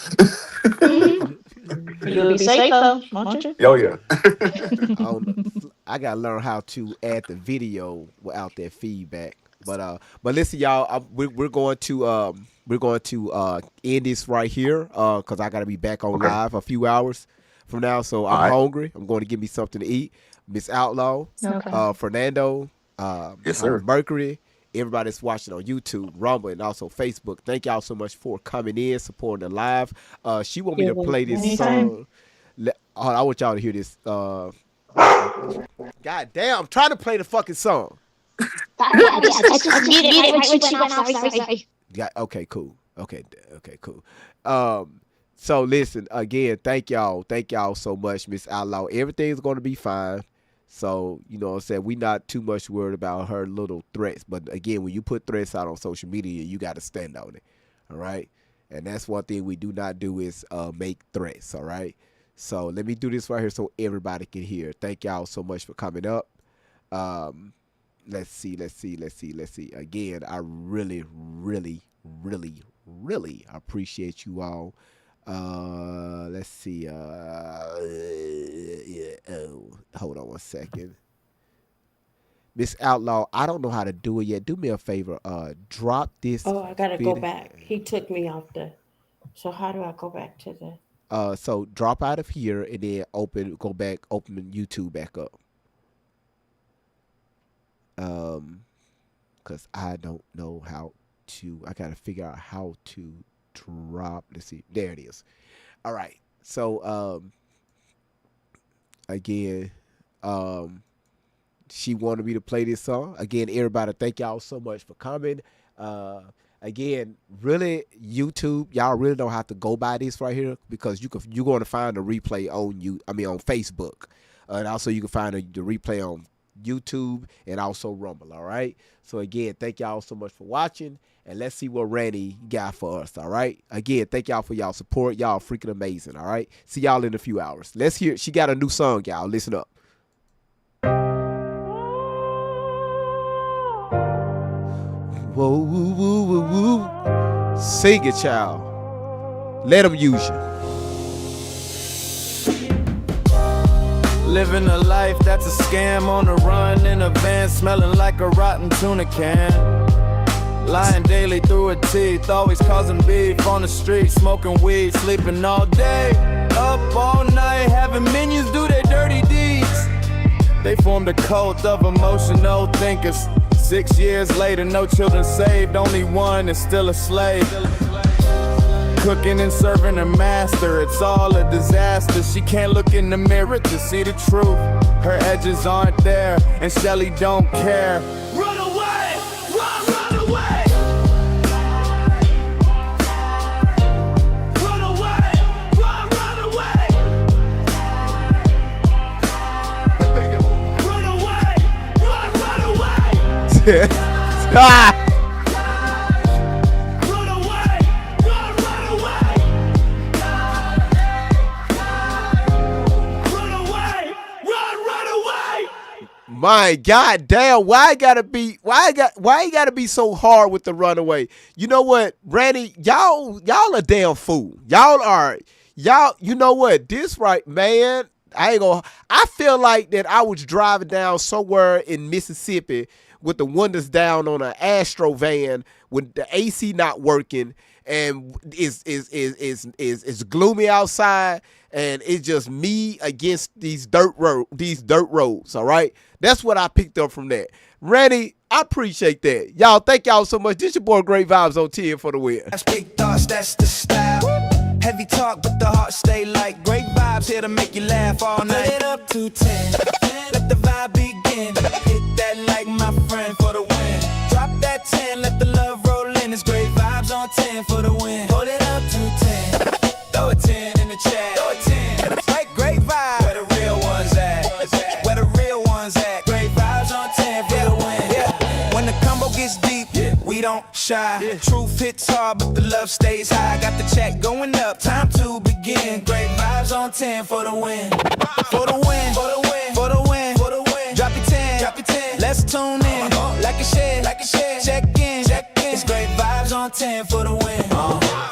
You'll be safe though, won't you? Oh yeah. I don't know. I gotta learn how to add the video without that feedback. But listen, y'all, we're going to end this right here because I gotta be back on Okay. live a few hours from now. So I'm All right. hungry. I'm going to give me something to eat. Miss Outlaw, Okay. Fernando, Yes, sir. Mercury, everybody that's watching on YouTube, Rumble, and also Facebook. Thank y'all so much for coming in, supporting the live. She want me to play this Anytime. song. I want y'all to hear this. God damn, I'm trying to play the fucking song. I just muted it right when she went off. Sorry. Yeah, okay, cool. Okay, cool. So listen, again, thank y'all so much, Miss Outlaw. Everything's gonna be fine. So, you know what I'm saying? We not too much worried about her little threats. But again, when you put threats out on social media, you gotta stand on it. All right? And that's one thing we do not do is make threats, all right? So let me do this right here so everybody can hear. Thank y'all so much for coming up. Let's see. Again, I really, really, really, really appreciate you all. Let's see. Hold on one second. Miss Outlaw, I don't know how to do it yet. Do me a favor. Drop this. Oh, I gotta go video. back. He took me off the. So how do I go back to the? So drop out of here and then open YouTube back up. Cause I don't know how to. I gotta figure out how to drop. Let's see. There it is. All right. So again, she wanted me to play this song. Again, everybody, thank y'all so much for coming. Again, really, YouTube, y'all really don't have to go by this right here because you're going to find the replay on on Facebook, and also you can find the replay on YouTube and also Rumble. All right. So again, thank y'all so much for watching, and let's see what Randy got for us. All right. Again, thank y'all for y'all support. Y'all freaking amazing. All right. See y'all in a few hours. Let's hear. She got a new song, y'all. Listen up. Whoa, woo, woo, woo, woo. Sing it, child. Let them use you. Living a life that's a scam, on the run in a van, smelling like a rotten tuna can. Lying daily through her teeth, always causing beef on the street, smoking weed, sleeping all day, up all night, having minions do their dirty deeds. They formed a cult of emotional thinkers. 6 years later, no children saved, only one is still a slave. Cooking and serving her master, it's all a disaster. She can't look in the mirror to see the truth. Her edges aren't there, and Shelly don't care. Run away! Run away! Run away! Run away! Run away! Run away! Ah! My God damn, why it gotta be so hard with the runaway? You know what, Randy, y'all a damn fool. Y'all, you know what, this right, man, I feel like that I was driving down somewhere in Mississippi with the windows down on an Astro van with the AC not working, and it's gloomy outside, and it's just me against these dirt roads, all right? That's what I picked up from that. Randy, I appreciate that. Y'all, thank y'all so much. This your boy Great Vibes on 10 for the win. That's big thoughts, that's the style. Heavy talk, but the heart stay light. Great vibes here to make you laugh all night. Put it up to 10. Let the vibe begin. Hit that like my friend for the win. Drop that 10, let the love roll in. It's Great Vibes on 10 for the win. Hold it up to 10. Throw a 10 in the chat. Throw a 10. Like Great Vibes. Where the real ones at? Where the real ones at? Great Vibes on 10 for the win. Yeah. When the combo gets deep, we don't shy. Truth hits hard, but the love stays high. Got the chat going up, time to begin. Great Vibes on 10 for the win. For the win. For the win. For the win. For the win. Drop your 10. Drop your 10. Let's tune in. Like a share. Like a share. Check in. Check in. It's Great Vibes on 10 for the win.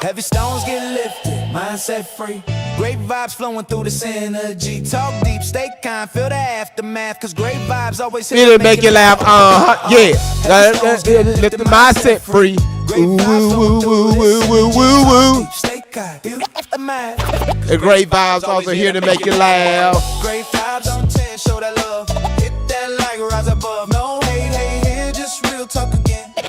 Heavy stones get lifted. Mindset free. Great vibes flowing through this energy. Talk deep, stay kind, feel the aftermath. Cause great vibes always hit It'll make you laugh. Yeah. Let the mindset free. Woo, woo, woo, woo, woo, woo, woo. Stay kind, feel the aftermath. The Great Vibes also here to make you laugh. Great vibes on 10, show that love. Hit that like rise above. No hate, here, just real talk again.